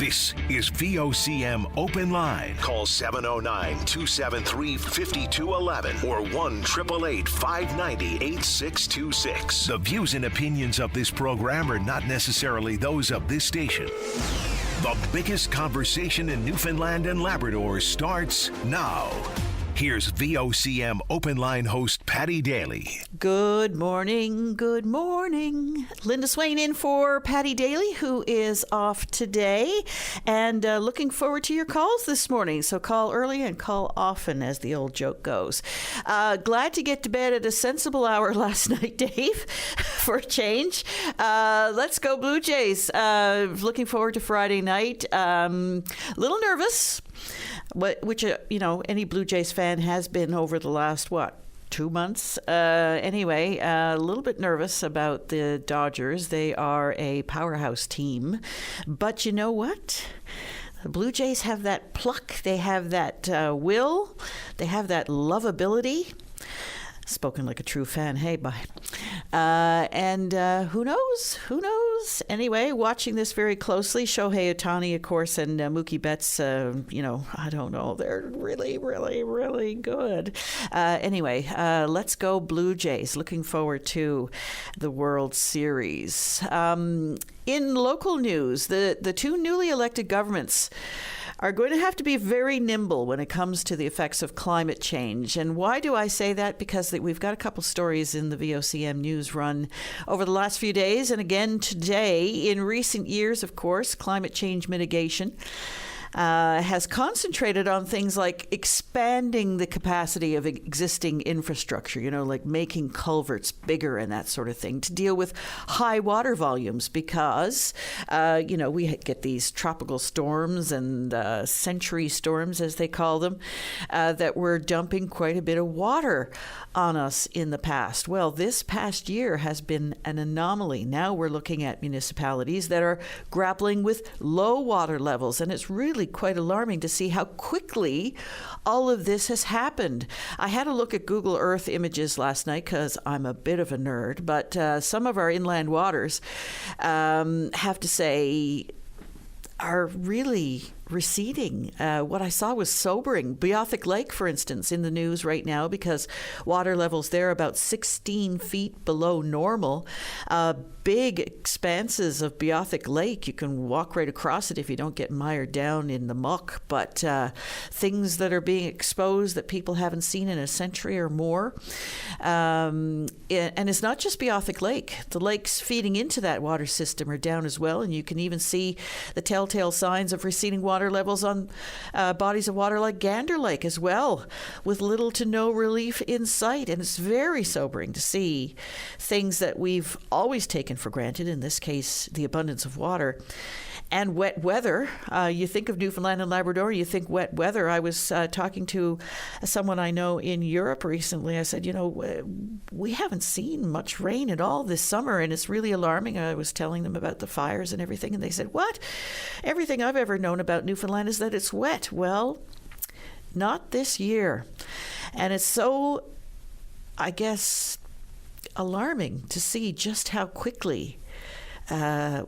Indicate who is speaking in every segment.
Speaker 1: This is VOCM Open Line. Call 709-273-5211 or 1-888-590-8626. The views and opinions of this program are not necessarily those of this station. The biggest conversation in Newfoundland and Labrador starts now. Here's VOCM Open Line host Patty Daly.
Speaker 2: Good morning. Good morning. Linda Swain in for Patty Daly, who is off today, and looking forward to your calls this morning. So call early and call often, as the old joke goes. Glad to get to bed at a sensible hour last night, Dave, for a change. Let's go Blue Jays. Looking forward to Friday night. Little nervous. Which, any Blue Jays fan has been over the last, 2 months? Anyway, a little bit nervous about the Dodgers. They are a powerhouse team. But you know what? The Blue Jays have that pluck. They have that will. They have that lovability. Spoken like a true fan, hey, bye. And who knows? Who knows? Anyway, watching this very closely. Shohei Ohtani, of course, and Mookie Betts, I don't know. They're really, really, really good. Anyway, let's go Blue Jays. Looking forward to the World Series. In local news, the two newly elected governments are going to have to be very nimble when it comes to the effects of climate change. And why do I say that? Because we've got a couple stories in the VOCM news run over the last few days and again today. In recent years, of course, climate change mitigation has concentrated on things like expanding the capacity of existing infrastructure, like making culverts bigger and that sort of thing to deal with high water volumes because, we get these tropical storms and century storms, as they call them, that were dumping quite a bit of water on us in the past. Well, this past year has been an anomaly. Now we're looking at municipalities that are grappling with low water levels, and it's really quite alarming to see how quickly all of this has happened. I had a look at Google Earth images last night because I'm a bit of a nerd, but some of our inland waters, have to say, are really receding. What I saw was sobering. Beothic Lake, for instance, in the news right now because water levels there about 16 feet below normal. Big expanses of Beothic Lake. You can walk right across it if you don't get mired down in the muck. But things that are being exposed that people haven't seen in a century or more. And it's not just Beothic Lake. The lakes feeding into that water system are down as well. And you can even see the telltale signs of receding water levels on bodies of water like Gander Lake as well, with little to no relief in sight. And it's very sobering to see things that we've always taken for granted, in this case, the abundance of water. And wet weather. You think of Newfoundland and Labrador, you think wet weather. I was talking to someone I know in Europe recently. I said, we haven't seen much rain at all this summer, and it's really alarming. I was telling them about the fires and everything, and they said, what? Everything I've ever known about Newfoundland is that it's wet. Well, not this year. And it's so, I guess, alarming to see just how quickly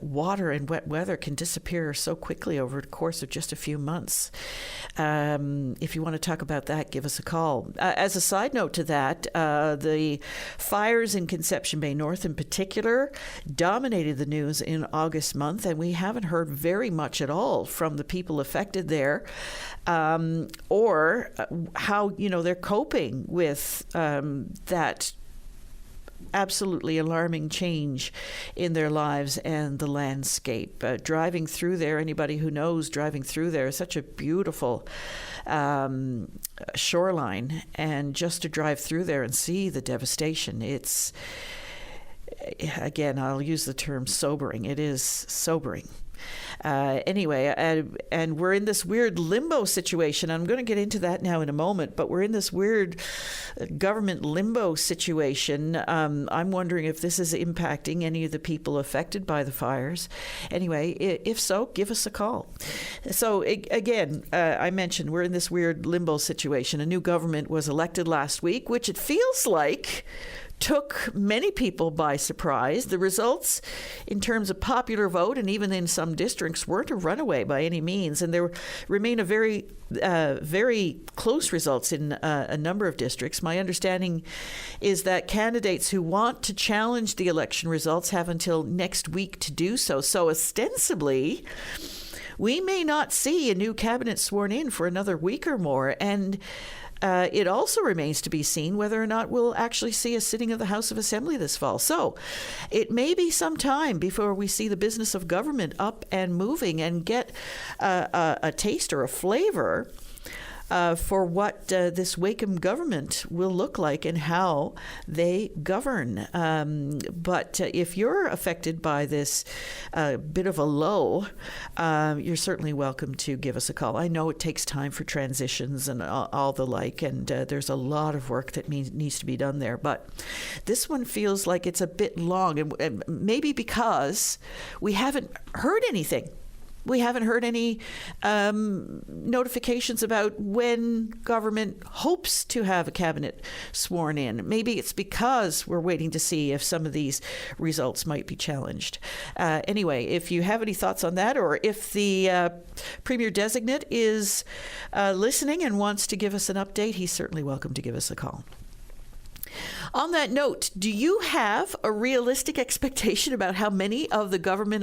Speaker 2: water and wet weather can disappear so quickly over the course of just a few months. If you want to talk about that, give us a call. As a side note to that, the fires in Conception Bay North in particular dominated the news in August month, and we haven't heard very much at all from the people affected there, or how they're coping with that absolutely alarming change in their lives and the landscape. Driving through there, anybody who knows driving through there, is such a beautiful shoreline, and just to drive through there and see the devastation, it's, again, I'll use the term sobering. It is sobering. Anyway, and we're in this weird limbo situation. I'm going to get into that now in a moment, but we're in this weird government limbo situation. I'm wondering if this is impacting any of the people affected by the fires. Anyway, if so, give us a call. So again, I mentioned we're in this weird limbo situation. A new government was elected last week, which it feels like took many people by surprise. The results in terms of popular vote and even in some districts weren't a runaway by any means, and there remain a very close results in a number of districts. My understanding is that candidates who want to challenge the election results have until next week to do so. So ostensibly, we may not see a new cabinet sworn in for another week or more, and it also remains to be seen whether or not we'll actually see a sitting of the House of Assembly this fall. So it may be some time before we see the business of government up and moving and get a taste or a flavor for what this Wakeham government will look like and how they govern. But if you're affected by this bit of a low, you're certainly welcome to give us a call. I know it takes time for transitions and all the like, and there's a lot of work that needs to be done there. But this one feels like it's a bit long, and maybe because we haven't heard anything. We haven't heard any notifications about when government hopes to have a cabinet sworn in. Maybe it's because we're waiting to see if some of these results might be challenged. Anyway, if you have any thoughts on that, or if the Premier Designate is listening and wants to give us an update, he's certainly welcome to give us a call. On that note, do you have a realistic expectation about how many of the government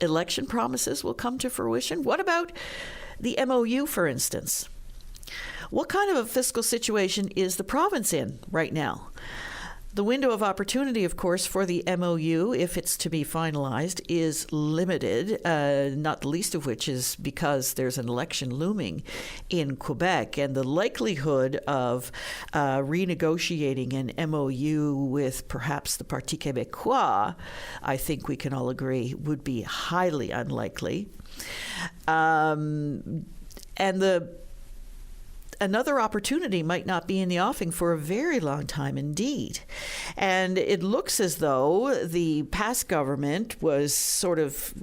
Speaker 2: election promises will come to fruition? What about the MOU, for instance? What kind of a fiscal situation is the province in right now? The window of opportunity, of course, for the MOU, if it's to be finalized, is limited, not the least of which is because there's an election looming in Quebec, and the likelihood of renegotiating an MOU with perhaps the Parti Québécois, I think we can all agree, would be highly unlikely. And another opportunity might not be in the offing for a very long time indeed. And it looks as though the past government was sort of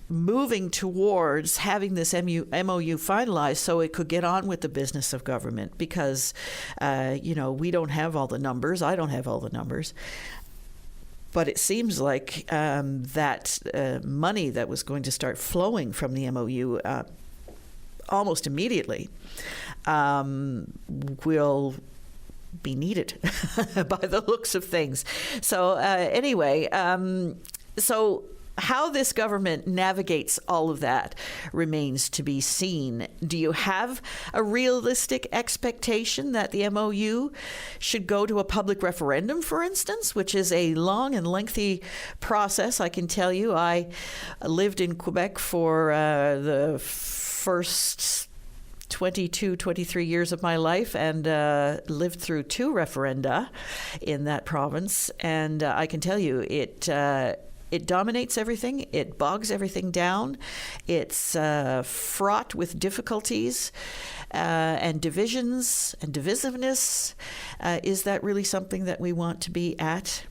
Speaker 2: moving towards having this MOU finalized so it could get on with the business of government because, we don't have all the numbers. I don't have all the numbers. But it seems like that money that was going to start flowing from the MOU almost immediately will be needed by the looks of things. So anyway, so how this government navigates all of that remains to be seen. Do you have a realistic expectation that the MOU should go to a public referendum, for instance, which is a long and lengthy process? I can tell you, I lived in Quebec for the first 22, 23 years of my life and lived through 2 referenda in that province. And I can tell you, it dominates everything. It bogs everything down. It's fraught with difficulties and divisions and divisiveness. Is that really something that we want to be at?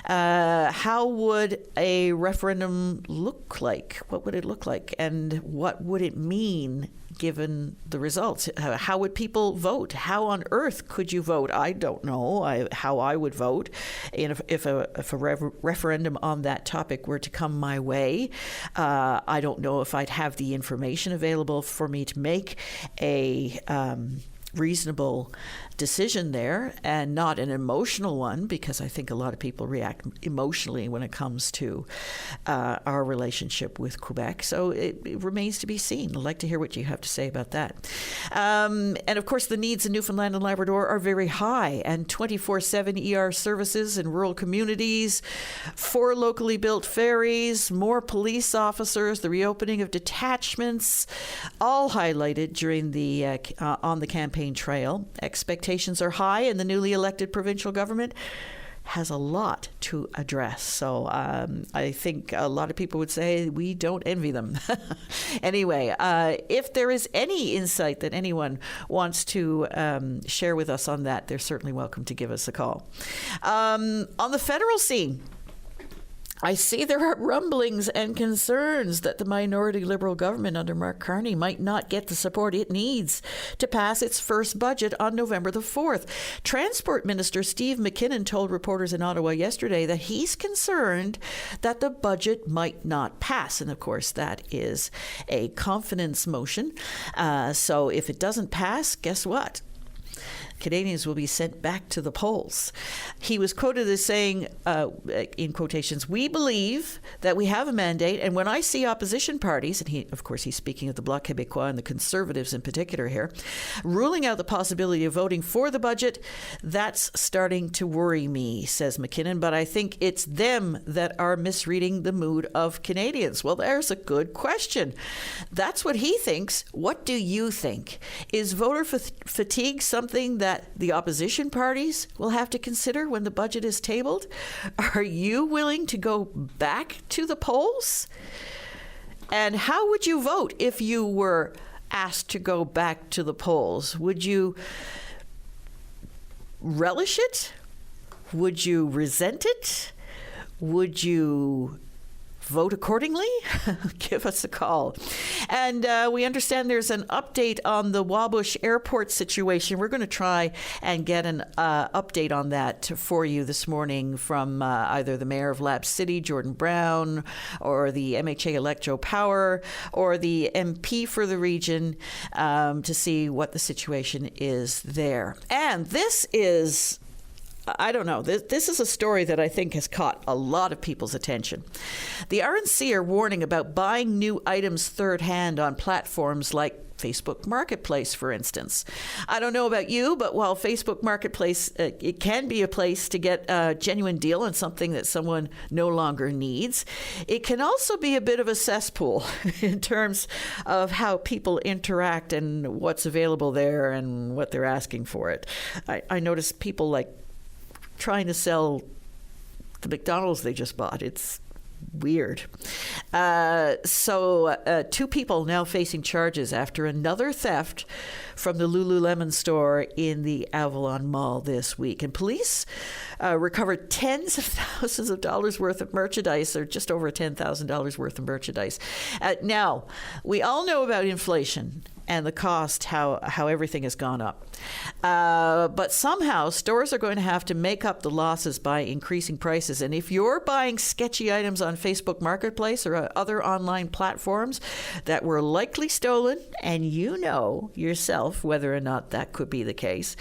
Speaker 2: How would a referendum look like? What would it look like? And what would it mean given the results? How would people vote? How on earth could you vote? I don't know how I would vote if a referendum on that topic were to come my way. I don't know if I'd have the information available for me to make a reasonable decision there, and not an emotional one, because I think a lot of people react emotionally when it comes to our relationship with Quebec. So it remains to be seen. I'd like to hear what you have to say about that. And of course, the needs in Newfoundland and Labrador are very high, and 24/7 ER services in rural communities, 4 locally built ferries, more police officers, the reopening of detachments, all highlighted during the on the campaign trail. Expectations are high, and the newly elected provincial government has a lot to address. So I think a lot of people would say we don't envy them. Anyway, if there is any insight that anyone wants to share with us on that, they're certainly welcome to give us a call. On the federal scene, I see there are rumblings and concerns that the minority Liberal government under Mark Carney might not get the support it needs to pass its first budget on November the 4th. Transport Minister Steve McKinnon told reporters in Ottawa yesterday that he's concerned that the budget might not pass. And of course, that is a confidence motion. So if it doesn't pass, guess what? Canadians will be sent back to the polls. He was quoted as saying, in quotations, "We believe that we have a mandate, and when I see opposition parties," and he's speaking of the Bloc Québécois and the Conservatives in particular here, "ruling out the possibility of voting for the budget, that's starting to worry me," says McKinnon, "but I think it's them that are misreading the mood of Canadians." Well, there's a good question. That's what he thinks. What do you think? Is voter fatigue something that the opposition parties will have to consider when the budget is tabled? Are you willing to go back to the polls? And how would you vote if you were asked to go back to the polls? Would you relish it? Would you resent it? Would you vote accordingly? Give us a call. And we understand there's an update on the Wabush Airport situation. We're going to try and get an update on that for you this morning from either the Mayor of Lab City, Jordan Brown, or the MHA-elect Joe Power, or the MP for the region to see what the situation is there. And this is... I don't know. This is a story that I think has caught a lot of people's attention. The RNC are warning about buying new items third hand on platforms like Facebook Marketplace, for instance. I don't know about you, but while Facebook Marketplace, it can be a place to get a genuine deal on something that someone no longer needs, it can also be a bit of a cesspool in terms of how people interact and what's available there and what they're asking for it. I notice people like trying to sell the McDonald's they just bought. It's weird. So 2 people now facing charges after another theft from the Lululemon store in the Avalon Mall this week. And police recovered tens of thousands of dollars worth of merchandise, or just over $10,000 worth of merchandise. Now, we all know about inflation and the cost, how everything has gone up. But somehow stores are going to have to make up the losses by increasing prices. And if you're buying sketchy items on Facebook Marketplace or other online platforms that were likely stolen, and you know yourself whether or not that could be the case,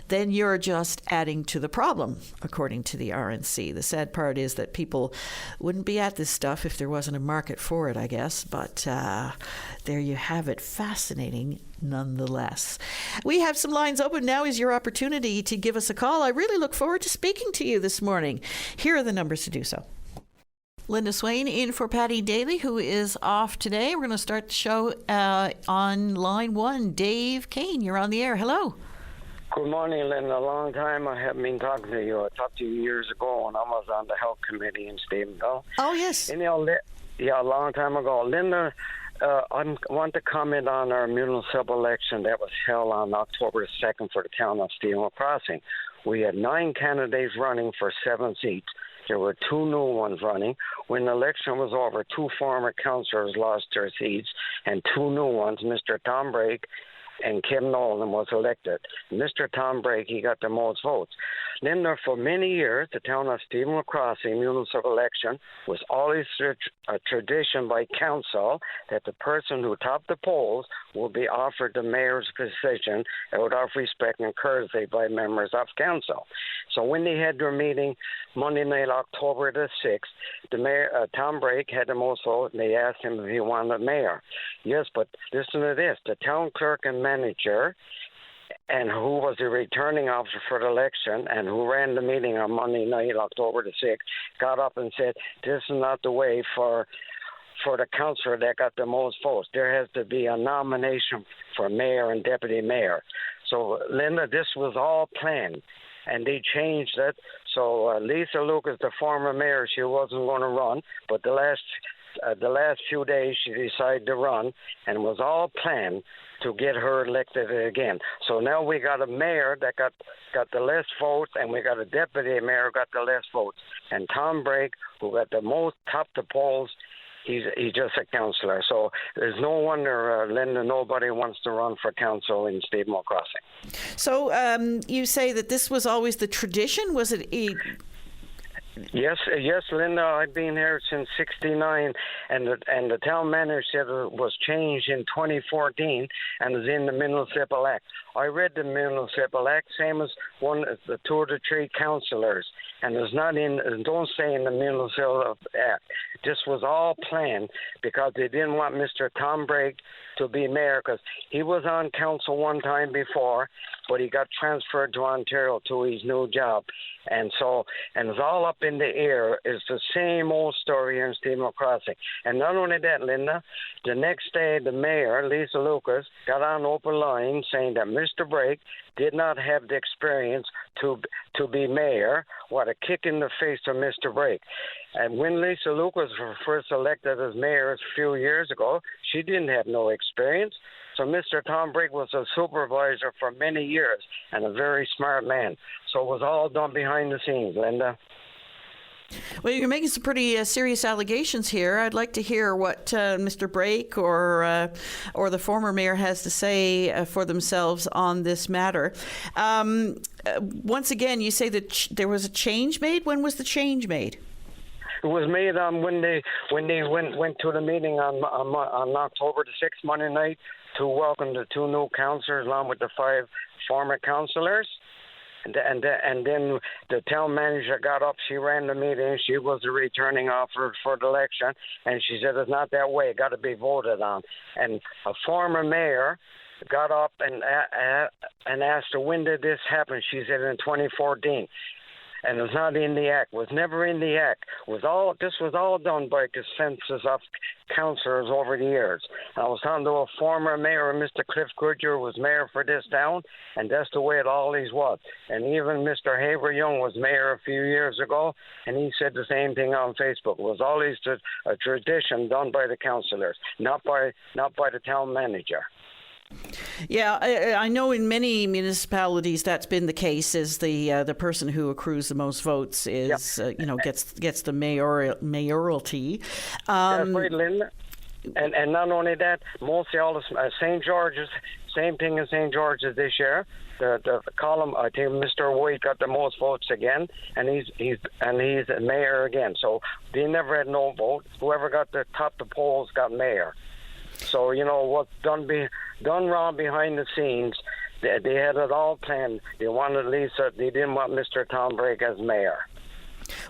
Speaker 2: then you're just adding to the problem, according to the RNC. The sad part is that people wouldn't be at this stuff if there wasn't a market for it, I guess. But there you have it. Fascinating nonetheless. We have some lines open. Now is your opportunity to give us a call. I really look forward to speaking to you this morning. Here are the numbers to do so. Linda Swain in for Patty Daly, who is off today. We're going to start the show on line 1. Dave Kane, you're on the air. Hello.
Speaker 3: Good morning, Linda. A long time I haven't been talking to you. I talked to you years ago when I was on the health committee in Stephenville.
Speaker 2: Oh, yes.
Speaker 3: And, a long time ago. Linda, I want to comment on our municipal election that was held on October 2nd for the town of Stephenville Crossing. We had 9 candidates running for 7 seats. There were 2 new ones running. When the election was over, 2 former councillors lost their seats, and 2 new ones, Mr. Tom Brake and Kim Nolan, was elected. Mr. Tom Brake, he got the most votes. Linda, for many years, the town of Stephenville Crossing municipal election was always a tradition by council that the person who topped the polls will be offered the mayor's position out of respect and courtesy by members of council. So when they had their meeting Monday night, October the 6th, the mayor, Tom Brake, had the most votes, and they asked him if he wanted mayor. Yes, but listen to this. The town clerk and manager, and who was the returning officer for the election and who ran the meeting on Monday night, October the 6th, got up and said, this is not the way for the councillor that got the most votes. There has to be a nomination for mayor and deputy mayor. So, Linda, this was all planned, and they changed it. So Lisa Lucas, the former mayor, she wasn't going to run, but the last the last few days, she decided to run, and it was all planned to get her elected again. So now we got a mayor that got the less votes, and we got a deputy mayor who got the less votes. And Tom Brake, who got the most top the polls, he's just a councillor. So there's no wonder, Linda, nobody wants to run for council in Stevenage Crossing.
Speaker 2: So you say that this was always the tradition? Was it
Speaker 3: Yes, Linda. I've been here since '69, and the town manager said it was changed in 2014, and is in the Municipal Act. I read the Municipal Act, same as the 2 or 3 councillors, and it's not in. Don't say in the Municipal Act. This was all planned because they didn't want Mr. Tom Brake to be mayor, because he was on council one time before, but he got transferred to Ontario to his new job. And it's all up in the air. It's the same old story here in Stevenage Crossing. And not only that, Linda, the next day the mayor, Lisa Lucas, got on open line saying that Mr. Brake did not have the experience to be mayor. What a kick in the face to Mr. Brake. And when Lisa Lucas was first elected as mayor a few years ago, she didn't have no experience. So Mr. Tom Brake was a supervisor for many years and a very smart man. So it was all done behind the scenes, Linda.
Speaker 2: Well, you're making some pretty serious allegations here. I'd like to hear what Mr. Brake or the former mayor has to say for themselves on this matter. Once again, you say that there was a change made. When was the change made?
Speaker 3: It was made when they went to the meeting on October the 6th, Monday night, to welcome the 2 new councillors along with the 5 former councillors. And then the town manager got up. She ran the meeting. She was the returning officer for the election, and she said it's not that way. It got to be voted on. And a former mayor got up and asked her, when did this happen? She said in 2014. And it's not in the Act. It was never in the Act. This was all done by consensus of councillors over the years. And I was talking to a former mayor, Mr. Cliff Goodyear, was mayor for this town, and that's the way it always was. And even Mr. Haver Young was mayor a few years ago, and he said the same thing on Facebook. It was always a tradition done by the councillors, not by the town manager.
Speaker 2: Yeah, I know in many municipalities that's been the case. Is the person who accrues the most votes is gets the mayoralty.
Speaker 3: That's right, Linda. And not only that, mostly all the St. George's, same thing as St. George's this year. The column, I think Mr. White got the most votes again, and he's mayor again. So they never had no vote. Whoever got the top of the polls got mayor. So, what's done wrong behind the scenes, they had it all planned. They wanted Lisa, they didn't want Mr. Tom Brake as mayor.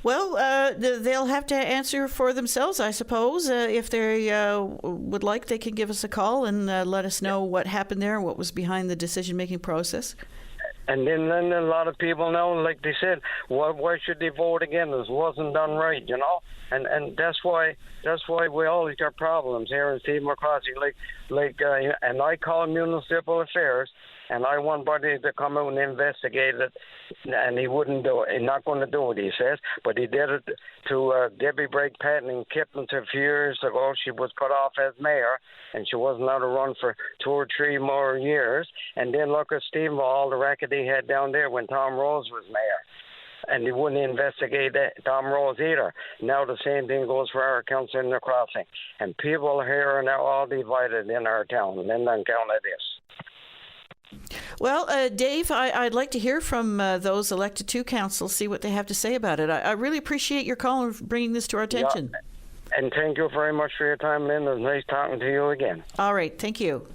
Speaker 2: Well, they'll have to answer for themselves, I suppose. If they would like, they can give us a call and let us know what happened there, what was behind the decision-making process.
Speaker 3: And then a lot of people know, like they said, why should they vote again? This wasn't done right, And that's why we always got problems here in Stevenage Crossing. And I call Municipal Affairs, and I want somebody to come out and investigate it, and he wouldn't do it. He's not going to do it, he says. But he did it to Debbie Brake Patton in Kipling a few years ago. She was put off as mayor, and she wasn't allowed to run for 2 or 3 more years. And then look at Stephen, all the racket he had down there when Tom Rose was mayor. And they wouldn't investigate Tom Rose either. Now the same thing goes for our council in the crossing. And people here are now all divided in our town, and then on account of this.
Speaker 2: Well, Dave, I'd like to hear from those elected to council, see what they have to say about it. I really appreciate your call and bringing this to our attention.
Speaker 3: Yeah. And thank you very much for your time, Lynn. It was nice talking to you again.
Speaker 2: All right. Thank you.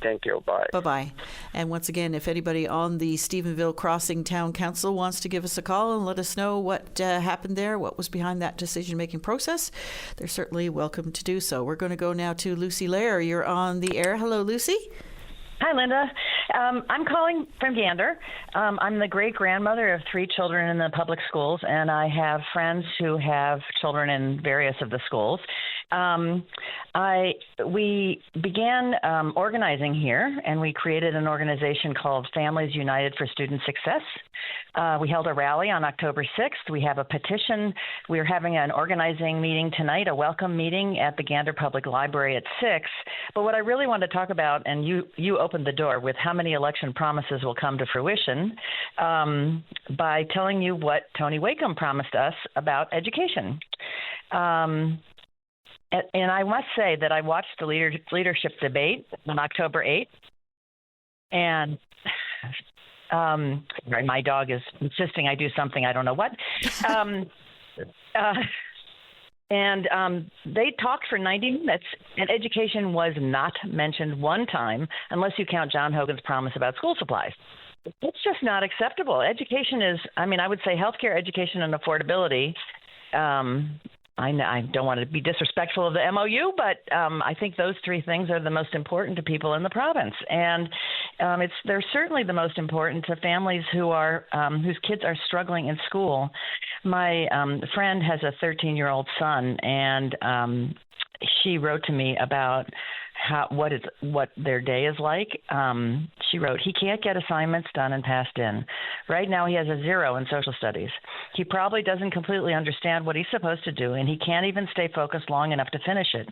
Speaker 3: Thank you. Bye.
Speaker 2: Bye-bye. And once again, if anybody on the Stephenville Crossing Town Council wants to give us a call and let us know what happened there, what was behind that decision-making process, they're certainly welcome to do so. We're going to go now to Lucy Lair. You're on the air. Hello, Lucy.
Speaker 4: Hi, Linda. I'm calling from Gander. I'm the great-grandmother of 3 children in the public schools, and I have friends who have children in various of the schools. We began organizing here, and we created an organization called Families United for Student Success. We held a rally on October 6th. We have a petition. We're having an organizing meeting tonight, a welcome meeting at the Gander Public Library at 6. But what I really want to talk about, and you opened the door with how many election promises will come to fruition, by telling you what Tony Wakeham promised us about education. And I must say that I watched the leadership debate on October 8th, and my dog is insisting I do something, I don't know what. And they talked for 90 minutes, and education was not mentioned one time, unless you count John Hogan's promise about school supplies. It's just not acceptable. Education is, I would say healthcare, education, and affordability. I don't want to be disrespectful of the MOU, but I think those three things are the most important to people in the province, and they're certainly the most important to families whose kids are struggling in school. My friend has a 13-year-old son, and she wrote to me about what their day is like. She wrote, he can't get assignments done and passed in. Right now he has a 0 in social studies. He probably doesn't completely understand what he's supposed to do, and he can't even stay focused long enough to finish it.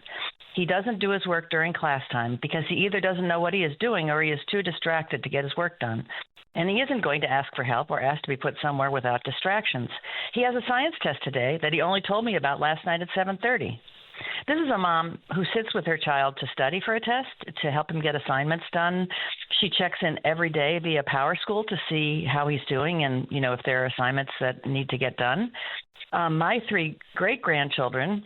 Speaker 4: He doesn't do his work during class time because he either doesn't know what he is doing or he is too distracted to get his work done. And he isn't going to ask for help or ask to be put somewhere without distractions. He has a science test today that he only told me about last night at 7:30. This is a mom who sits with her child to study for a test, to help him get assignments done. She checks in every day via Power School to see how he's doing and, if there are assignments that need to get done. My 3 great-grandchildren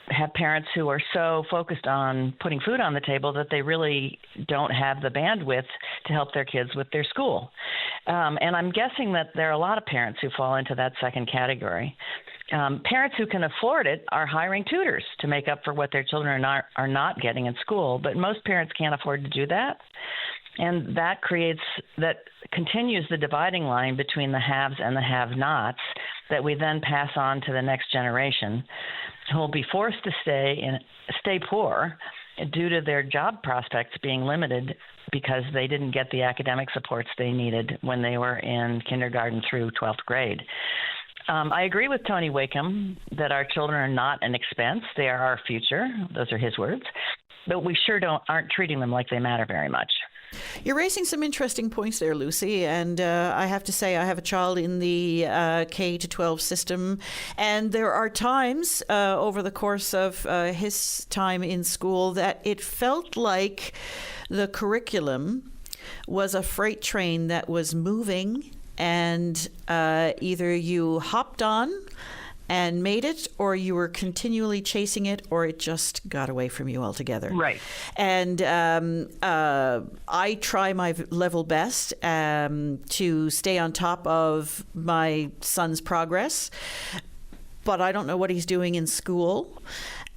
Speaker 4: have parents who are so focused on putting food on the table that they really don't have the bandwidth to help their kids with their school. And I'm guessing that there are a lot of parents who fall into that second category. Parents who can afford it are hiring tutors to make up for what their children are not getting in school, but most parents can't afford to do that. And that continues the dividing line between the haves and the have-nots that we then pass on to the next generation, who will be forced to stay poor due to their job prospects being limited because they didn't get the academic supports they needed when they were in kindergarten through 12th grade. I agree with Tony Wakeham that our children are not an expense. They are our future. Those are his words. But we sure aren't treating them like they matter very much.
Speaker 2: You're raising some interesting points there, Lucy, and I have to say I have a child in the K-12 system, and there are times over the course of his time in school that it felt like the curriculum was a freight train that was moving, and either you hopped on and made it, or you were continually chasing it, or it just got away from you altogether.
Speaker 4: Right.
Speaker 2: And I try my level best to stay on top of my son's progress, but I don't know what he's doing in school.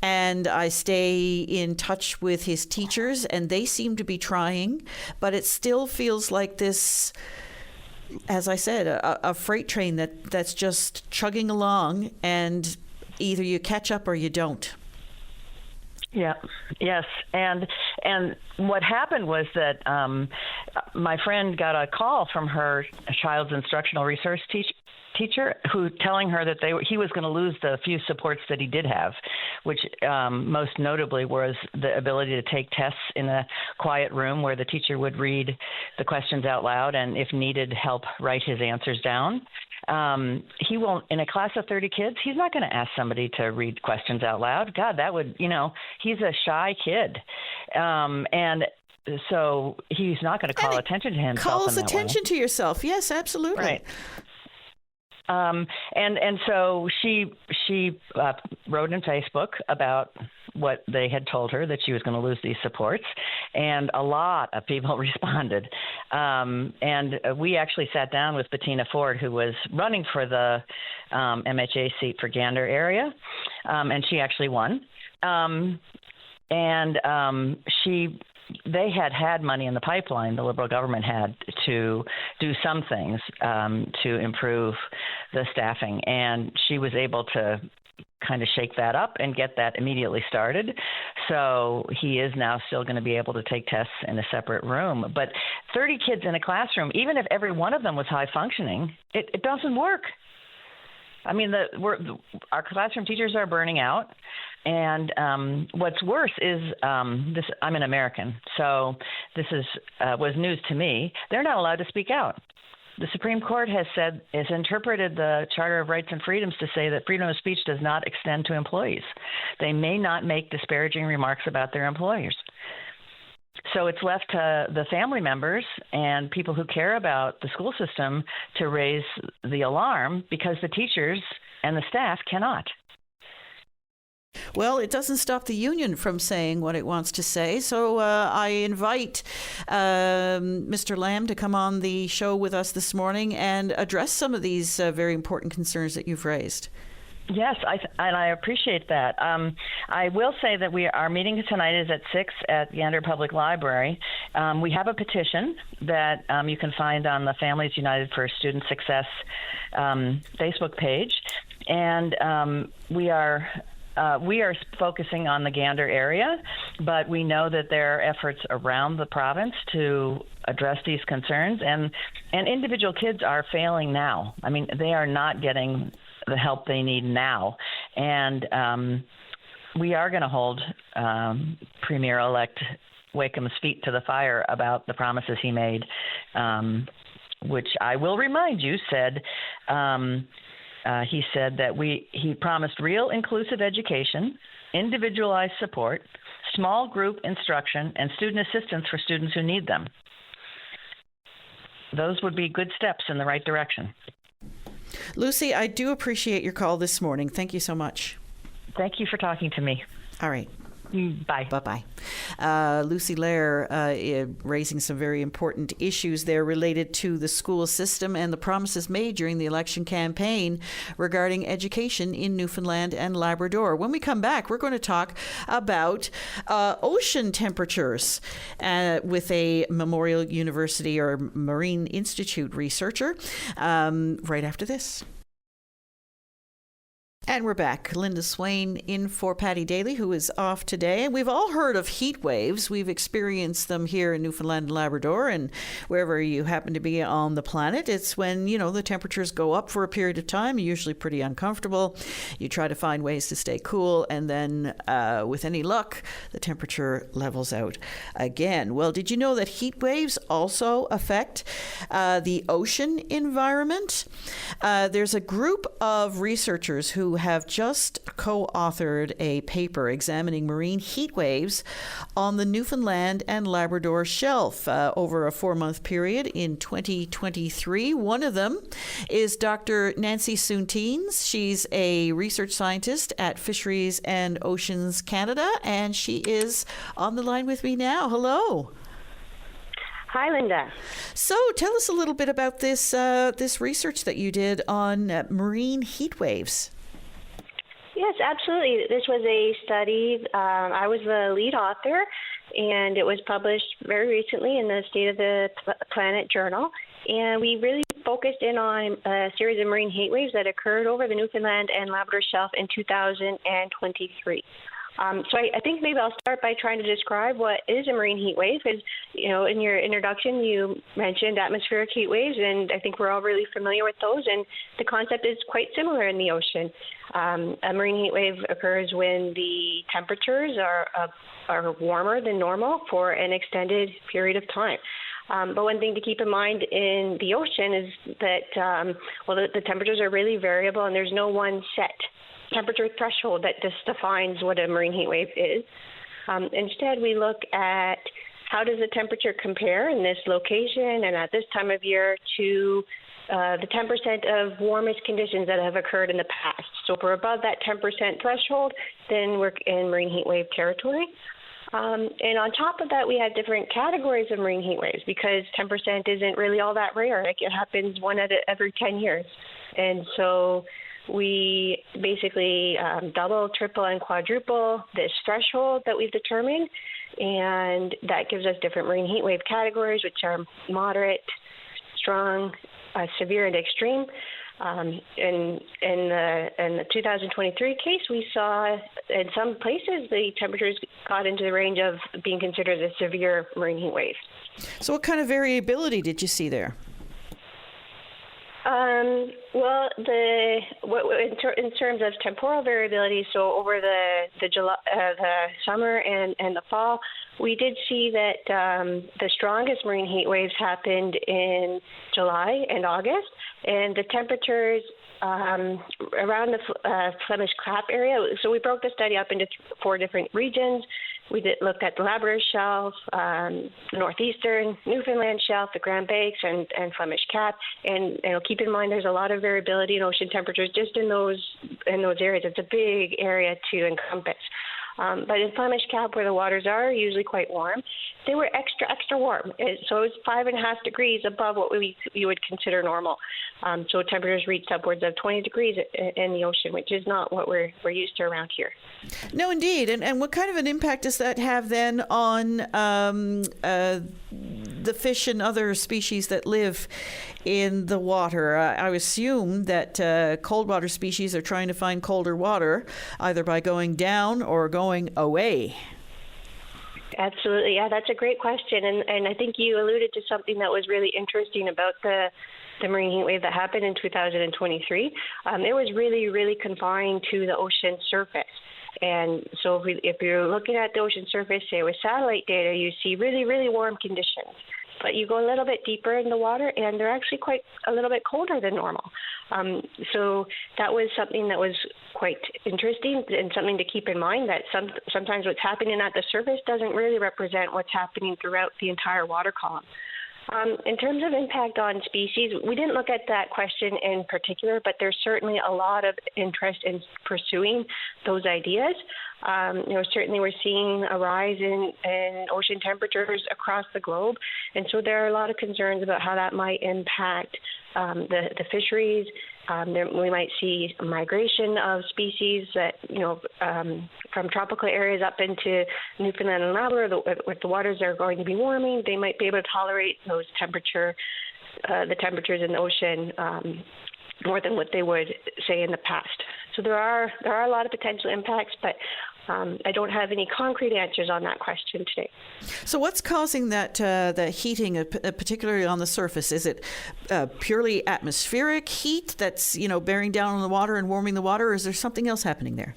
Speaker 2: And I stay in touch with his teachers, and they seem to be trying, but it still feels like this, as I said, a freight train that's just chugging along, and either you catch up or you don't.
Speaker 4: Yeah. Yes. And what happened was that my friend got a call from her child's instructional resource teacher who telling her that he was going to lose the few supports that he did have, which most notably was the ability to take tests in a quiet room where the teacher would read the questions out loud and, if needed, help write his answers down. He won't, in a class of 30 kids, he's not going to ask somebody to read questions out loud. God, that would, he's a shy kid. And so he's not going to call attention to himself.
Speaker 2: Calls attention to yourself. Yes, absolutely.
Speaker 4: Right. And so she wrote in Facebook about what they had told her, that she was going to lose these supports, and a lot of people responded. And we actually sat down with Bettina Ford, who was running for the MHA seat for Gander area, and she actually won. They had money in the pipeline, the Liberal government had, to do some things to improve the staffing. And she was able to kind of shake that up and get that immediately started. So he is now still going to be able to take tests in a separate room. But 30 kids in a classroom, even if every one of them was high functioning, it doesn't work. I mean, our classroom teachers are burning out. And what's worse is this. I'm an American, so this was news to me. They're not allowed to speak out. The Supreme Court has interpreted the Charter of Rights and Freedoms to say that freedom of speech does not extend to employees. They may not make disparaging remarks about their employers. So it's left to the family members and people who care about the school system to raise the alarm because the teachers and the staff cannot.
Speaker 2: Well, it doesn't stop the union from saying what it wants to say. So I invite Mr. Lamb to come on the show with us this morning and address some of these very important concerns that you've raised.
Speaker 4: Yes, I appreciate that. I will say that our meeting tonight is at 6 at Gander Public Library. We have a petition that you can find on the Families United for Student Success Facebook page, and we are focusing on the Gander area, but we know that there are efforts around the province to address these concerns, and individual kids are failing now. I mean, they are not getting the help they need now. And we are going to hold Premier-elect Wakeham's feet to the fire about the promises he made, which I will remind you said he said that he promised real inclusive education, individualized support, small group instruction, and student assistance for students who need them. Those would be good steps in the right direction.
Speaker 2: Lucy, I do appreciate your call this morning. Thank you so much.
Speaker 4: Thank you for talking to me.
Speaker 2: All right.
Speaker 4: Bye.
Speaker 2: Bye-bye. Lucy Lair raising some very important issues there related to the school system and the promises made during the election campaign regarding education in Newfoundland and Labrador. When we come back, we're going to talk about ocean temperatures with a Memorial University or Marine Institute researcher right after this. And we're back. Linda Swain in for Patty Daly, who is off today. We've all heard of heat waves. We've experienced them here in Newfoundland and Labrador and wherever you happen to be on the planet. It's when, the temperatures go up for a period of time, usually pretty uncomfortable. You try to find ways to stay cool, and then with any luck, the temperature levels out again. Well, did you know that heat waves also affect the ocean environment? There's a group of researchers who have just co-authored a paper examining marine heat waves on the Newfoundland and Labrador shelf over a 4-month period in 2023. One of them is Dr. Nancy Soonteens. She's a research scientist at Fisheries and Oceans Canada, and she is on the line with me now. Hello.
Speaker 5: Hi, Linda.
Speaker 2: So tell us a little bit about this research that you did on marine heat waves.
Speaker 5: Yes, absolutely. This was a study. I was the lead author, and it was published very recently in the State of the Planet Journal. And we really focused in on a series of marine heat waves that occurred over the Newfoundland and Labrador shelf in 2023. So I think maybe I'll start by trying to describe what is a marine heat wave, because, in your introduction, you mentioned atmospheric heat waves, and I think we're all really familiar with those, and the concept is quite similar in the ocean. A marine heat wave occurs when the temperatures are warmer than normal for an extended period of time. But one thing to keep in mind in the ocean is that, the temperatures are really variable, and there's no one set temperature threshold that just defines what a marine heat wave is. Instead, we look at how does the temperature compare in this location and at this time of year to the 10% of warmest conditions that have occurred in the past. So if we're above that 10% threshold, then we're in marine heat wave territory. And on top of that, we had different categories of marine heat waves because 10% isn't really all that rare. Like, it happens one out of every 10 years. And so we basically double, triple, and quadruple this threshold that we've determined, and that gives us different marine heat wave categories, which are moderate, strong, severe, and extreme. In the 2023 case, we saw in some places the temperatures got into the range of being considered a severe marine heat wave.
Speaker 2: So what kind of variability did you see there?
Speaker 5: Well, in terms of temporal variability, so over the summer and the fall, we did see that the strongest marine heat waves happened in July and August, and the temperatures around the Flemish Clap area. So we broke the study up into 4 different regions. We looked at the Labrador Shelf, the Northeastern Newfoundland Shelf, the Grand Banks, and Flemish Cap. And keep in mind, there's a lot of variability in ocean temperatures just in those areas. It's a big area to encompass. But in Flemish Cap, where the waters are usually quite warm, they were extra warm. So it was 5.5 degrees above what you would consider normal. So temperatures reached upwards of 20 degrees in the ocean, which is not what we're used to around here.
Speaker 2: No, indeed. And what kind of an impact does that have then on the fish and other species that live in the water? I assume that cold water species are trying to find colder water, either by going down or going away.
Speaker 5: Absolutely. Yeah, that's a great question. And I think you alluded to something that was really interesting about the marine heat wave that happened in 2023. It was really confined to the ocean surface. And so if you're looking at the ocean surface, say with satellite data, you see really warm conditions. But you go a little bit deeper in the water, and they're actually quite a little bit colder than normal. So that was something that was quite interesting and something to keep in mind, that sometimes what's happening at the surface doesn't really represent what's happening throughout the entire water column. In terms of impact on species, we didn't look at that question in particular, but there's certainly a lot of interest in pursuing those ideas. Certainly we're seeing a rise in ocean temperatures across the globe, and so there are a lot of concerns about how that might impact the fisheries. We might see a migration of species that, from tropical areas up into Newfoundland and Labrador, with the waters are going to be warming. They might be able to tolerate those the temperatures in the ocean more than what they would say in the past. So there are a lot of potential impacts, but I don't have any concrete answers on that question today. So
Speaker 2: what's causing that heating, particularly on the surface? Is it purely atmospheric heat that's bearing down on the water and warming the water, or is there something else happening there?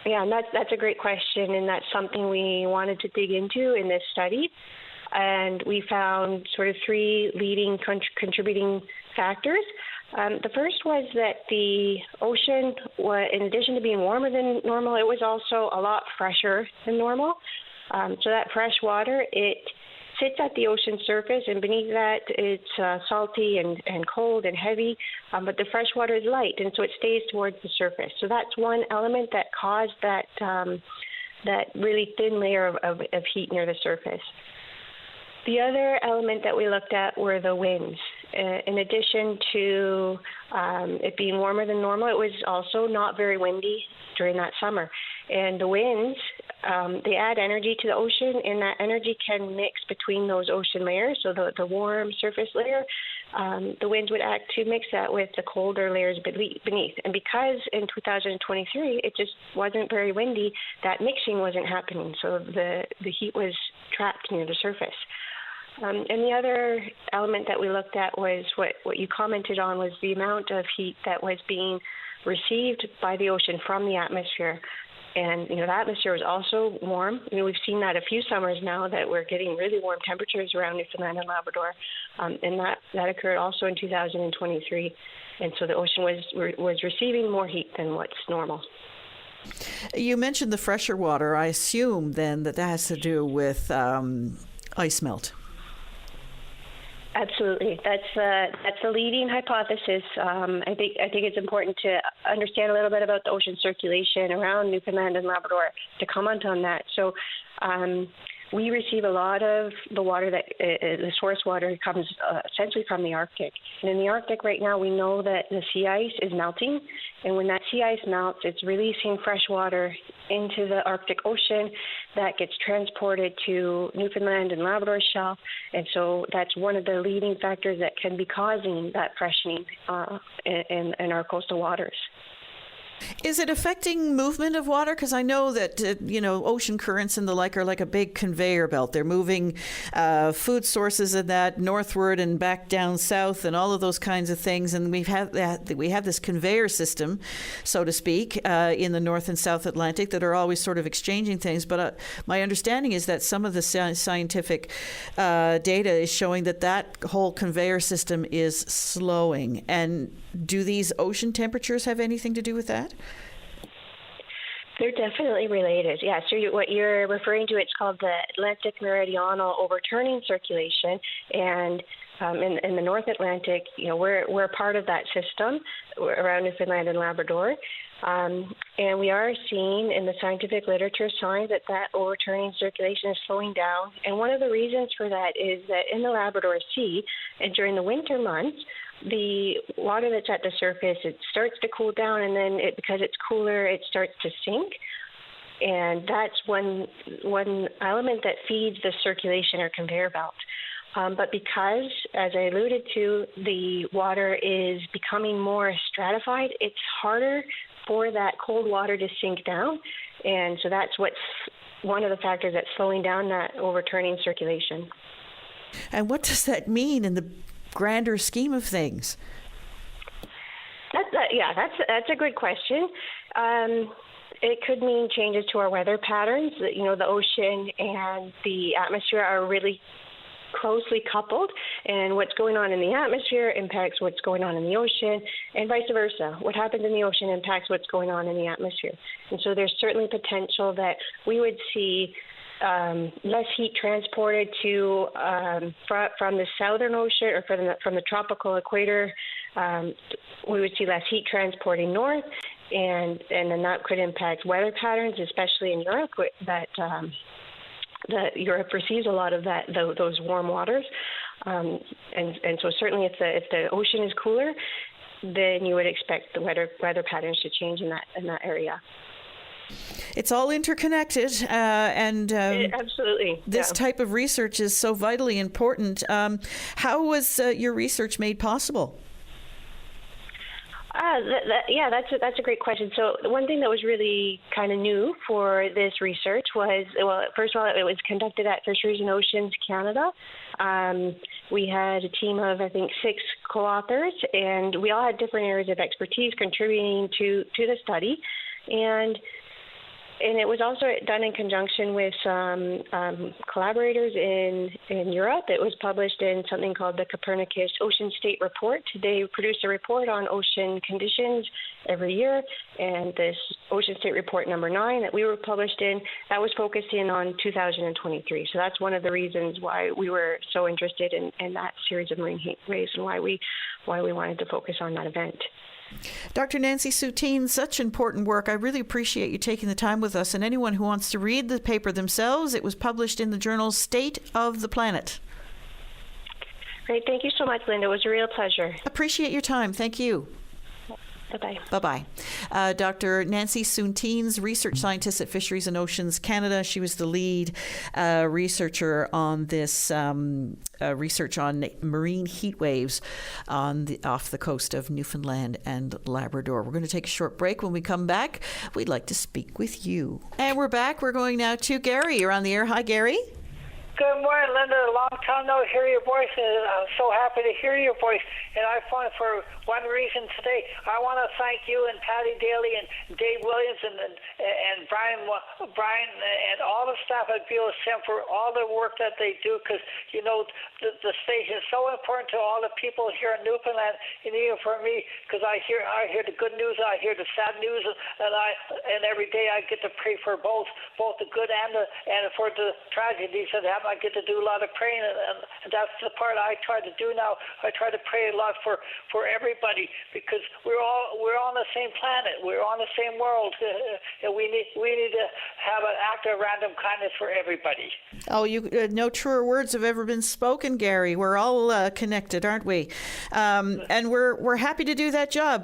Speaker 5: Yeah, and that's a great question, and that's something we wanted to dig into in this study. And we found sort of 3 leading contributing factors. The first was that the ocean, in addition to being warmer than normal, it was also a lot fresher than normal. So that fresh water, it sits at the ocean surface, and beneath that it's salty and cold and heavy, but the fresh water is light, and so it stays towards the surface. So that's one element that caused that really thin layer of heat near the surface. The other element that we looked at were the winds. In addition to it being warmer than normal, it was also not very windy during that summer. And the winds, they add energy to the ocean, and that energy can mix between those ocean layers. So the warm surface layer, the winds would act to mix that with the colder layers beneath. And because in 2023 it just wasn't very windy, that mixing wasn't happening. So the heat was trapped near the surface. And the other element that we looked at was what you commented on, was the amount of heat that was being received by the ocean from the atmosphere. And, the atmosphere was also warm. We've seen that a few summers now, that we're getting really warm temperatures around Newfoundland and Labrador. And that occurred also in 2023. And so the ocean was receiving more heat than what's normal.
Speaker 2: You mentioned the fresher water. I assume then that has to do with ice melt.
Speaker 5: Absolutely, that's a leading hypothesis. I think it's important to understand a little bit about the ocean circulation around Newfoundland and Labrador to comment on that. So, we receive a lot of the water that the source water comes essentially from the Arctic. And in the Arctic right now, we know that the sea ice is melting, and when that sea ice melts, it's releasing fresh water into the Arctic Ocean. that gets transported to Newfoundland and Labrador shelf, and so that's one of the leading factors that can be causing that freshening in our coastal waters.
Speaker 2: Is it affecting movement of water? Because I know that, ocean currents and the like are like a big conveyor belt. They're moving food sources and that northward and back down south and all of those kinds of things. And we have this conveyor system, so to speak, in the North and South Atlantic that are always sort of exchanging things. But my understanding is that some of the scientific data is showing that whole conveyor system is slowing. And do these ocean temperatures have anything to do with that?
Speaker 5: They're definitely related. Yeah. So what you're referring to, it's called the Atlantic Meridional Overturning Circulation, and in the North Atlantic, we're a part of that system around Newfoundland and Labrador, and we are seeing in the scientific literature signs that overturning circulation is slowing down. And one of the reasons for that is that in the Labrador Sea, and during the winter months, the water that's at the surface, it starts to cool down, and then because it's cooler, it starts to sink. And that's one element that feeds the circulation or conveyor belt. But because, as I alluded to, the water is becoming more stratified, it's harder for that cold water to sink down. And so that's what's one of the factors that's slowing down that overturning circulation.
Speaker 2: And what does that mean in the grander scheme of things?
Speaker 5: That's a good question. It could mean changes to our weather patterns. The ocean and the atmosphere are really closely coupled, and what's going on in the atmosphere impacts what's going on in the ocean, and vice versa. What happens in the ocean impacts what's going on in the atmosphere. And so there's certainly potential that we would see less heat transported to from the southern ocean or from the tropical equator. We would see less heat transporting north, and then that could impact weather patterns, especially in Europe. That Europe receives a lot of those warm waters, and so certainly if the ocean is cooler, then you would expect the weather patterns to change in that area.
Speaker 2: It's all interconnected, and
Speaker 5: absolutely.
Speaker 2: This type of research is so vitally important. How was your research made possible? That's a great question. So one thing that was really kind of new for this research was, first of all, it was conducted at Fisheries and Oceans Canada. We had a team of, I think, 6 co-authors, and we all had different areas of expertise contributing to the study. And it was also done in conjunction with some collaborators in Europe. It was published in something called the Copernicus Ocean State Report. They produce a report on ocean conditions every year, and this Ocean State Report number 9 that we were published in, that was focused in on 2023. So that's one of the reasons why we were so interested in that series of marine heat waves and why we wanted to focus on that event. Dr. Nancy Soutine, such important work. I really appreciate you taking the time with us. And anyone who wants to read the paper themselves, it was published in the journal State of the Planet.
Speaker 5: Great. Thank you so much, Linda. It was a real pleasure.
Speaker 2: Appreciate your time. Thank you.
Speaker 5: Bye-bye.
Speaker 2: Bye-bye. Dr. Nancy Soutine, research scientist at Fisheries and Oceans Canada. She was the lead researcher on this research on marine heat waves off the coast of Newfoundland and Labrador. We're going to take a short break. When we come back, we'd like to speak with you. And we're back. We're going now to Gary. You're on the air. Hi, Gary.
Speaker 6: Good morning, Linda. A long time no hear your voice, and I'm so happy to hear your voice. And I find for one reason today, I want to thank you and Patty Daly and Dave Williams and Brian and all the staff at BOSM for all the work that they do, because the station is so important to all the people here in Newfoundland, and even for me, because I hear the good news, I hear the sad news, and every day I get to pray for both the good and for the tragedies that happen. I get to do a lot of praying, and that's the part I try to do now. I try to pray a lot for everybody, because we're on the same planet, we're on the same world, and we need to have an act of random kindness for everybody.
Speaker 2: Oh, no truer words have ever been spoken, Gary. We're all connected, aren't we? And we're happy to do that job.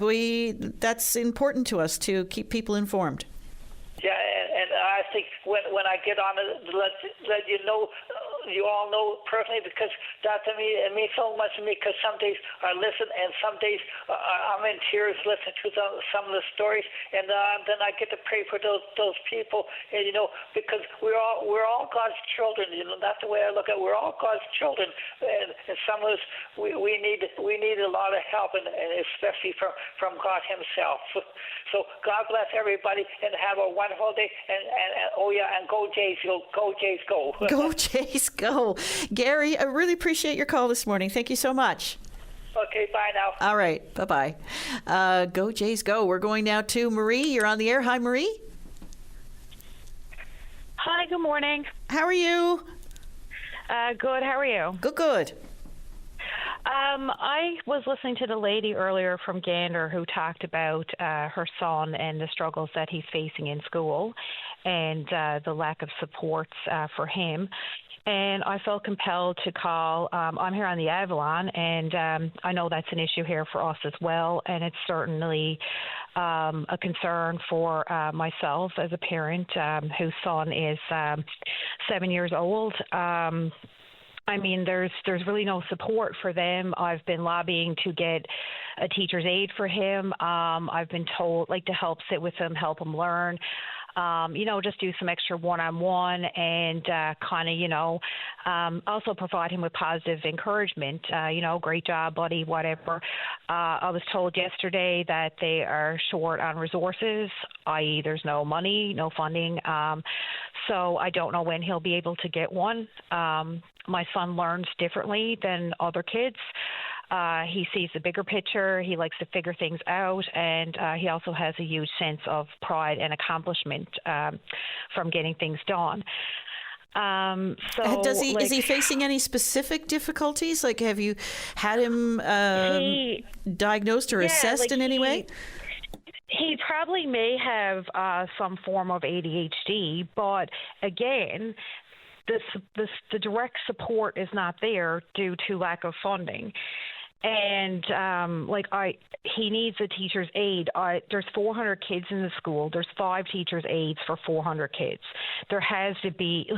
Speaker 2: That's important to us, to keep people informed.
Speaker 6: Yeah, and I something when I get on it, let you know, you all know personally, because that to me, it means so much to me, because some days I listen and some days I'm in tears listening to some of the stories, and then I get to pray for those people, and because we're all God's children. That's the way I look at it. We're all God's children, and some of us we need a lot of help, and especially from God Himself. So God bless everybody, and have a wonderful day. And oh yeah, and go Jays, go Jays, go.
Speaker 2: Go Jays, go. Gary, I really appreciate your call this morning. Thank you so much.
Speaker 6: Okay, bye now.
Speaker 2: All right, bye-bye. Go Jays, go. We're going now to Marie. You're on the air. Hi, Marie.
Speaker 7: Hi, good morning.
Speaker 2: How are you?
Speaker 7: Good, how are you?
Speaker 2: Good.
Speaker 7: I was listening to the lady earlier from Gander who talked about her son and the struggles that he's facing in school and the lack of supports for him. And I felt compelled to call. I'm here on the Avalon, and I know that's an issue here for us as well, and it's certainly a concern for myself as a parent whose son is 7 years old. I mean, there's really no support for them. I've been lobbying to get a teacher's aide for him. I've been told, to help sit with him, help him learn. Just do some extra one-on-one and also provide him with positive encouragement. Great job, buddy, whatever. I was told yesterday that they are short on resources, i.e. there's no money, no funding. So I don't know when he'll be able to get one. My son learns differently than other kids. He sees the bigger picture. He likes to figure things out, and he also has a huge sense of pride and accomplishment from getting things done.
Speaker 2: Is he facing any specific difficulties? Have you had him diagnosed or assessed in any way?
Speaker 7: He probably may have some form of ADHD, but again, the direct support is not there due to lack of funding. And he needs a teacher's aide. There's 400 kids in the school. There's 5 teachers' aides for 400 kids. There has to be,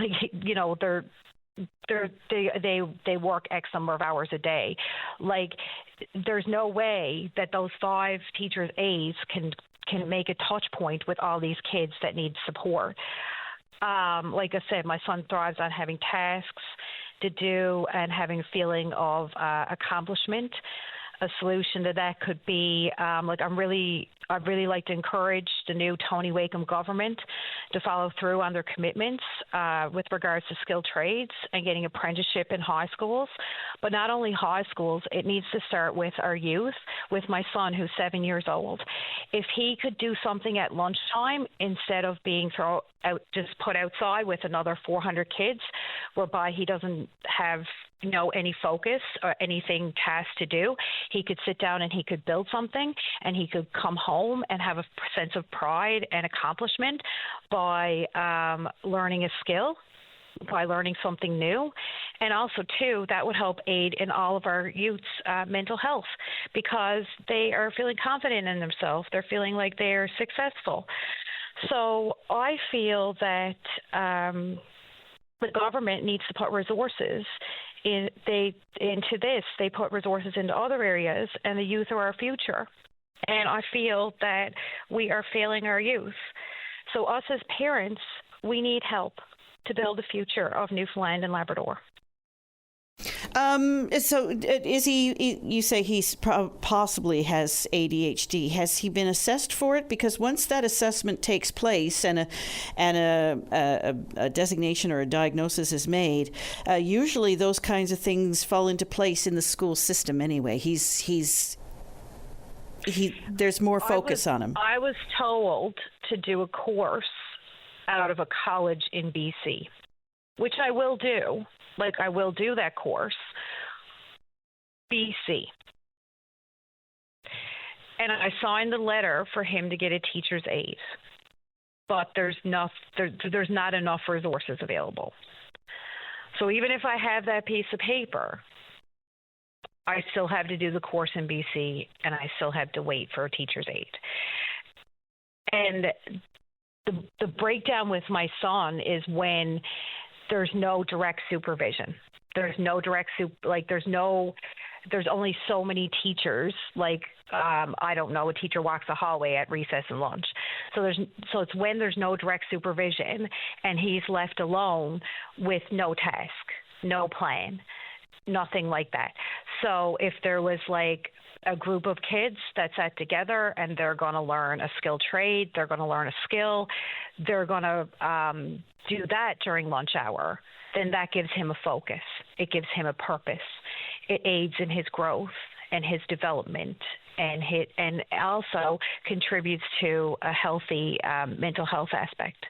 Speaker 7: they work X number of hours a day. There's no way that those 5 teachers' aides can make a touch point with all these kids that need support. Like I said, my son thrives on having tasks to do and having a feeling of accomplishment. A solution to that could be, I'd really like to encourage the new Tony Wakeham government to follow through on their commitments with regards to skilled trades and getting apprenticeship in high schools. But not only high schools, it needs to start with our youth, with my son who's 7 years old. If he could do something at lunchtime instead of being just put outside with another 400 kids, whereby he doesn't have any focus or anything tasked to do, he could sit down and he could build something, and he could come home and have a sense of pride and accomplishment by learning a skill, by learning something new. And also, too, that would help aid in all of our youth's mental health, because they are feeling confident in themselves. They're feeling like they're successful. So I feel that the government needs to put resources into this. They put resources into other areas, and the youth are our future. And I feel that we are failing our youth. So us as parents, we need help to build the future of Newfoundland and Labrador.
Speaker 2: So is he, you say he's possibly has ADHD. Has he been assessed for it? Because once that assessment takes place and a designation or a diagnosis is made, usually those kinds of things fall into place in the school system anyway. There's more focus on him.
Speaker 7: I was told to do a course out of a college in BC, which I will do. I will do that course. BC. And I signed the letter for him to get a teacher's aide. But there's not enough resources available. So even if I have that piece of paper, I still have to do the course in BC, and I still have to wait for a teacher's aide. And the breakdown with my son is when there's no direct supervision. There's no direct there's only so many teachers. Like, I don't know, a teacher walks the hallway at recess and lunch. So it's when there's no direct supervision and he's left alone with no task, no plan, nothing like that. So if there was like a group of kids that sat together and they're going to learn a skilled trade, they're going to learn a skill, they're going to do that during lunch hour, then that gives him a focus. It gives him a purpose. It aids in his growth and his development, and also contributes to a healthy mental health aspect,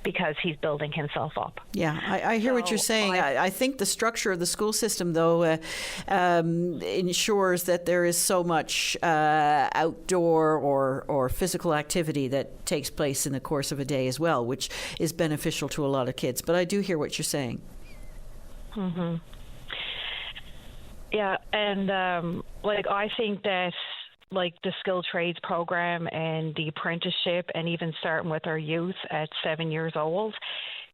Speaker 7: because he's building himself up.
Speaker 2: Yeah, I hear what you're saying. I think the structure of the school system, though, ensures that there is so much outdoor or physical activity that takes place in the course of a day as well, which is beneficial to a lot of kids. But I do hear what you're saying.
Speaker 7: Mm-hmm. Yeah, and I think that the skilled trades program and the apprenticeship, and even starting with our youth at 7 years old,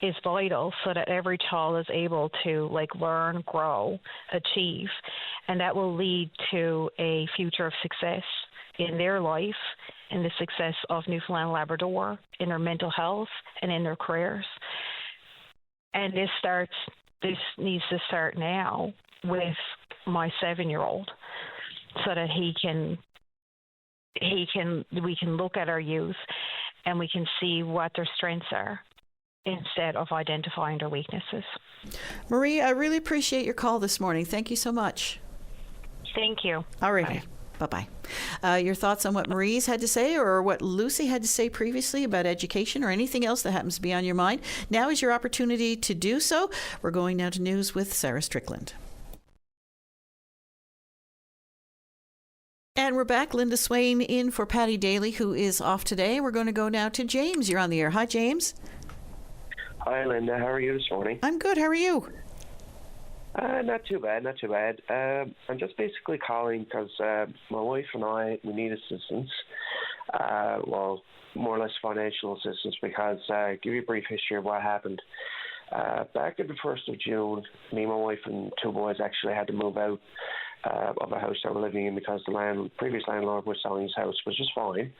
Speaker 7: is vital, so that every child is able to learn, grow, achieve, and that will lead to a future of success in their life, in the success of Newfoundland and Labrador, in their mental health, and in their careers. And this needs to start now with my 7-year-old, so that we can look at our youth and we can see what their strengths are instead of identifying their weaknesses.
Speaker 2: Marie, I really appreciate your call this morning. Thank you so much.
Speaker 7: Thank you.
Speaker 2: All right. Bye-bye. Your thoughts on what Marie's had to say, or what Lucy had to say previously about education, or anything else that happens to be on your mind, now is your opportunity to do so. We're going now to news with Sarah Strickland. And we're back. Linda Swain in for Patty Daly, who is off today. We're going to go now to James. You're on the air. Hi, James.
Speaker 8: Hi, Linda. How are you this morning?
Speaker 2: I'm good. How are you?
Speaker 8: Not too bad. I'm just basically calling because my wife and I, we need assistance. Well, more or less financial assistance, because give you a brief history of what happened. Back on the 1st of June, me, my wife, and 2 boys actually had to move out of a house that we're living in, because the previous landlord was selling his house, which is fine.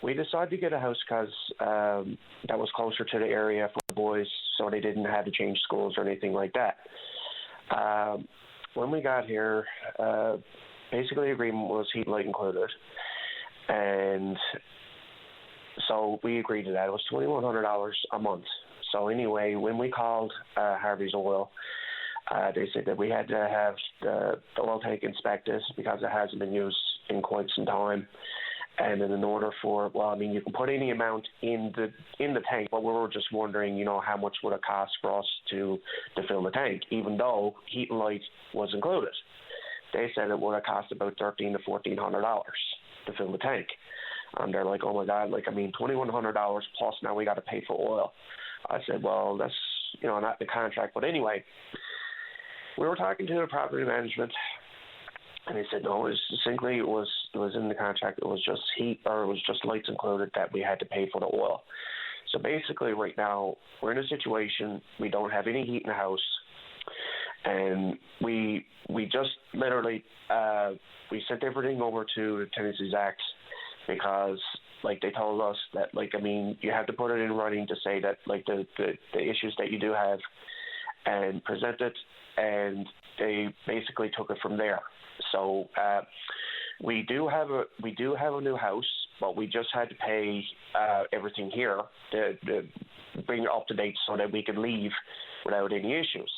Speaker 8: We decided to get a house because that was closer to the area for the boys, so they didn't have to change schools or anything like that. When we got here, basically the agreement was heat and light included, and so we agreed to that. It was $2,100 a month. So anyway, when we called Harvey's Oil, they said that we had to have the oil tank inspected because it hasn't been used in quite some time. And then in order for, you can put any amount in the tank, but we were just wondering, how much would it cost for us to fill the tank, even though heat and light was included. They said it would have cost about $1,300 to $1,400 to fill the tank. And they're like, oh my God, $2,100 plus now we got to pay for oil. I said, well, that's, not the contract. But anyway, we were talking to the property management, and they said, no, it was in the contract. It was just heat, or it was just lights included, that we had to pay for the oil. So basically right now we're in a situation, we don't have any heat in the house, and we just literally we sent everything over to the Tenancies Act, because they told us that you have to put it in writing to say that the issues that you do have, and present it, and they basically took it from there. So we do have a new house, but we just had to pay everything here to bring it up to date so that we could leave without any issues.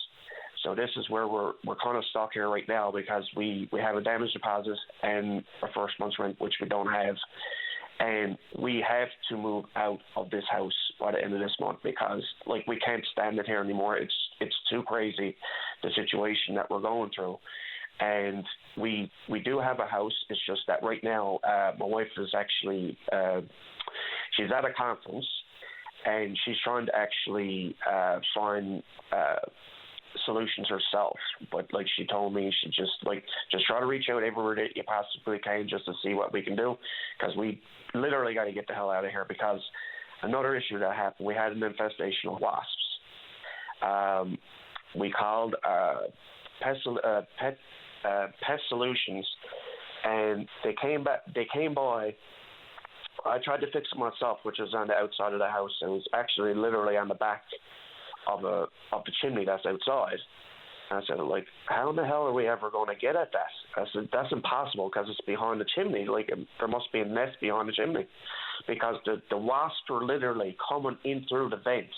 Speaker 8: So this is where we're kind of stuck here right now, because we have a damage deposit and our first month's rent, which we don't have. And we have to move out of this house by the end of this month, because we can't stand it here anymore. It's too crazy, the situation that we're going through. And we do have a house. It's just that right now my wife is actually she's at a conference, and she's trying to actually find solutions herself. But she told me, she just try to reach out everywhere that you possibly can, just to see what we can do, because we literally got to get the hell out of here, because another issue that happened. We had an infestation of wasps. We called Pest Solutions, and they came back. They came by. I tried to fix it myself, which was on the outside of the house. It was actually literally on the back of the chimney that's outside. And I said, like, how in the hell are we ever going to get at that? I said, that's impossible because it's behind the chimney. Like, there must be a nest behind the chimney, because the wasps were literally coming in through the vents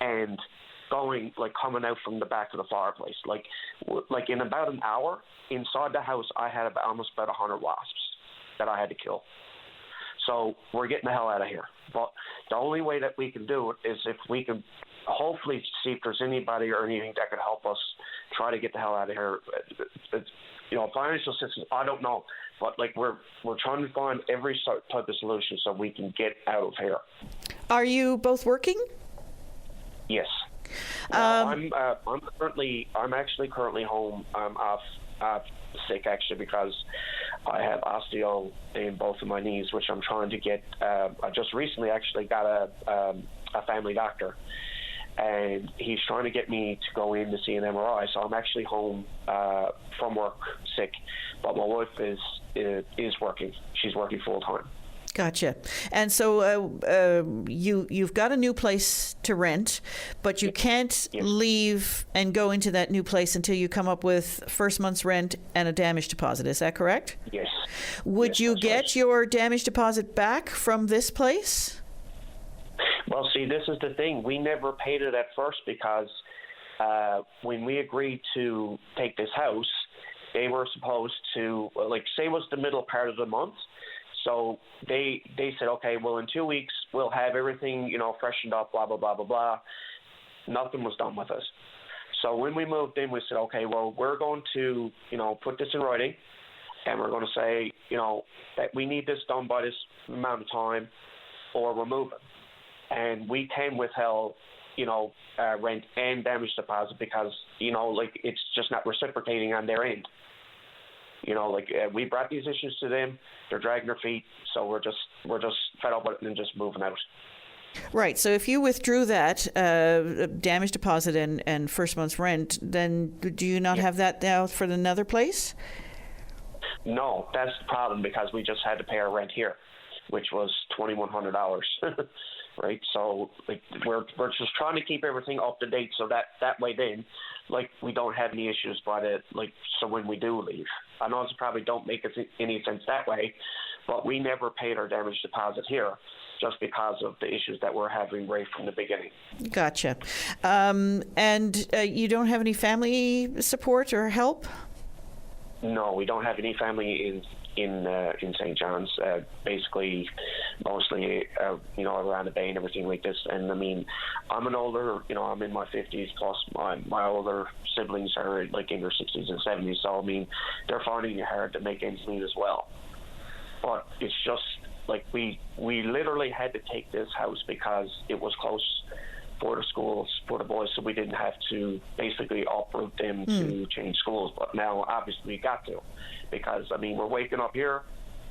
Speaker 8: and coming out from the back of the fireplace. Like in about an hour inside the house, I had almost about 100 wasps that I had to kill. So we're getting the hell out of here. But the only way that we can do it is if we can hopefully see if there's anybody or anything that could help us try to get the hell out of here. Financial assistance, I don't know. But we're trying to find every type of solution so we can get out of here.
Speaker 2: Are you both working?
Speaker 8: Yes. I'm actually currently home. I'm off sick actually because I have osteo in both of my knees, which I'm trying to get. I just recently actually got a family doctor, and he's trying to get me to go in to see an MRI. So I'm actually home from work sick, but my wife is working. She's working full time.
Speaker 2: Gotcha. And so you've got a new place to rent, but you can't leave and go into that new place until you come up with first month's rent and a damage deposit. Is that correct?
Speaker 8: Yes.
Speaker 2: Would you get your damage deposit back from this place?
Speaker 8: Well, see, this is the thing. We never paid it at first because when we agreed to take this house, they were supposed to, say it was the middle part of the month. So they said, okay, well, in 2 weeks, we'll have everything, freshened up, blah, blah, blah, blah, blah. Nothing was done with us. So when we moved in, we said, okay, well, we're going to, put this in writing, and we're going to say, that we need this done by this amount of time, or we're moving. And we can withhold, rent and damage deposit because, it's just not reciprocating on their end. We brought these issues to them. They're dragging their feet, so we're just fed up with it and just moving out.
Speaker 2: Right. So if you withdrew that damage deposit and first month's rent, then do you not have that now for another place?
Speaker 8: No, that's the problem because we just had to pay our rent here, which was $2,100. Right. So we're just trying to keep everything up to date so that way then, we don't have any issues so when we do leave. I know it probably don't make any sense that way, but we never paid our damage deposit here just because of the issues that we're having right from the beginning.
Speaker 2: Gotcha. And you don't have any family support or help?
Speaker 8: No, we don't have any family in St. John's. Basically, mostly, around the bay and everything like this. And I mean, I'm an older, I'm in my 50s, plus my older siblings are in their 60s and 70s. So, I mean, they're finding it hard to make ends meet as well. But it's just, we literally had to take this house because it was close for the schools, for the boys, so we didn't have to basically uproot them to change schools. But now, obviously, we got to, because, I mean, we're waking up here,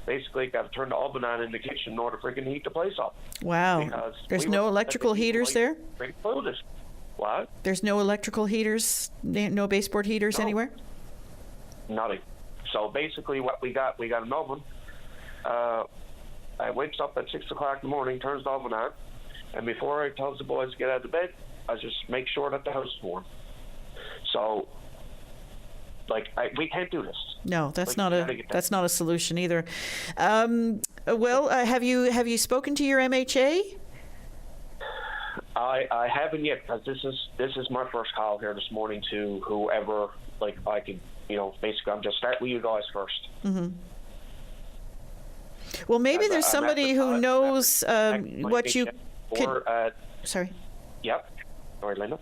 Speaker 8: basically got to turn the oven on in the kitchen in order to freaking heat the place up.
Speaker 2: Wow. There's no electrical heaters there?
Speaker 8: What?
Speaker 2: There's no electrical heaters, no baseboard heaters anywhere?
Speaker 8: Nothing. So basically what we got an oven. I wakes up at 6 o'clock in the morning, turns the oven on, and before I tell the boys to get out of bed, I just make sure that the house is warm. So, we can't do this.
Speaker 2: No, that's not a solution either. Have you spoken to your MHA?
Speaker 8: I haven't yet, because this is my first call here this morning to whoever. I could, basically, I'm just start with you guys first. Mm-hmm.
Speaker 2: Well, maybe there's somebody who knows what you. Sorry.
Speaker 8: Yep. Sorry, Linda.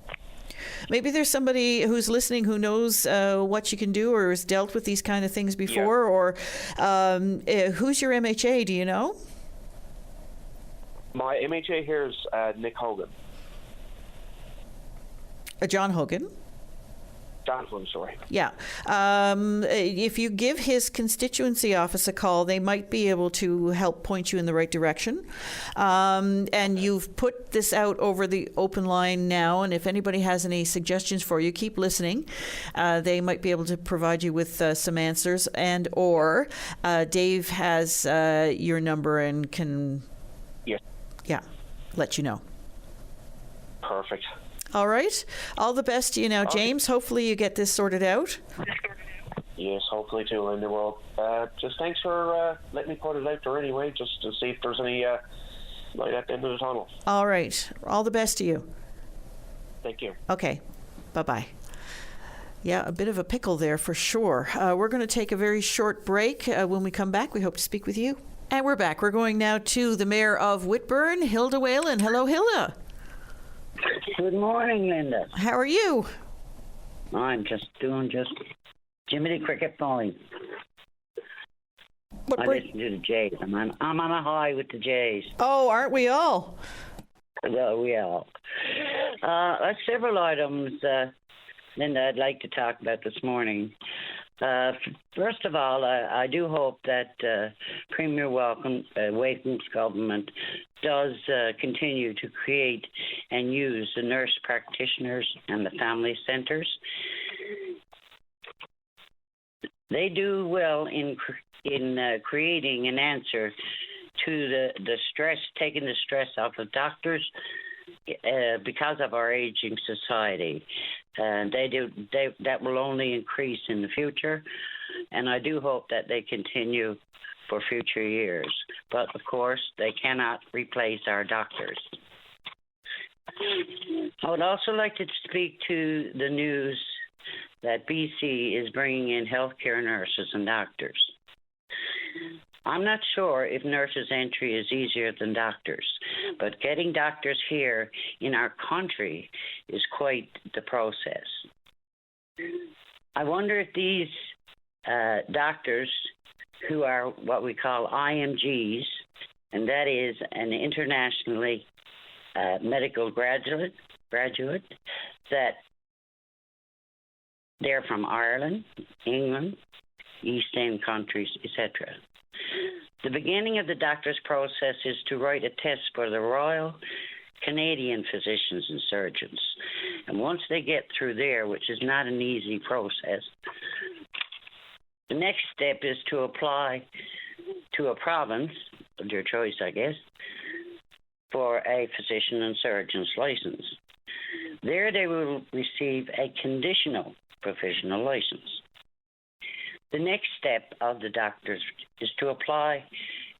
Speaker 2: Maybe there's somebody who's listening who knows what you can do or has dealt with these kind of things before. Or who's your MHA? Do you know?
Speaker 8: My MHA here is Nick Hogan.
Speaker 2: John Hogan?
Speaker 8: Donald, sorry.
Speaker 2: Yeah. If you give his constituency office a call, they might be able to help point you in the right direction. And you've put this out over the open line now, and if anybody has any suggestions for you, keep listening. They might be able to provide you with some answers, and or Dave has your number and can let you know.
Speaker 8: Perfect.
Speaker 2: All right. All the best to you now, James. Hopefully you get this sorted out.
Speaker 8: Yes, hopefully too, Linda. Well, just thanks for letting me put it out there anyway, just to see if there's any light at the end of the tunnel.
Speaker 2: All right. All the best to you.
Speaker 8: Thank you.
Speaker 2: Okay. Bye-bye. Yeah, a bit of a pickle there for sure. We're going to take a very short break. When we come back, we hope to speak with you. And we're back. We're going now to the Mayor of Whitburn, Hilda Whalen. Hello, Hilda.
Speaker 9: Good morning, Linda.
Speaker 2: How are you?
Speaker 9: I'm just Jiminy Cricket bowling. I listen to the Jays. I'm on a high with the Jays.
Speaker 2: Oh, aren't we all?
Speaker 9: Yeah, we are. Several items, Linda, I'd like to talk about this morning. First of all, I do hope that Premier Wakeham's government does continue to create and use the nurse practitioners and the family centres. They do well in creating an answer to the stress, taking the stress off of doctors because of our aging society. That will only increase in the future, and I do hope that they continue for future years. But of course, they cannot replace our doctors. I would also like to speak to the news that BC is bringing in healthcare nurses and doctors. I'm not sure if nurses' entry is easier than doctors, but getting doctors here in our country is quite the process. I wonder if these doctors, who are what we call IMGs, and that is an internationally medical graduate, that they're from Ireland, England, East End countries, etc. The beginning of the doctor's process is to write a test for the Royal Canadian Physicians and Surgeons. And once they get through there, which is not an easy process, the next step is to apply to a province of their choice, I guess, for a physician and surgeon's license. There they will receive a conditional provisional license. The next step of the doctors is to apply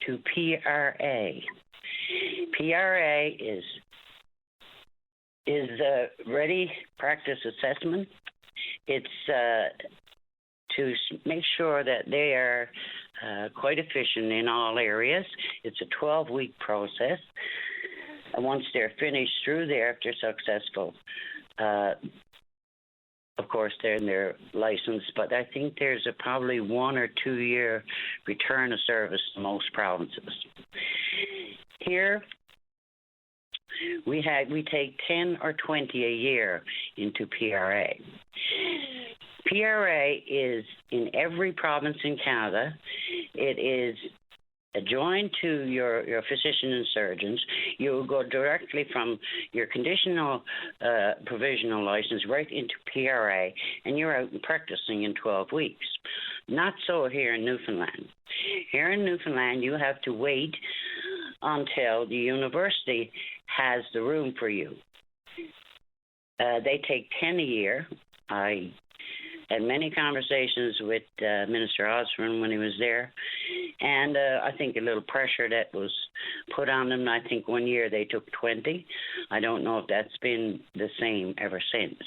Speaker 9: to PRA. PRA is Ready Practice Assessment. It's to make sure that they are quite efficient in all areas. It's a 12-week process. And once they're finished through there, if they're successful, of course, they're in their license, but I think there's a probably 1 or 2 year return of service in most provinces. Here, we take 10 or 20 a year into PRA. PRA is in every province in Canada. It is adjoined to your physician and surgeons. You will go directly from your conditional provisional license right into PRA, and you're out and practicing in 12 weeks. Not so here in Newfoundland. Here in Newfoundland, you have to wait until the university has the room for you. They take 10 a year. I had many conversations with Minister Osborne when he was there, and I think a little pressure that was put on them. I think 1 year they took 20. I don't know if that's been the same ever since.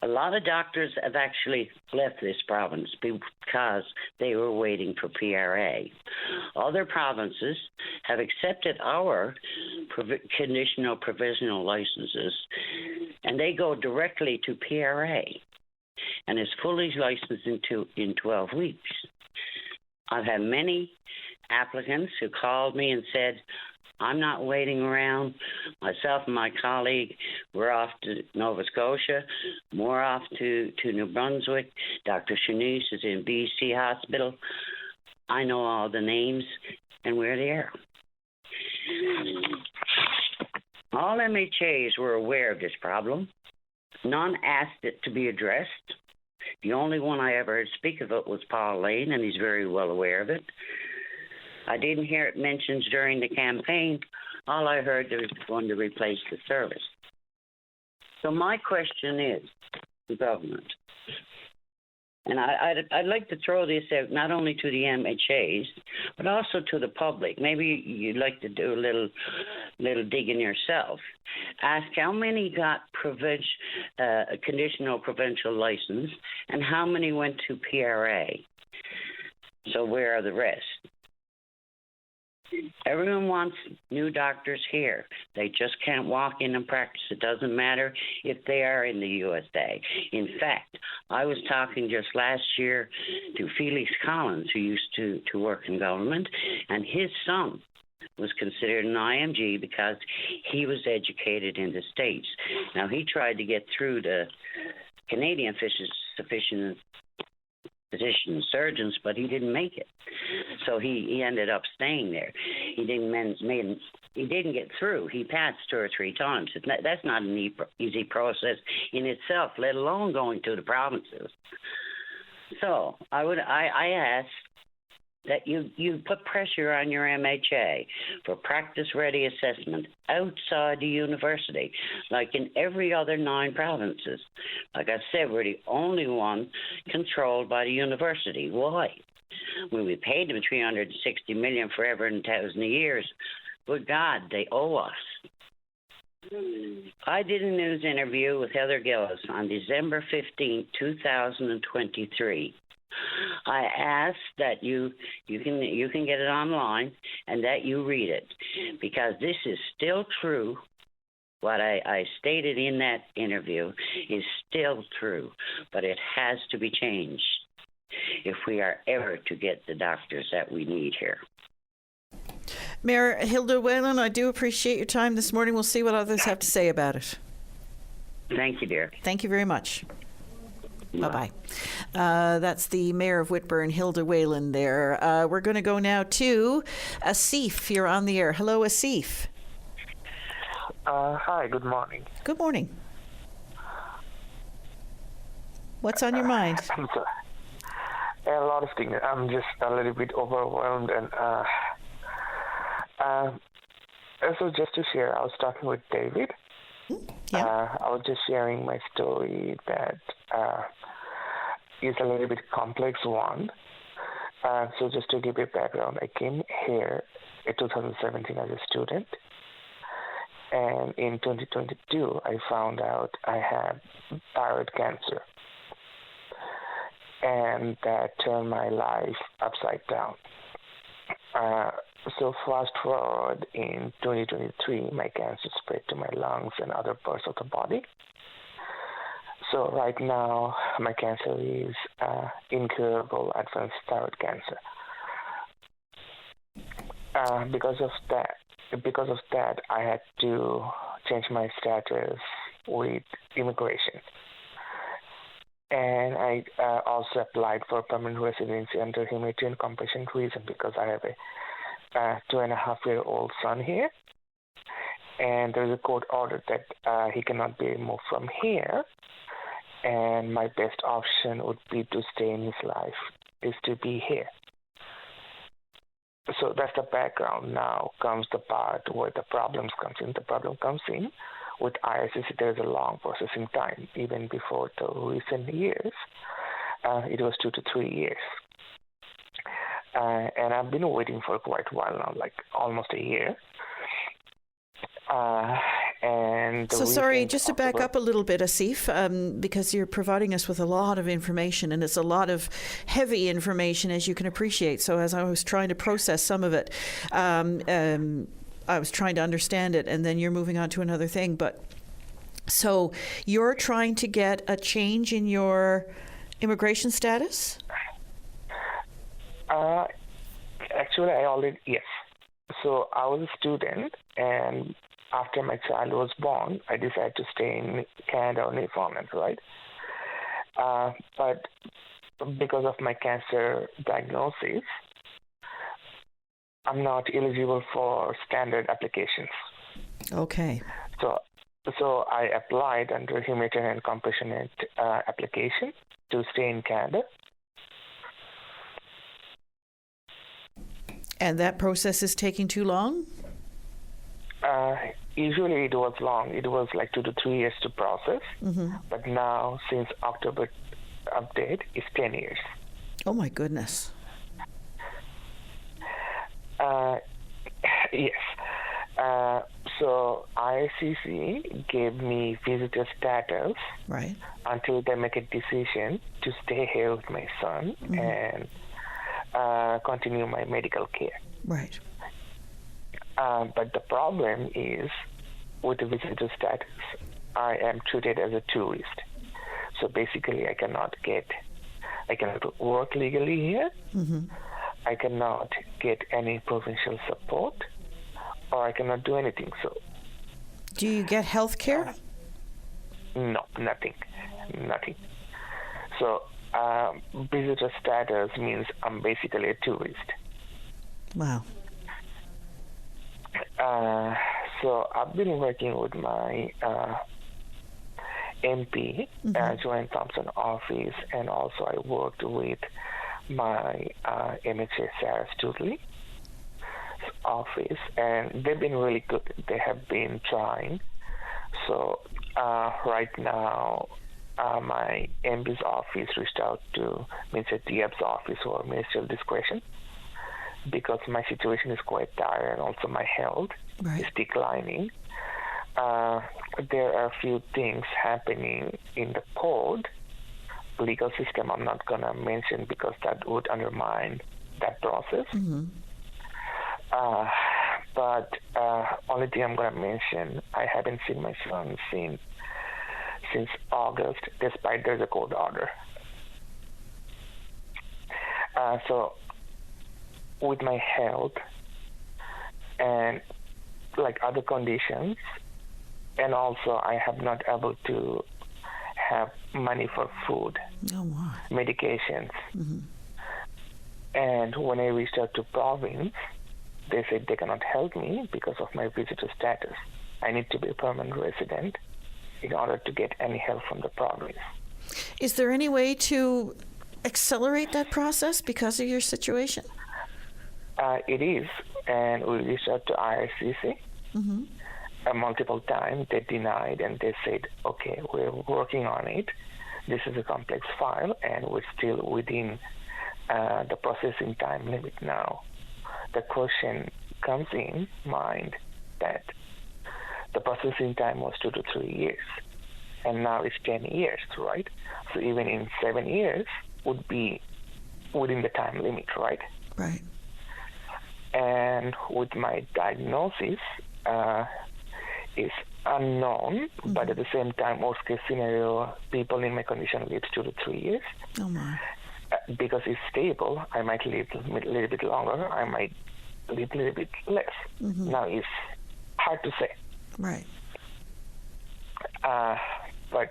Speaker 9: A lot of doctors have actually left this province because they were waiting for PRA. Other provinces have accepted our conditional provisional licenses, and they go directly to PRA and is fully licensed in 12 weeks. I've had many applicants who called me and said, I'm not waiting around. Myself and my colleague, we're off to Nova Scotia, more off to New Brunswick. Dr. Shanice is in BC Hospital. I know all the names, and we're there. All MHAs were aware of this problem. None asked it to be addressed. The only one I ever heard speak of it was Paul Lane, and he's very well aware of it. I didn't hear it mentioned during the campaign. All I heard, they were going to replace the service. So my question is, the government, and I'd like to throw this out not only to the MHAs, but also to the public. Maybe you'd like to do a little digging yourself. Ask how many got conditional provincial license and how many went to PRA. So where are the rest? Everyone wants new doctors here. They just can't walk in and practice. It doesn't matter if they are in the USA. In fact, I was talking just last year to Felix Collins, who used to work in government, and his son was considered an IMG because he was educated in the States. Now, he tried to get through the Canadian physician surgeons, but he didn't make it. So he ended up staying there. He didn't get through. He passed 2 or 3 times. That's not an easy process in itself, let alone going to the provinces. So I ask that you put pressure on your MHA for practice-ready assessment outside the university, like in every other 9 provinces. Like I said, we're the only one controlled by the university. Why? When we paid them $360 million forever and 1,000 years, good God, they owe us. I did a news interview with Heather Gillis on December 15, 2023. I ask that you can get it online and that you read it, because this is still true. What I stated in that interview is still true, but it has to be changed if we are ever to get the doctors that we need here.
Speaker 2: Mayor Hilda Whalen, I do appreciate your time this morning. We'll see what others have to say about it.
Speaker 9: Thank you, dear.
Speaker 2: Thank you very much. Bye-bye. That's the Mayor of Whitburn, Hilda Whalen there. We're going to go now to Asif. You're on the air. Hello, Asif.
Speaker 10: Hi, good morning.
Speaker 2: Good morning. What's on your mind?
Speaker 10: A lot of things. I'm just a little bit overwhelmed. And so just to share, I was talking with David.
Speaker 2: Yeah.
Speaker 10: I was just sharing my story that is a little bit complex one. So just to give you a background, I came here in 2017 as a student. And in 2022, I found out I had thyroid cancer. And that turned my life upside down. So fast forward in 2023, my cancer spread to my lungs and other parts of the body. So right now, my cancer is incurable advanced thyroid cancer. Because of that, I had to change my status with immigration. And I also applied for permanent residency under humanitarian compassion reason because I have a 2.5-year-old son here. And there's a court order that he cannot be moved from here. And my best option would be to stay in his life, is to be here. So that's the background. Now comes the part where the problems comes in. The problem comes in with ISCC. There's a long processing time. Even before the recent years, it was 2 to 3 years. And I've been waiting for quite a while now, like almost a year.
Speaker 2: So sorry, just to back up a little bit, Asif, because you're providing us with a lot of information, and it's a lot of heavy information, as you can appreciate. So as I was trying to process some of it, I was trying to understand it, and then you're moving on to another thing. But so you're trying to get a change in your immigration status?
Speaker 10: Actually, yes. So I was a student, and after my child was born, I decided to stay in Canada or Newfoundland, right? But because of my cancer diagnosis, I'm not eligible for standard applications.
Speaker 2: Okay.
Speaker 10: So I applied under humanitarian and compassionate application to stay in Canada.
Speaker 2: And that process is taking too long?
Speaker 10: Usually it was long. It was like 2 to 3 years to process.
Speaker 2: Mm-hmm.
Speaker 10: But now, since October update, it's 10 years.
Speaker 2: Oh, my goodness.
Speaker 10: Yes. So IRCC gave me visitor status
Speaker 2: Right.
Speaker 10: until they make a decision to stay here with my son and continue my medical care.
Speaker 2: Right.
Speaker 10: But the problem is, with the visitor status, I am treated as a tourist. So basically, I cannot work legally here.
Speaker 2: Mm-hmm.
Speaker 10: I cannot get any provincial support, or I cannot do anything. So,
Speaker 2: Do you get health care?
Speaker 10: no, nothing. So, visitor status means I'm basically a tourist.
Speaker 2: Wow.
Speaker 10: So I've been working with my MP, Joanne Thompson office, and also I worked with my MHA Sarah Studley office, and they've been really good. They have been trying. So right now, my MP's office reached out to Mr. Diab's office for ministerial discretion, because my situation is quite dire and also my health is declining. There are a few things happening in the court legal system I'm not going to mention because that would undermine that process.
Speaker 2: Mm-hmm.
Speaker 10: But only thing I'm going to mention, I haven't seen my son since August, despite there's a court order. So with my health and like other conditions, and also I have not able to have money for food, medications.
Speaker 2: Mm-hmm.
Speaker 10: And when I reached out to province, they said they cannot help me because of my visitor status. I need to be a permanent resident in order to get any help from the province.
Speaker 2: Is there any way to accelerate that process because of your situation?
Speaker 10: It is, and we reached out to IRCC multiple times. They denied, and they said, okay, we're working on it. This is a complex file, and we're still within the processing time limit now. The question comes in mind that the processing time was 2 to 3 years, and now it's 10 years, right? So even in 7 years would be within the time limit, right?
Speaker 2: Right.
Speaker 10: And with my diagnosis is unknown, but at the same time, worst case scenario, people in my condition live 2 to 3 years.
Speaker 2: Oh my!
Speaker 10: Because it's stable, I might live a little bit longer. I might live a little bit less.
Speaker 2: Mm-hmm.
Speaker 10: Now it's hard to say.
Speaker 2: Right.
Speaker 10: But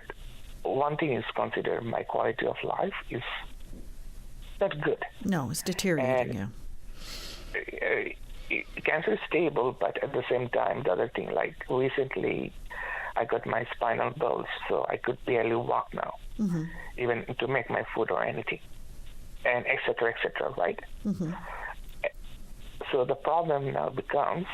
Speaker 10: one thing is considered: my quality of life is not good.
Speaker 2: No, it's deteriorating.
Speaker 10: And, cancer is stable, but at the same time, the other thing, like recently, I got my spinal bulge, so I could barely walk now, even to make my food or anything, and et cetera, right?
Speaker 2: Mm-hmm.
Speaker 10: So the problem now becomes,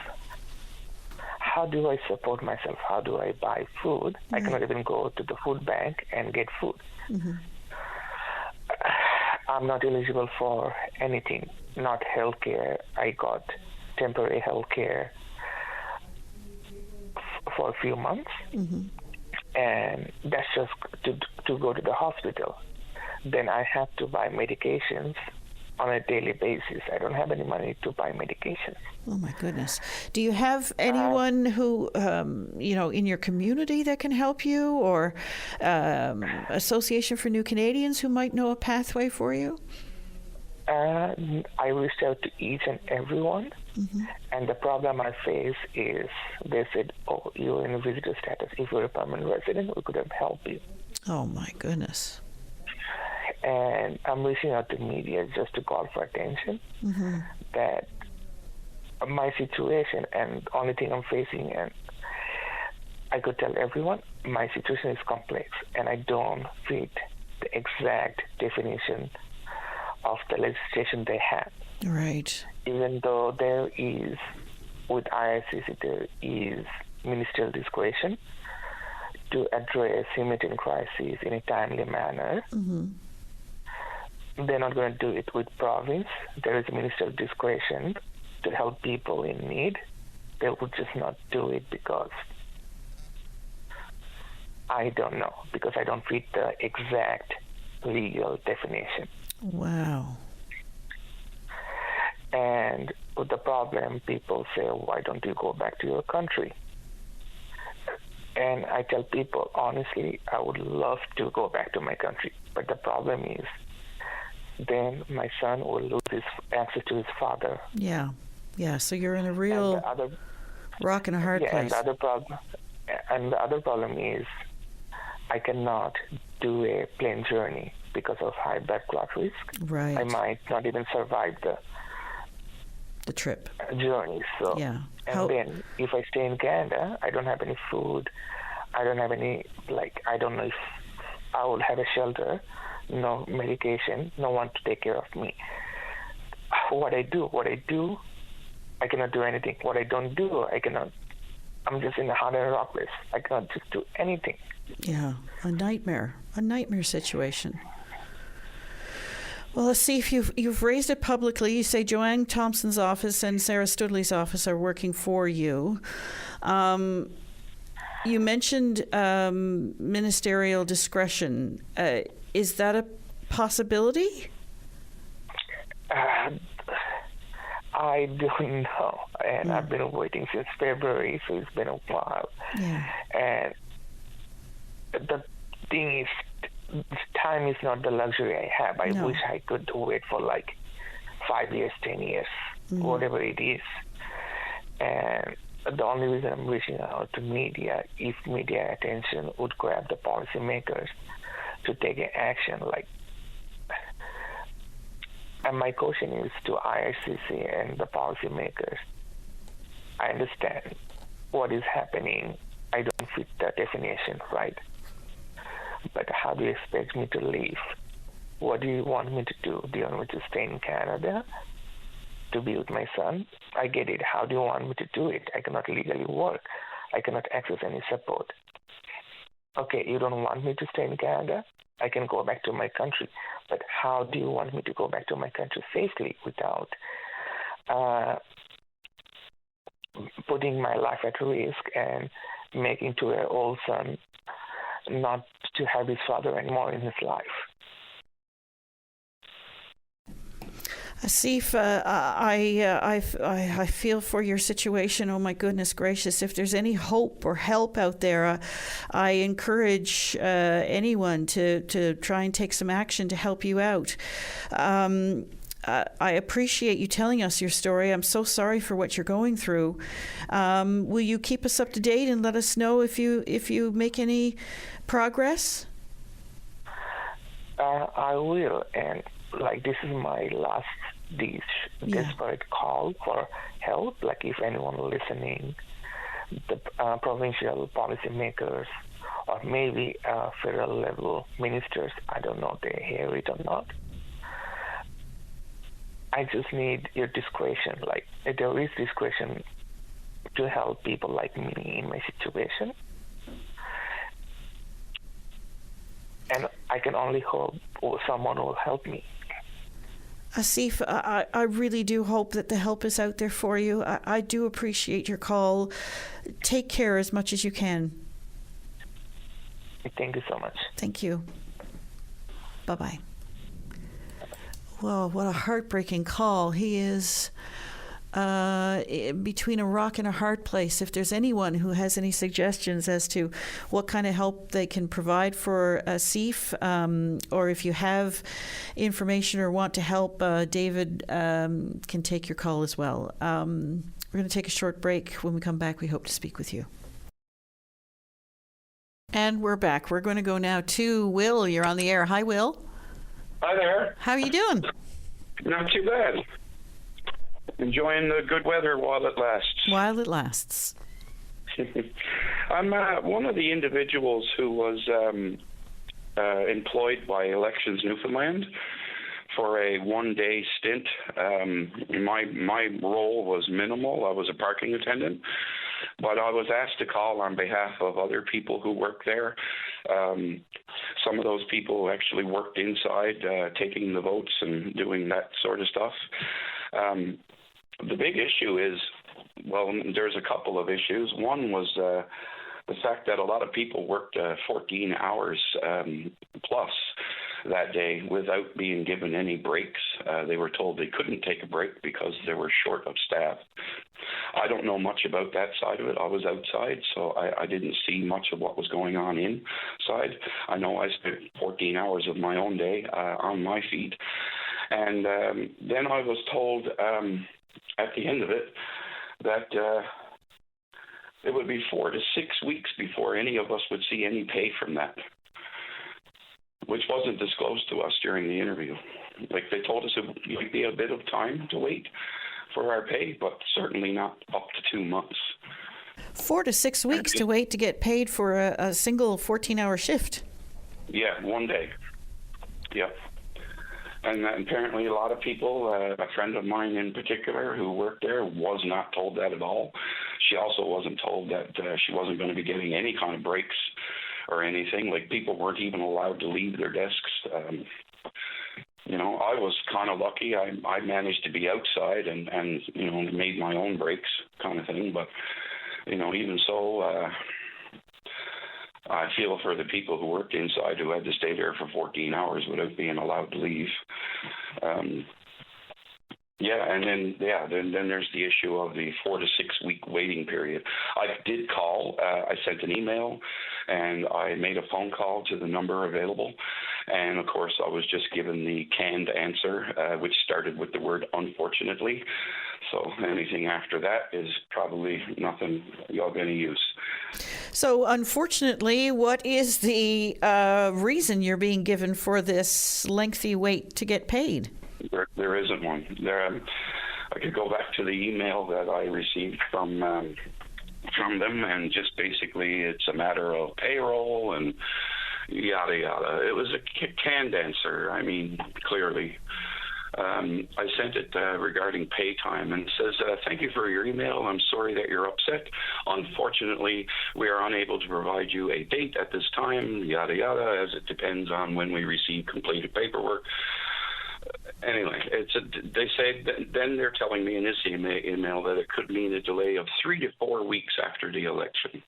Speaker 10: how do I support myself? How do I buy food? I cannot even go to the food bank and get food.
Speaker 2: Mm-hmm.
Speaker 10: I'm not eligible for anything, not health care. I got temporary health care for a few months, and that's just to go to the hospital. Then I have to buy medications on a daily basis. I don't have any money to buy medications.
Speaker 2: Oh my goodness! Do you have anyone who, in your community that can help you, or Association for New Canadians who might know a pathway for you?
Speaker 10: I reached out to each and everyone, And the problem I face is they said, oh, you're in a visitor status. If you're a permanent resident, we could have helped you.
Speaker 2: Oh, my goodness.
Speaker 10: And I'm reaching out to media just to call for attention that my situation and only thing I'm facing, and I could tell everyone, my situation is complex and I don't fit the exact definition of the legislation they have.
Speaker 2: Right.
Speaker 10: Even though there is, with IRCC, there is ministerial discretion to address humanitarian crises in a timely manner. They're not going to do it with province. There is ministerial discretion to help people in need. They would just not do it because I don't know, because I don't fit the exact legal definition.
Speaker 2: Wow.
Speaker 10: And with the problem, people say, why don't you go back to your country? And I tell people, honestly, I would love to go back to my country. But the problem is, then my son will lose his access to his father.
Speaker 2: Yeah. Yeah. So you're in a real rock and a hard place.
Speaker 10: And the other problem is, I cannot do a plane journey because of high blood clot risk.
Speaker 2: Right.
Speaker 10: I might not even survive the
Speaker 2: trip
Speaker 10: journey. So
Speaker 2: yeah.
Speaker 10: Then if I stay in Canada, I don't have any food. I don't have any, I don't know if I will have a shelter, no medication, no one to take care of me. What I do, I cannot do anything. What I don't do, I'm just in a hard and rock place. I cannot just do anything.
Speaker 2: Yeah, a nightmare situation. Well, let's see if you've raised it publicly. You say Joanne Thompson's office and Sarah Studley's office are working for you. You mentioned ministerial discretion. Is that a possibility?
Speaker 10: I don't know, and I've been waiting since February, so it's been a while.
Speaker 2: Yeah.
Speaker 10: And the thing is, time is not the luxury I have. I wish I could wait for 5 years, 10 years, whatever it is. And the only reason I'm reaching out to media, if media attention would grab the policymakers to take action, and my question is to IRCC and the policymakers. I understand what is happening. I don't fit the definition, right? But how do you expect me to leave? What do you want me to do? Do you want me to stay in Canada to be with my son? I get it. How do you want me to do it? I cannot legally work. I cannot access any support. Okay, you don't want me to stay in Canada? I can go back to my country. But how do you want me to go back to my country safely without putting my life at risk and making to an old son not to have his father anymore in his life?
Speaker 2: Asif, I feel for your situation. Oh my goodness gracious! If there's any hope or help out there, I encourage anyone to try and take some action to help you out. I appreciate you telling us your story. I'm so sorry for what you're going through. Will you keep us up to date and let us know if you make any progress?
Speaker 10: I will, and this is my last desperate call for help. If anyone listening, the provincial policymakers or maybe federal level ministers, I don't know if they hear it or not. I just need your discretion. There is discretion to help people like me in my situation. And I can only hope someone will help me.
Speaker 2: Asif, I really do hope that the help is out there for you. I do appreciate your call. Take care as much as you can.
Speaker 10: Thank you so much.
Speaker 2: Thank you. Bye-bye. Well, what a heartbreaking call. He is between a rock and a hard place. If there's anyone who has any suggestions as to what kind of help they can provide for a CEF, or if you have information or want to help, David can take your call as well. We're going to take a short break. When we come back, we hope to speak with you. And we're back. We're going to go now to Will. You're on the air. Hi, Will.
Speaker 11: Hi there.
Speaker 2: How are you doing?
Speaker 11: Not too bad. Enjoying the good weather while it lasts.
Speaker 2: While it lasts.
Speaker 11: I'm one of the individuals who was employed by Elections Newfoundland for a one-day stint. My role was minimal. I was a parking attendant, but I was asked to call on behalf of other people who work there. Some of those people actually worked inside, taking the votes and doing that sort of stuff. The big issue is, well, there's a couple of issues. One was the fact that a lot of people worked 14 hours plus that day without being given any breaks. They were told they couldn't take a break because they were short of staff. I don't know much about that side of it. I was outside, so I didn't see much of what was going on inside. I know I spent 14 hours of my own day on my feet. And then I was told at the end of it that it would be 4 to 6 weeks before any of us would see any pay from that, which wasn't disclosed to us during the interview. Like, they told us it might be a bit of time to wait for our pay, but certainly not up to 2 months.
Speaker 2: 4 to 6 weeks to wait to get paid for a single 14-hour shift.
Speaker 11: Yeah, one day. Yeah. And apparently a lot of people, a friend of mine in particular who worked there, was not told that at all. She also wasn't told that she wasn't going to be getting any kind of breaks or anything. Like, people weren't even allowed to leave their desks. You know, I was kind of lucky. I managed to be outside and you know, made my own breaks kind of thing. But, you know, even so, I feel for the people who worked inside who had to stay there for 14 hours without being allowed to leave. Then there's the issue of the 4 to 6 week waiting period. I did call. I sent an email, and I made a phone call to the number available. And, of course, I was just given the canned answer, which started with the word unfortunately. So anything after that is probably nothing of any use.
Speaker 2: So, unfortunately, what is the reason you're being given for this lengthy wait to get paid?
Speaker 11: There isn't one. I could go back to the email that I received from them, and just basically it's a matter of payroll and yada yada. It was a canned answer. I mean, clearly. I sent it regarding pay time, and it says, thank you for your email. I'm sorry that you're upset. Unfortunately, we are unable to provide you a date at this time, yada yada, as it depends on when we receive completed paperwork. Anyway, they say then they're telling me in this email that it could mean a delay of 3 to 4 weeks after the election.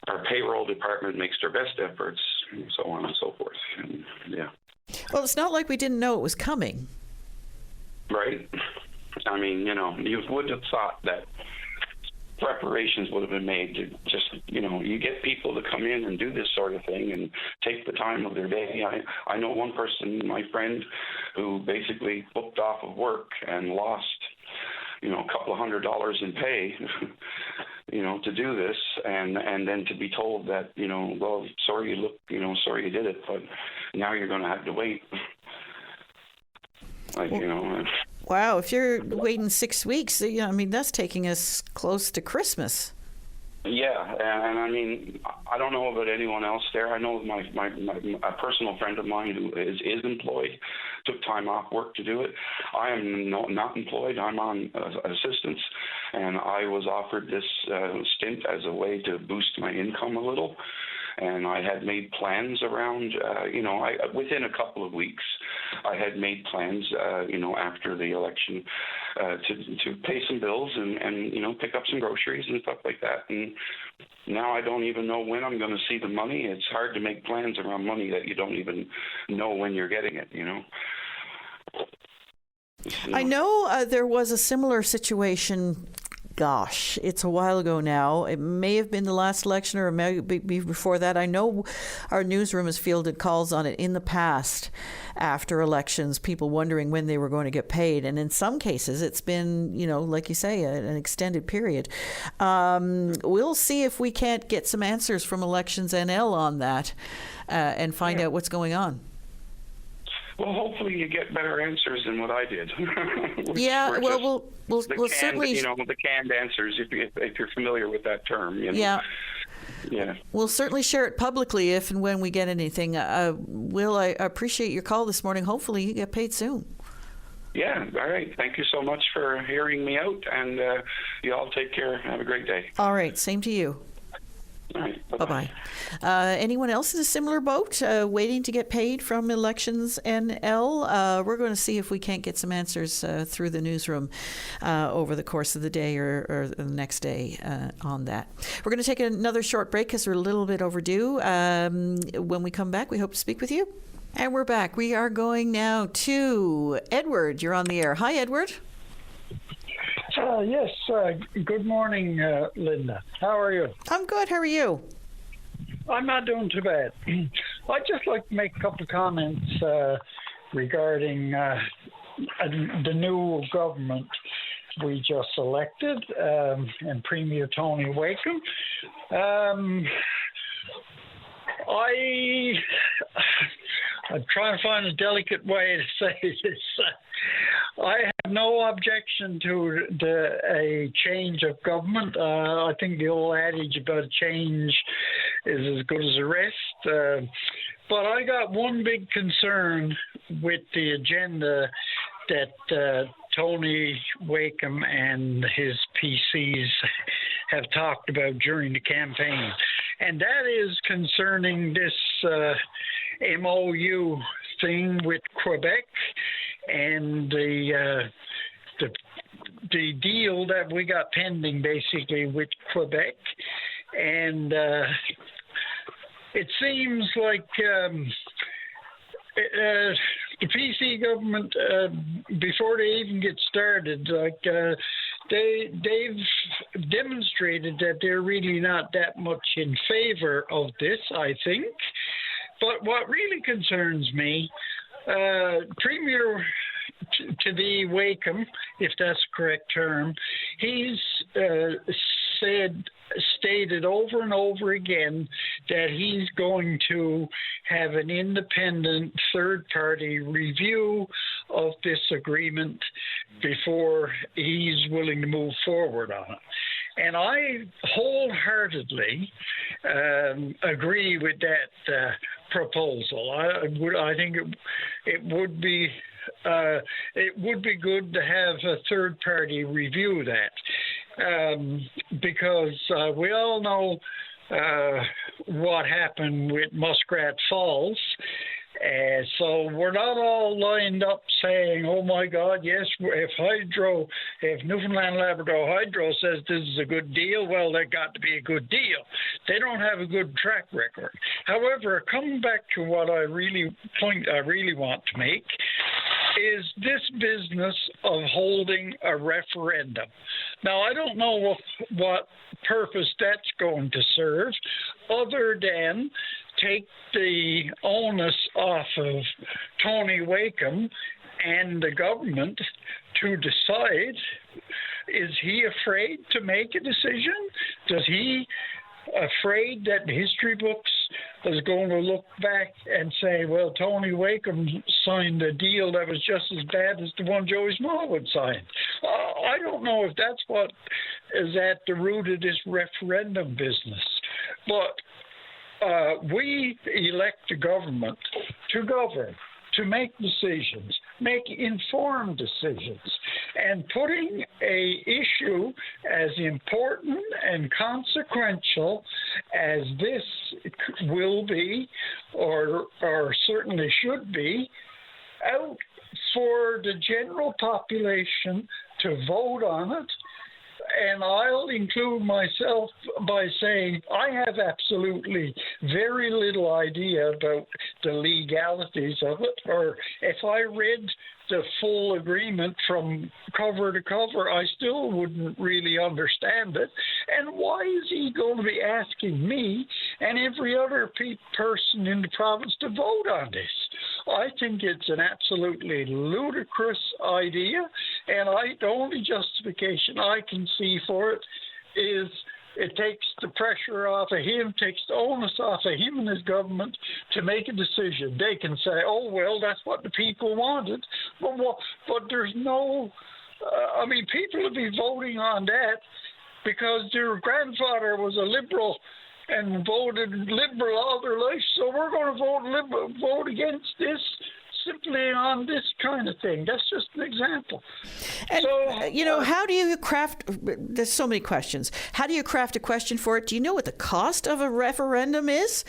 Speaker 11: Our payroll department makes their best efforts, and so on and so forth. And, yeah.
Speaker 2: Well, it's not like we didn't know it was coming.
Speaker 11: Right. I mean, you know, you would have thought that preparations would have been made to just, you know, you get people to come in and do this sort of thing and take the time of their day. I know one person, my friend, who basically booked off of work and lost, you know, a couple of $100 in pay, you know, to do this, and then to be told that, you know, well, sorry you did it, but now you're going to have to wait. Like, you know.
Speaker 2: Wow, if you're waiting 6 weeks, you know, I mean, that's taking us close to Christmas.
Speaker 11: Yeah, and I mean, I don't know about anyone else there. I know a personal friend of mine who is employed took time off work to do it. I am not employed. I'm on assistance, and I was offered this stint as a way to boost my income a little. And I had made plans around, within a couple of weeks, I had made plans, after the election to pay some bills and, you know, pick up some groceries and stuff like that. And now I don't even know when I'm going to see the money. It's hard to make plans around money that you don't even know when you're getting it, you know.
Speaker 2: I know there was a similar situation. Gosh, it's a while ago now. It may have been the last election or it may be before that. I know our newsroom has fielded calls on it in the past after elections, people wondering when they were going to get paid. And in some cases, it's been, like you say, an extended period. We'll see if we can't get some answers from Elections NL on that and find out what's going on.
Speaker 11: Well, hopefully you get better answers than what I did.
Speaker 2: Yeah, well, we'll certainly...
Speaker 11: the canned answers, if you're familiar with that term.
Speaker 2: Yeah.
Speaker 11: Yeah.
Speaker 2: We'll certainly share it publicly if and when we get anything. Will, I appreciate your call this morning. Hopefully you get paid soon.
Speaker 11: Yeah, all right. Thank you so much for hearing me out, and you all take care. Have a great day.
Speaker 2: All right, same to you.
Speaker 11: All right,
Speaker 2: bye-bye. Anyone else in a similar boat waiting to get paid from Elections NL? We're going to see if we can't get some answers through the newsroom over the course of the day or the next day on that. We're going to take another short break because we're a little bit overdue. When we come back, we hope to speak with you. And we're back. We are going now to Edward. You're on the air. Hi, Edward.
Speaker 12: Yes, good morning, Linda. How are you?
Speaker 2: I'm good. How are you?
Speaker 12: I'm not doing too bad. I'd just like to make a couple of comments regarding the new government we just elected and Premier Tony Wakeham. I'm trying to find a delicate way to say this. I have no objection to a change of government. I think the old adage about change is as good as the rest. But I got one big concern with the agenda that Tony Wakeham and his PCs have talked about during the campaign. And that is concerning this MOU thing with Quebec and the deal that we got pending basically with Quebec. And it seems like the PC government, before they even get started, they've demonstrated that they're really not that much in favor of this, I think. But what really concerns me, Premier to the Wakeham, if that's the correct term, he's stated over and over again that he's going to have an independent third-party review of this agreement before he's willing to move forward on it. And I wholehearedly agree with that proposal. I think it would be good to have a third party review that, because we all know what happened with Muskrat Falls. So we're not all lined up saying, oh my God, yes, if Newfoundland Labrador Hydro says this is a good deal, well, that got to be a good deal. They don't have a good track record. However, coming back to what I really want to make is this business of holding a referendum. Now, I don't know what purpose that's going to serve other than take the onus off of Tony Wakeham and the government to decide. Is he afraid to make a decision? Does he afraid that the history books is going to look back and say, well, Tony Wakeham signed a deal that was just as bad as the one Joey Smallwood signed? I don't know if that's what is at the root of this referendum business. But we elect the government to govern, to make decisions, make informed decisions. And putting a issue as important and consequential as this will be, or certainly should be, out for the general population to vote on it and I'll include myself by saying I have absolutely very little idea about the legalities of it, or if I read the full agreement from cover to cover, I still wouldn't really understand it. And why is he going to be asking me and every other person in the province to vote on this? I think it's an absolutely ludicrous idea, and the only justification I can see for it is it takes the pressure off of him, takes the onus off of him and his government to make a decision. They can say, oh, well, that's what the people wanted. But there's no, people will be voting on that because their grandfather was a Liberal and voted Liberal all their life, so we're going to vote against this simply on this kind of thing. That's just an example.
Speaker 2: And, how do you craft, there's so many questions. How do you craft a question for it? Do you know what the cost of a referendum is?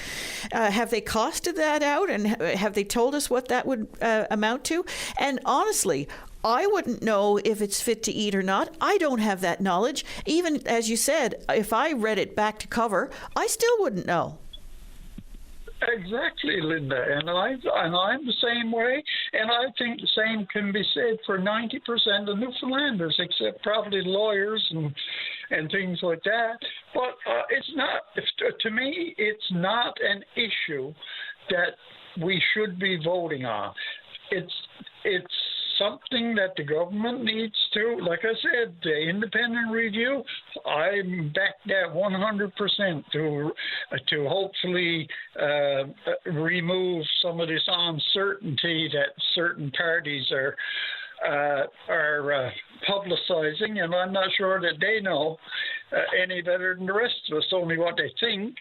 Speaker 2: Have they costed that out, and have they told us what that would amount to? And honestly, I wouldn't know if it's fit to eat or not. I don't have that knowledge. Even, as you said, if I read it back to cover, I still wouldn't know.
Speaker 12: Exactly, Linda, and I'm the same way, and I think the same can be said for 90% of Newfoundlanders, except probably lawyers and things like that. But it's not, to me, it's not an issue that we should be voting on. It's something that the government needs to, like I said, the independent review, I back that 100% to hopefully remove some of this uncertainty that certain parties are publicizing, and I'm not sure that they know any better than the rest of us, only what they think.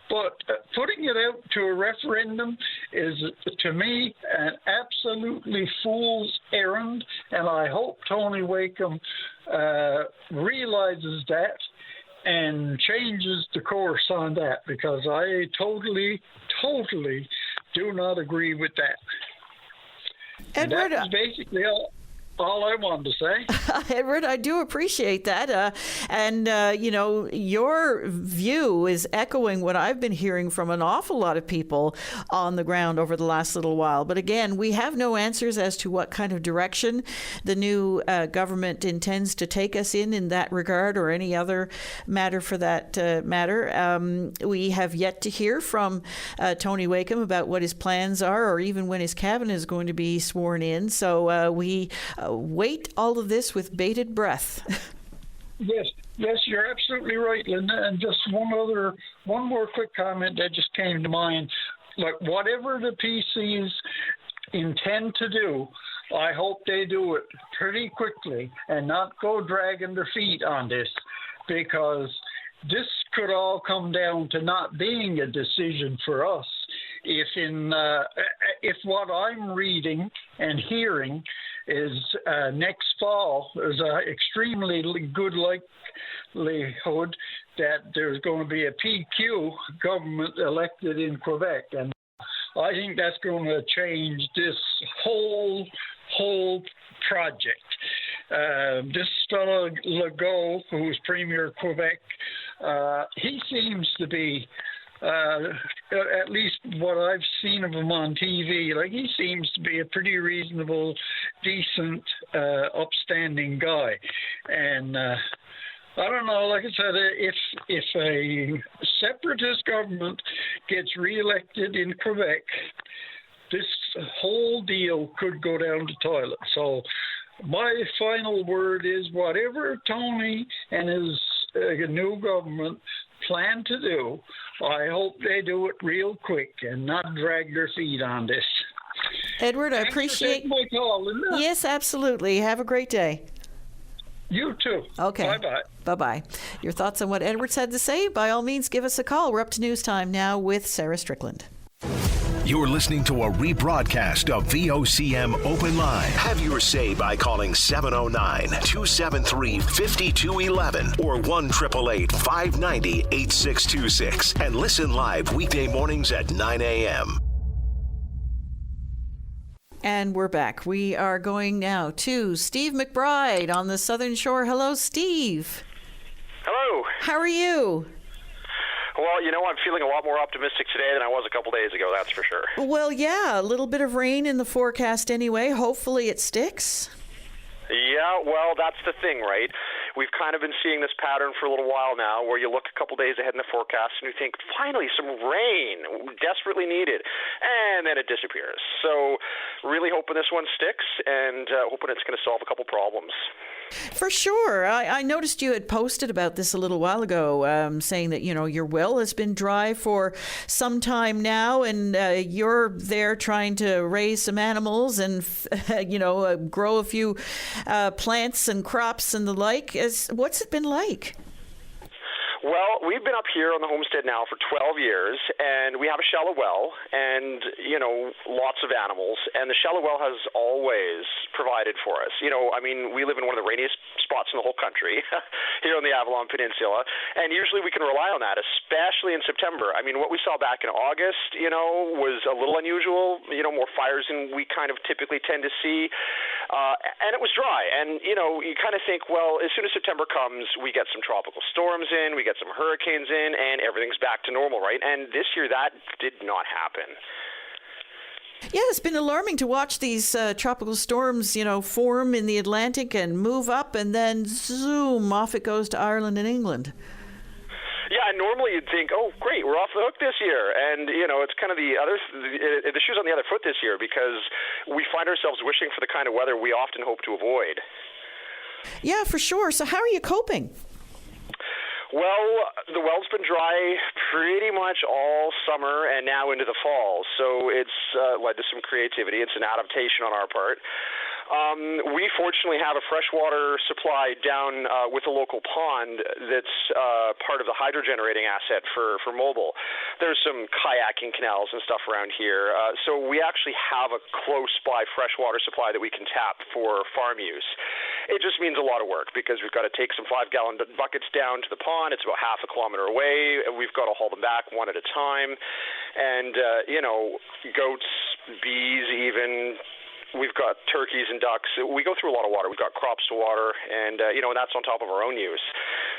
Speaker 12: But putting it out to a referendum is, to me, an absolutely fool's errand, and I hope Tony Wakeham realizes that and changes the course on that, because I totally do not agree with that.
Speaker 2: Edward,
Speaker 12: that's basically all I wanted to say.
Speaker 2: Edward, I do appreciate that. Your view is echoing what I've been hearing from an awful lot of people on the ground over the last little while. But again, we have no answers as to what kind of direction the new government intends to take us in that regard, or any other matter for that matter. We have yet to hear from Tony Wakeham about what his plans are, or even when his cabinet is going to be sworn in. So we wait all of this with bated breath.
Speaker 12: Yes, you're absolutely right, Linda. And just one more quick comment that just came to mind. Like, whatever the PCs intend to do, I hope they do it pretty quickly and not go dragging their feet on this, because this could all come down to not being a decision for us. If what I'm reading and hearing is next fall, there's an extremely good likelihood that there's going to be a PQ government elected in Quebec, and I think that's going to change this whole project. This fellow Legault, who's Premier of Quebec, he seems to be, at least what I've seen of him on TV, like, he seems to be a pretty reasonable, decent, upstanding guy. And I don't know, like I said, if a separatist government gets reelected in Quebec, this whole deal could go down the toilet. So my final word is, whatever Tony and his new government plan to do, I hope they do it real quick and not drag their feet on this.
Speaker 2: Edward, I appreciate
Speaker 12: my call, Linda.
Speaker 2: Yes, absolutely. Have a great day.
Speaker 12: You too.
Speaker 2: Okay.
Speaker 12: Bye-bye.
Speaker 2: Bye-bye. Your thoughts on what Edward's had to say, by all means, give us a call. We're up to news time now with Sarah Strickland.
Speaker 1: You're listening to a rebroadcast of VOCM Open Line. Have your say by calling 709-273-5211 or 1-888-590-8626 and listen live weekday mornings at 9 a.m.
Speaker 2: And we're back. We are going now to Steve McBride on the Southern Shore. Hello, Steve.
Speaker 13: you?
Speaker 2: How are you?
Speaker 13: Well, you know, I'm feeling a lot more optimistic today than I was a couple days ago, that's for sure.
Speaker 2: Well, yeah, a little bit of rain in the forecast anyway. Hopefully it sticks.
Speaker 13: Yeah, well, that's the thing, right? We've kind of been seeing this pattern for a little while now where you look a couple days ahead in the forecast and you think, finally, some rain, desperately needed, and then it disappears. So really hoping this one sticks and hoping it's going to solve a couple problems.
Speaker 2: For sure. I noticed you had posted about this a little while ago, saying that, you know, your well has been dry for some time now, and you're there trying to raise some animals and, you know, grow a few plants and crops and the like. What's it been like?
Speaker 13: Well, we've been up here on the homestead now for 12 years, and we have a shallow well and, you know, lots of animals, and the shallow well has always provided for us. You know, I mean, we live in one of the rainiest spots in the whole country here on the Avalon Peninsula, and usually we can rely on that, especially in September. I mean, what we saw back in August, you know, was a little unusual, you know, more fires than we kind of typically tend to see, and it was dry. And, you know, you kind of think, well, as soon as September comes, we get some tropical storms in, we get some hurricanes in, and everything's back to normal, right? And this year that did not happen.
Speaker 2: Yeah, it's been alarming to watch these tropical storms, you know, form in the Atlantic and move up, and then zoom, off it goes to Ireland and England.
Speaker 13: Yeah, and normally you'd think, oh, great, we're off the hook this year. And, you know, it's kind of the shoe's on the other foot this year because we find ourselves wishing for the kind of weather we often hope to avoid.
Speaker 2: Yeah, for sure. So how are you coping?
Speaker 13: Well, the well's been dry pretty much all summer and now into the fall, so it's led to some creativity. It's an adaptation on our part. We fortunately have a freshwater supply down with a local pond that's part of the hydro-generating asset for Mobile. There's some kayaking canals and stuff around here, so we actually have a close-by freshwater supply that we can tap for farm use. It just means a lot of work because we've got to take some 5-gallon buckets down to the pond. It's about half a kilometer away, and we've got to haul them back one at a time. And, you know, goats, bees even, we've got turkeys and ducks. We go through a lot of water. We've got crops to water, and, you know, and that's on top of our own use.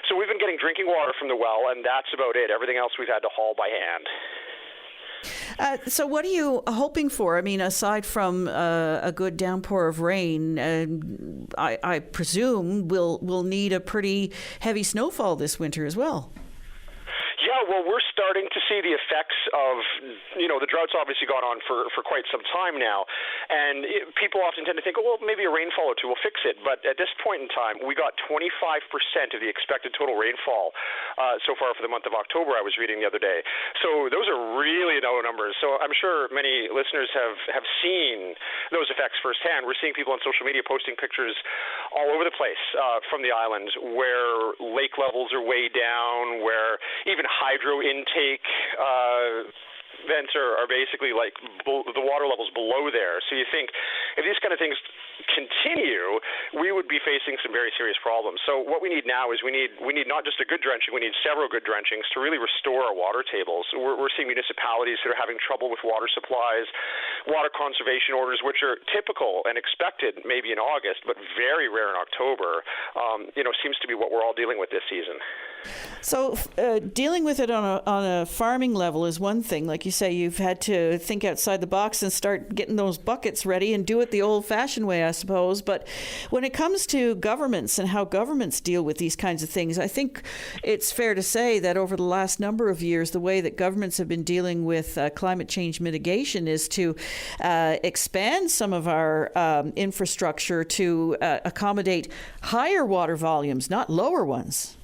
Speaker 13: So we've been getting drinking water from the well, and that's about it. Everything else we've had to haul by hand.
Speaker 2: So what are you hoping for? I mean, aside from a good downpour of rain, I presume we'll need a pretty heavy snowfall this winter as well.
Speaker 13: Yeah, well, we're starting to see the effects of, you know, the drought's obviously gone on for quite some time now, and people often tend to think, oh, well, maybe a rainfall or two will fix it, but at this point in time, we got 25% of the expected total rainfall so far for the month of October, I was reading the other day. So those are really low numbers. So I'm sure many listeners have seen those effects firsthand. We're seeing people on social media posting pictures all over the place from the island where lake levels are way down, where even hydro intake vents are basically like the water levels below there. So you think if these kind of things continue, we would be facing some very serious problems. So what we need now is we need not just a good drenching, we need several good drenchings to really restore our water tables. We're seeing municipalities that are having trouble with water supplies, water conservation orders, which are typical and expected maybe in August, but very rare in October, you know, seems to be what we're all dealing with this season.
Speaker 2: So dealing with it on a farming level is one thing. Like you say, you've had to think outside the box and start getting those buckets ready and do it the old-fashioned way, I suppose. But when it comes to governments and how governments deal with these kinds of things, I think it's fair to say that over the last number of years, the way that governments have been dealing with climate change mitigation is to expand some of our infrastructure to accommodate higher water volumes, not lower ones.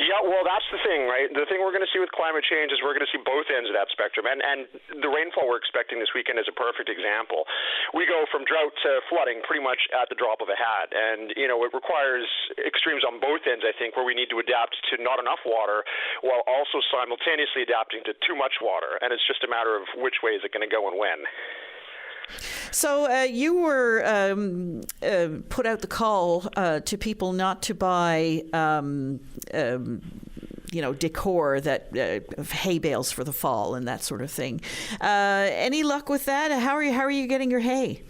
Speaker 13: Yeah, well, that's the thing, right? The thing we're going to see with climate change is we're going to see both ends of that spectrum. And the rainfall we're expecting this weekend is a perfect example. We go from drought to flooding pretty much at the drop of a hat. And, you know, it requires extremes on both ends, I think, where we need to adapt to not enough water while also simultaneously adapting to too much water. And it's just a matter of which way is it going to go and when.
Speaker 2: So you were put out the call to people not to buy, you know, decor that hay bales for the fall and that sort of thing. Any luck with that? How are you getting your hay?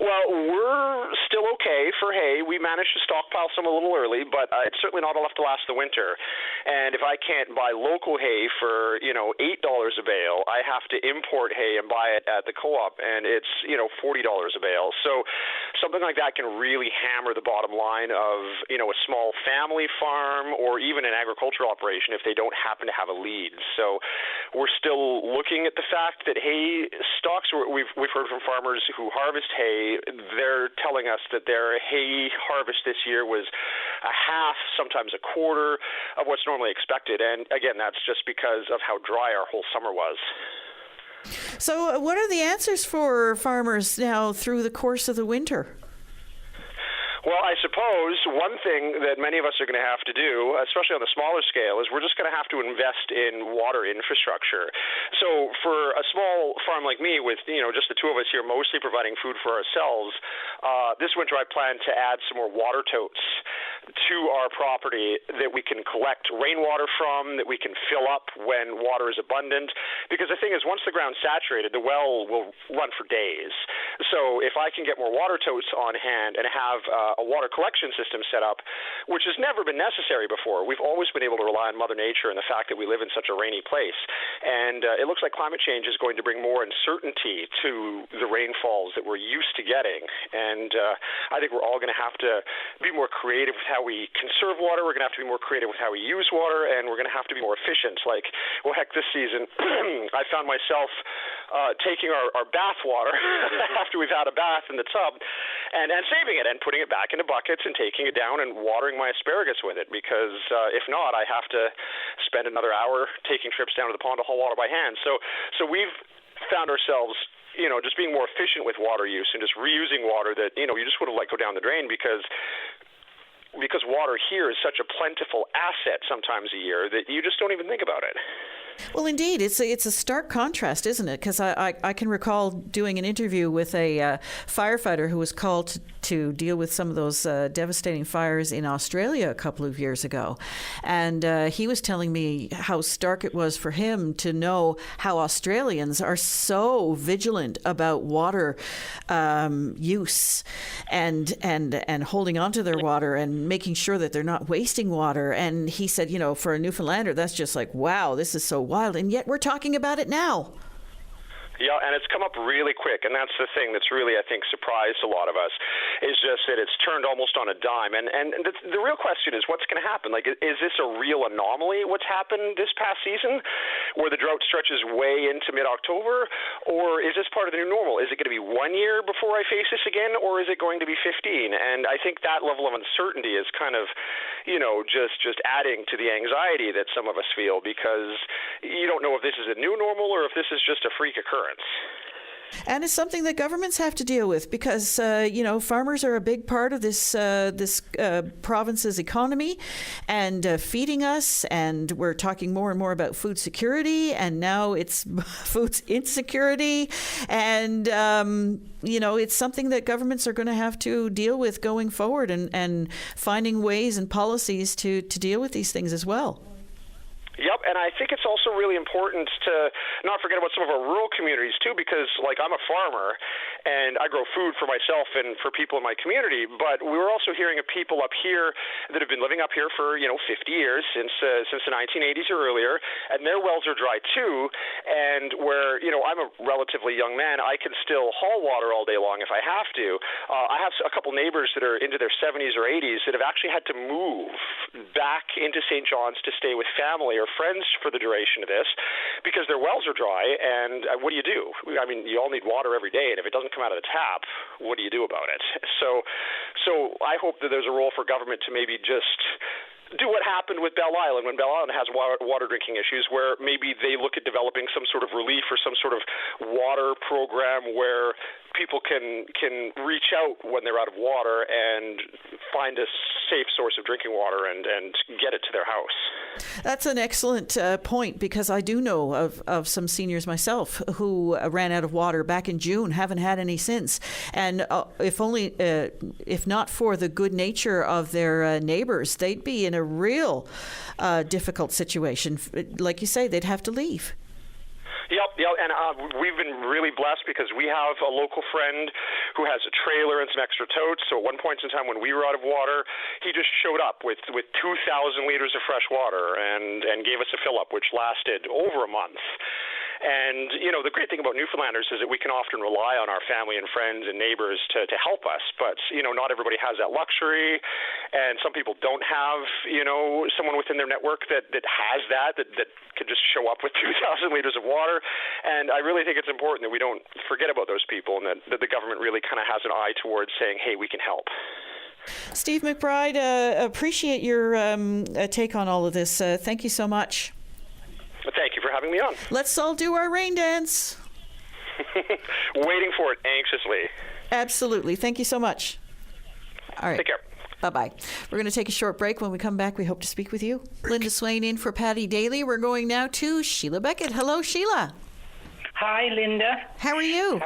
Speaker 13: Well, we're still okay for hay. We managed to stockpile some a little early, but it's certainly not enough to last the winter. And if I can't buy local hay for, $8 a bale, I have to import hay and buy it at the co-op, and it's, $40 a bale. So something like that can really hammer the bottom line of, a small family farm or even an agricultural operation if they don't happen to have a lead. So we're still looking at the fact that hay stocks, we've heard from farmers who harvest hay, they're telling us that their hay harvest this year was a half, sometimes a quarter of what's normally expected. And again, that's just because of how dry our whole summer was.
Speaker 2: So what are the answers for farmers now through the course of the winter?
Speaker 13: Well, I suppose one thing that many of us are going to have to do, especially on the smaller scale, is we're just going to have to invest in water infrastructure. So for a small farm like me with, just the two of us here mostly providing food for ourselves, this winter I plan to add some more water totes to our property that we can collect rainwater from, that we can fill up when water is abundant. Because the thing is, once the ground's saturated, the well will run for days. So if I can get more water totes on hand and have a water collection system set up, which has never been necessary before. We've always been able to rely on Mother Nature and the fact that we live in such a rainy place. And it looks like climate change is going to bring more uncertainty to the rainfalls that we're used to getting. And I think we're all going to have to be more creative with how we conserve water. We're going to have to be more creative with how we use water, and we're going to have to be more efficient. Like, well, heck, this season I found myself taking our bath water after we've had a bath in the tub and saving it and putting it back into buckets and taking it down and watering my asparagus with it, because if not, I have to spend another hour taking trips down to the pond to haul water by hand. So we've found ourselves just being more efficient with water use and just reusing water that you just would have let go down the drain, because water here is such a plentiful asset sometimes a year that you just don't even think about it.
Speaker 2: Well, indeed, it's a stark contrast, isn't it? Because I can recall doing an interview with a firefighter who was called to deal with some of those devastating fires in Australia a couple of years ago. And he was telling me how stark it was for him to know how Australians are so vigilant about water use and holding onto their water and making sure that they're not wasting water. And he said, for a Newfoundlander, that's just like, wow, this is so wild, and yet we're talking about it now.
Speaker 13: Yeah, and it's come up really quick, and that's the thing that's really, I think, surprised a lot of us, is just that it's turned almost on a dime. And the real question is, what's going to happen? Like, is this a real anomaly, what's happened this past season, where the drought stretches way into mid-October, or is this part of the new normal? Is it going to be 1 year before I face this again, or is it going to be 15? And I think that level of uncertainty is kind of, just adding to the anxiety that some of us feel, because you don't know if this is a new normal or if this is just a freak occurrence.
Speaker 2: And it's something that governments have to deal with, because farmers are a big part of this province's economy and feeding us. And we're talking more and more about food security, and now it's food insecurity. And it's something that governments are going to have to deal with going forward, and finding ways and policies to deal with these things as well.
Speaker 13: Yep, and I think it's also really important to not forget about some of our rural communities too, because I'm a farmer and I grow food for myself and for people in my community, but we were also hearing of people up here that have been living up here for 50 years, since the 1980s or earlier, and their wells are dry too, and where I'm a relatively young man, I can still haul water all day long if I have to. I have a couple neighbors that are into their 70s or 80s that have actually had to move back into St. John's to stay with family or friends for the duration of this, because their wells are dry. And what do? I mean, you all need water every day, and if it doesn't come out of the tap, what do you do about it? So I hope that there's a role for government to maybe just do what happened with Bell Island when Bell Island has water drinking issues, where maybe they look at developing some sort of relief or some sort of water program where people can reach out when they're out of water and find a safe source of drinking water and get it to their house.
Speaker 2: That's an excellent point, because I do know of some seniors myself who ran out of water back in June, haven't had any since. And if not for the good nature of their neighbors, they'd be in a real difficult situation. Like you say, they'd have to leave.
Speaker 13: Yep, and we've been really blessed because we have a local friend who has a trailer and some extra totes. So at one point in time when we were out of water, he just showed up with 2,000 liters of fresh water and gave us a fill-up, which lasted over a month. And, the great thing about Newfoundlanders is that we can often rely on our family and friends and neighbors to help us. But, not everybody has that luxury. And some people don't have, someone within their network that has that could just show up with 2,000 liters of water. And I really think it's important that we don't forget about those people and that the government really kind of has an eye towards saying, hey, we can help.
Speaker 2: Steve McBride, appreciate your take on all of this. Thank you so much.
Speaker 13: Thank you for having me on.
Speaker 2: Let's all do our rain dance.
Speaker 13: Waiting for it anxiously.
Speaker 2: Absolutely. Thank you so much. All right.
Speaker 13: Take care.
Speaker 2: Bye-bye. We're going to take a short break. When we come back, we hope to speak with you. Linda Swain in for Patty Daly. We're going now to Sheila Beckett. Hello, Sheila.
Speaker 14: Hi, Linda.
Speaker 2: How are you?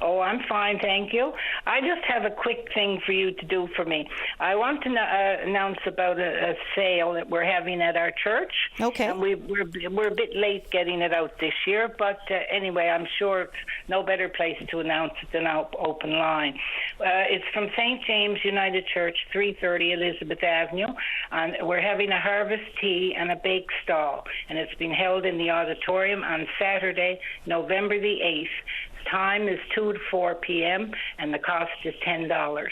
Speaker 14: Oh, I'm fine, thank you. I just have a quick thing for you to do for me. I want to announce about a sale that we're having at our church.
Speaker 2: Okay.
Speaker 14: And we're a bit late getting it out this year, but anyway, I'm sure it's no better place to announce it than our open line. It's from St. James United Church, 330 Elizabeth Avenue, and we're having a harvest tea and a bake stall, and it's been held in the auditorium on Saturday, November the 8th. Time is 2 to 4 p.m. and the cost is $10.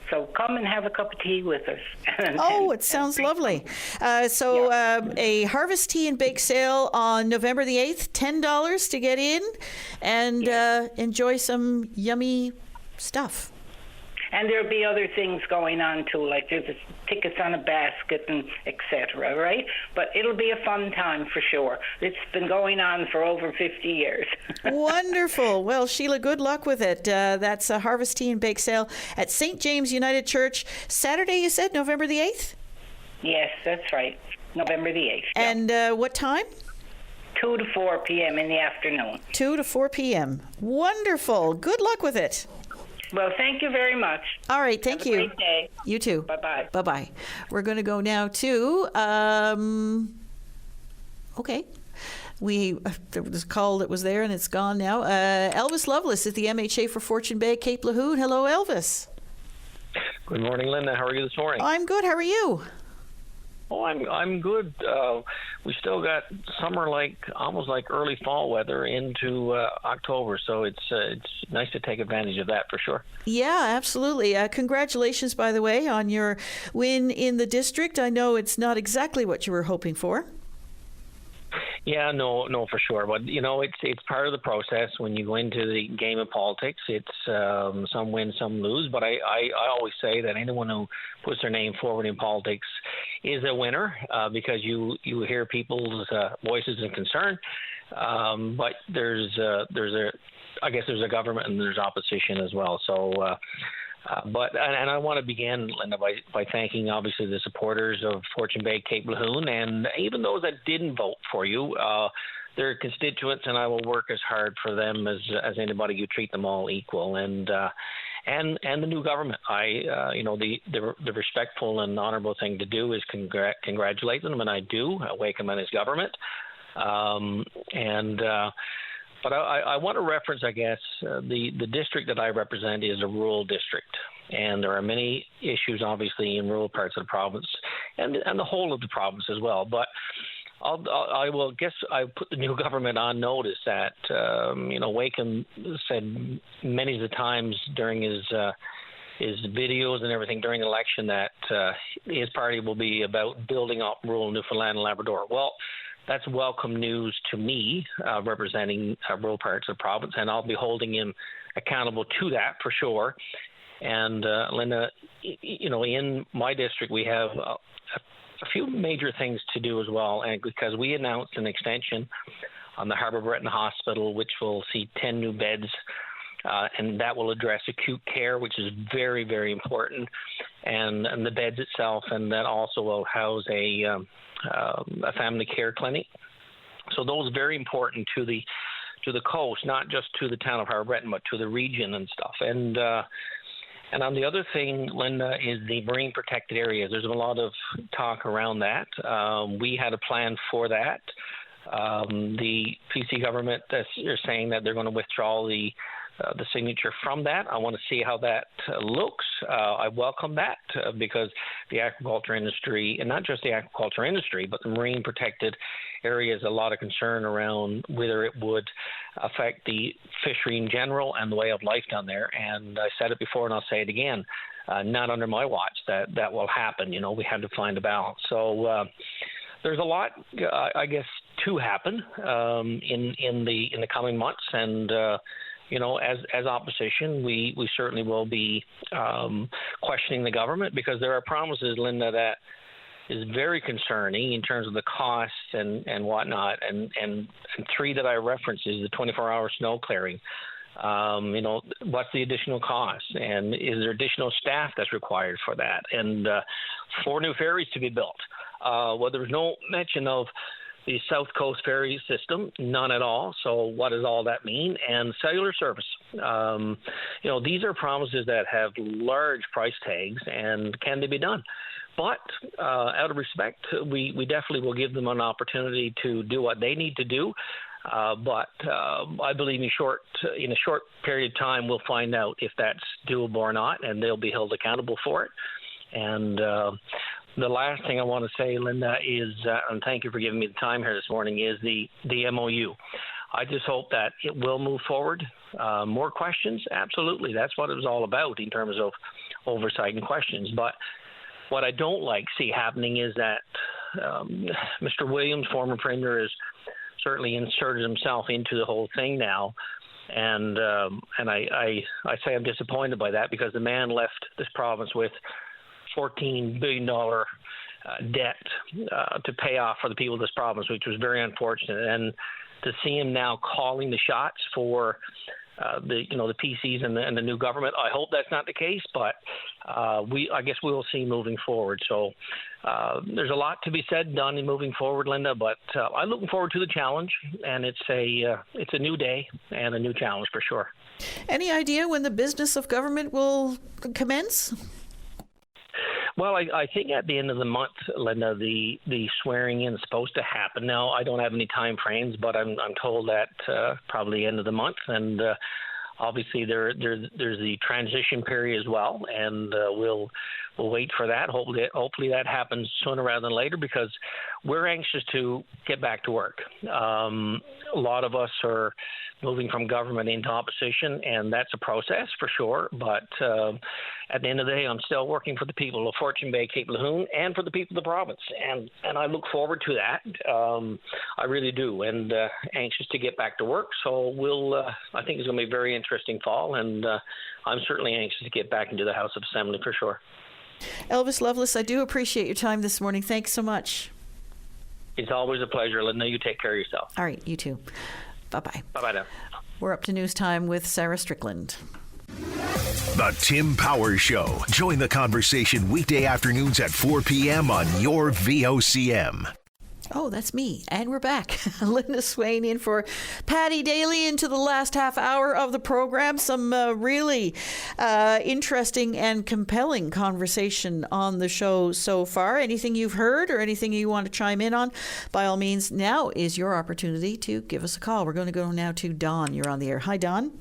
Speaker 14: So come and have a cup of tea with us.
Speaker 2: It sounds lovely. A harvest tea and bake sale on November the 8th, $10 to get in and enjoy some yummy stuff.
Speaker 14: And there'll be other things going on too, like there's tickets on a basket and etc., right? But it'll be a fun time for sure. It's been going on for over 50 years.
Speaker 2: Wonderful. Well, Sheila, good luck with it. That's a harvest tea and bake sale at St. James United Church. Saturday, you said, November the 8th?
Speaker 14: Yes, that's right. November the 8th.
Speaker 2: And what time?
Speaker 14: 2 to 4 p.m. in the afternoon.
Speaker 2: 2 to 4 p.m. Wonderful. Good luck with it.
Speaker 14: Well, thank you very much.
Speaker 2: All right, thank you.
Speaker 14: Have a great day.
Speaker 2: You too.
Speaker 14: Bye-bye.
Speaker 2: Bye-bye. We're going to go now to, there was a call that was there and it's gone now. Elvis Lovelace at the MHA for Fortune Bay, Cape Lahoud. Hello, Elvis.
Speaker 15: Good morning, Linda. How are you this morning?
Speaker 2: I'm good. How are you?
Speaker 15: Oh, I'm good. We still got summer, almost like early fall weather into October, so it's nice to take advantage of that for sure.
Speaker 2: Yeah, absolutely. Congratulations, by the way, on your win in the district. I know it's not exactly what you were hoping for.
Speaker 15: Yeah, no, for sure. But it's part of the process when you go into the game of politics. It's some win, some lose. But I always say that anyone who puts their name forward in politics is a winner because you hear people's voices and concern. But there's a government and there's opposition as well. So. But I want to begin, Linda, by thanking obviously the supporters of Fortune Bay, Cape Lahoud, and even those that didn't vote for you. They're constituents, and I will work as hard for them as anybody. You treat them all equal, and the new government. The respectful and honourable thing to do is congratulate them, and I do. Wakeham and his government, But I want to reference, I guess, the district that I represent is a rural district, and there are many issues, obviously, in rural parts of the province, and the whole of the province as well. But I put the new government on notice that Wakeham said many of the times during his videos and everything during the election that his party will be about building up rural Newfoundland and Labrador. Well, that's welcome news to me, representing rural parts of the province, and I'll be holding him accountable to that for sure. And Linda, in my district, we have a few major things to do as well, and because we announced an extension on the Harbour Breton Hospital, which will see 10 new beds, and that will address acute care, which is very, very important, and the beds itself, and that also will house a family care clinic. So those are very important to the coast, not just to the town of Harbour Breton, but to the region and stuff. And on the other thing, Linda, is the marine protected areas. There's a lot of talk around that. We had a plan for that. The PC government are saying that they're going to withdraw the the signature from that. I want to see how that looks. I welcome that because the aquaculture industry, and not just the aquaculture industry, but the marine protected areas, a lot of concern around whether it would affect the fishery in general and the way of life down there. And I said it before and I'll say it again, not under my watch that will happen. We have to find a balance. So there's a lot, I guess, to happen in the coming months. And as opposition, we certainly will be questioning the government, because there are promises, Linda, that is very concerning in terms of the costs and whatnot. And three that I referenced is the 24-hour snow clearing. What's the additional cost? And is there additional staff that's required for that? And 4 new ferries to be built. Well, there's no mention of the South Coast ferry system, none at all. So what does all that mean? And cellular service. These are promises that have large price tags, and can they be done? But out of respect, we definitely will give them an opportunity to do what they need to do. But I believe in a short period of time, we'll find out if that's doable or not, and they'll be held accountable for it. And the last thing I want to say, Linda, is, and thank you for giving me the time here this morning, is the MOU. I just hope that it will move forward. More questions? Absolutely. That's what it was all about in terms of oversight and questions. But what I don't see happening is that Mr. Williams, former Premier, has certainly inserted himself into the whole thing now. And I say I'm disappointed by that, because the man left this province with $14 billion debt to pay off for the people of this province, which was very unfortunate. And to see him now calling the shots for the PCs and the new government, I hope that's not the case, but I guess we will see moving forward. So there's a lot to be said, done in moving forward, Linda, but I'm looking forward to the challenge, and it's a new day and a new challenge for sure.
Speaker 2: Any idea when the business of government will commence?
Speaker 15: Well, I think at the end of the month, Linda, the swearing in is supposed to happen. Now, I don't have any time frames, but I'm told that probably end of the month. And obviously, there's the transition period as well, and we'll wait for that. Hopefully, that happens sooner rather than later, because we're anxious to get back to work. A lot of us are moving from government into opposition, and that's a process for sure. But at the end of the day, I'm still working for the people of Fortune Bay, Cape Lejeune, and for the people of the province. And I look forward to that. I really do, and anxious to get back to work. So I think it's going to be a very interesting fall, and I'm certainly anxious to get back into the House of Assembly for sure.
Speaker 2: Elvis Lovelace, I do appreciate your time this morning. Thanks so much.
Speaker 15: It's always a pleasure, Linda. You take care of yourself.
Speaker 2: All right, you too. Bye-bye.
Speaker 15: Bye-bye now.
Speaker 2: We're up to news time with Sarah Strickland.
Speaker 1: The Tim Powers Show. Join the conversation weekday afternoons at 4 p.m. on your VOCM.
Speaker 2: Oh, that's me. And we're back. Linda Swain in for Patty Daly into the last half hour of the program. Some really interesting and compelling conversation on the show so far. Anything you've heard or anything you want to chime in on, by all means, now is your opportunity to give us a call. We're going to go now to Don. You're on the air. Hi, Don.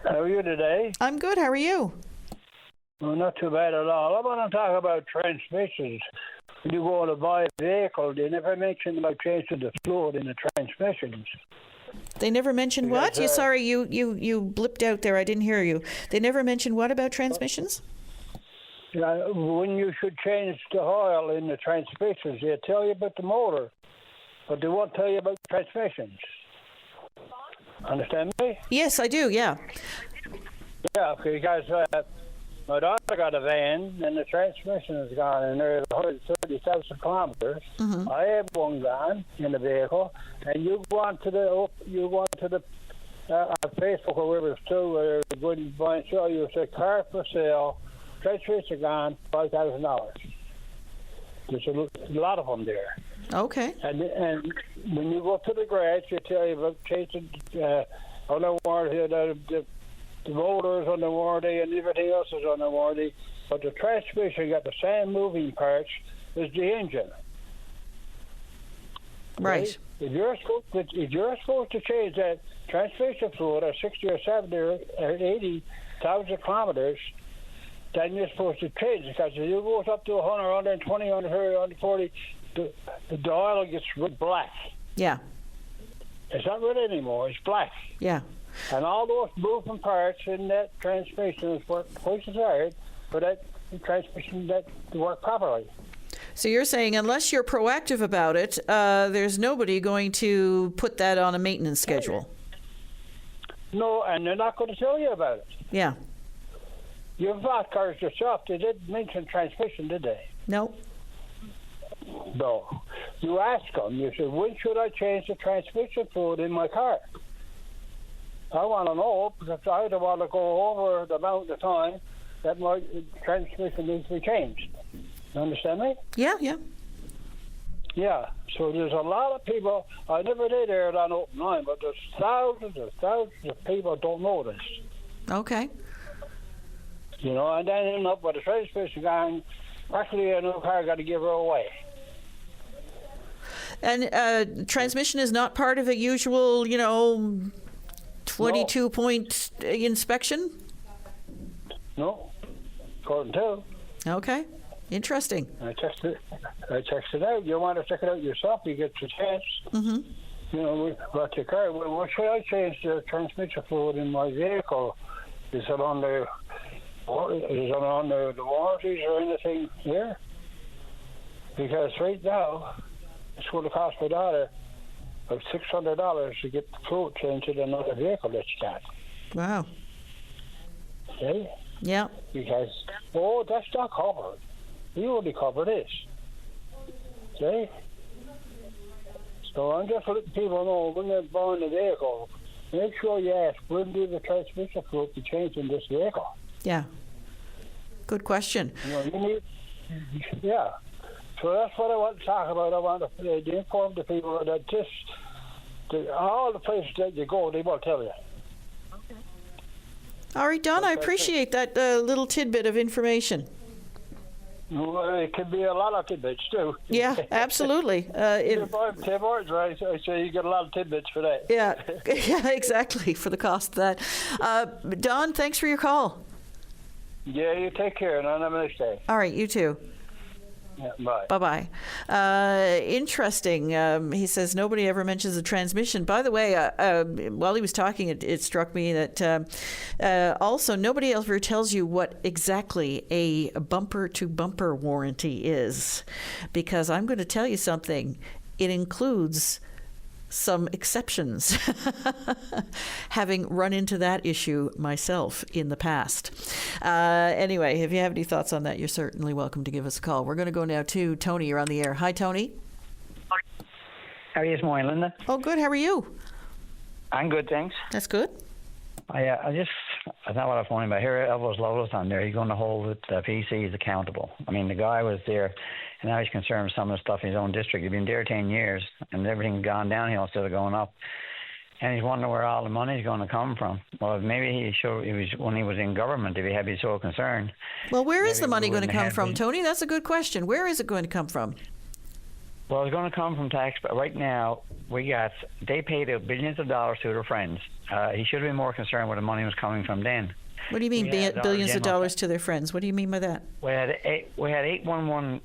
Speaker 16: How are you today?
Speaker 2: I'm good. How are you?
Speaker 16: Well, not too bad at all. I want to talk about transmissions. When you go to buy a vehicle, they never mention about changing the fluid in the transmissions.
Speaker 2: They never mentioned what? Sorry, you blipped out there. I didn't hear you. They never mentioned what about transmissions?
Speaker 16: When you should change the oil in the transmissions, they tell you about the motor, but they won't tell you about the transmissions. Understand me?
Speaker 2: Yes, I do, yeah.
Speaker 16: Yeah, because my daughter got a van, and the transmission is gone, and there's 130,000 kilometers. Mm-hmm. I have one gone in the vehicle, and you go on to the Facebook or wherever it's too, where you go and buy and sell, you say car for sale, transmission gone, $5,000. There's a lot of them there.
Speaker 2: Okay.
Speaker 16: And when you go to the garage, they tell you about changing on the warranty, the motor is on the warranty and everything else is on the warranty, but the transmission got the same moving parts as the engine.
Speaker 2: Right.
Speaker 16: If you're supposed to change that transmission fluid at 60 or 70 or 80,000 kilometers, then you're supposed to change it, because if it goes up to 100, 120, 130, 140, the oil gets black.
Speaker 2: Yeah.
Speaker 16: It's not red anymore. It's black.
Speaker 2: Yeah.
Speaker 16: And all those moving parts in that transmission is twice as hard for that transmission to work properly.
Speaker 2: So you're saying unless you're proactive about it, there's nobody going to put that on a maintenance schedule?
Speaker 16: No, and they're not going to tell you about it.
Speaker 2: Yeah.
Speaker 16: You've bought cars yourself. They didn't mention transmission, did they?
Speaker 2: No.
Speaker 16: No. You ask them, you say, when should I change the transmission fluid in my car? I want to know, because I don't want to go over the amount of time that my transmission needs to be changed. You understand me?
Speaker 2: Yeah, yeah.
Speaker 16: Yeah. So there's a lot of people, I never did air it on open line, but there's thousands of people don't know this.
Speaker 2: Okay.
Speaker 16: You know, and then end up with a transmission going, practically a new car got to give her away.
Speaker 2: And transmission is not part of a usual, 22-point inspection?
Speaker 16: No, according to.
Speaker 2: Okay, interesting.
Speaker 16: I checked it out. You want to check it out yourself, you get the chance.
Speaker 2: Mm-hmm.
Speaker 16: You know, about your car. Well, what should I change the transmission fluid in my vehicle? Is it on the warranties or anything here? Because right now, it's going to cost my daughter of $600 to get the fluid changed in another vehicle that she got.
Speaker 2: Wow.
Speaker 16: Okay?
Speaker 2: Yeah.
Speaker 16: Because, that's not covered. We only cover this. See? So I'm just letting people know when they're buying the vehicle, make sure you ask, when do the transmission fluid be changed in this vehicle?
Speaker 2: Yeah. Good question.
Speaker 16: You need, yeah. So that's what I want to talk about. I want to inform the people that all the places that you go, they will tell you.
Speaker 2: Okay. All right, Don, I appreciate that little tidbit of information.
Speaker 16: Well, it could be a lot of tidbits, too.
Speaker 2: Yeah, absolutely.
Speaker 16: Tim Hortons, right? So you get a lot of tidbits for that.
Speaker 2: Yeah, yeah, exactly, for the cost of that. Don, thanks for your call.
Speaker 16: Yeah, you take care, and have a nice day.
Speaker 2: All right, you too.
Speaker 16: Yeah, bye.
Speaker 2: Bye-bye. Interesting. He says nobody ever mentions the transmission. By the way, while he was talking, it struck me that also nobody ever tells you what exactly a bumper-to-bumper warranty is. Because I'm going to tell you something. It includes some exceptions, having run into that issue myself in the past. Anyway, if you have any thoughts on that, you're certainly welcome to give us a call. We're going to go now to Tony. You're on the air. Hi, Tony.
Speaker 17: How are you this morning, Linda?
Speaker 2: Oh, good. How are you?
Speaker 17: I'm good, thanks.
Speaker 2: That's good.
Speaker 17: I not what I'm phoning about. Here, Elvis Lotus on there. He's going to hold the PCs accountable. I mean, the guy was there, and now he's concerned with some of the stuff in his own district. He's been there 10 years, and everything's gone downhill instead of going up. And he's wondering where all the money's going to come from. Well, maybe when he was in government, if he had been so concerned.
Speaker 2: Well, where is the money going to come from, Tony? That's a good question. Where is it going to come from?
Speaker 17: Well, it's going to come from tax, but right now they paid out billions of dollars to their friends. He should have been more concerned where the money was coming from then.
Speaker 2: What do you mean billions of dollars to their friends? What do you mean by that?
Speaker 17: We had 811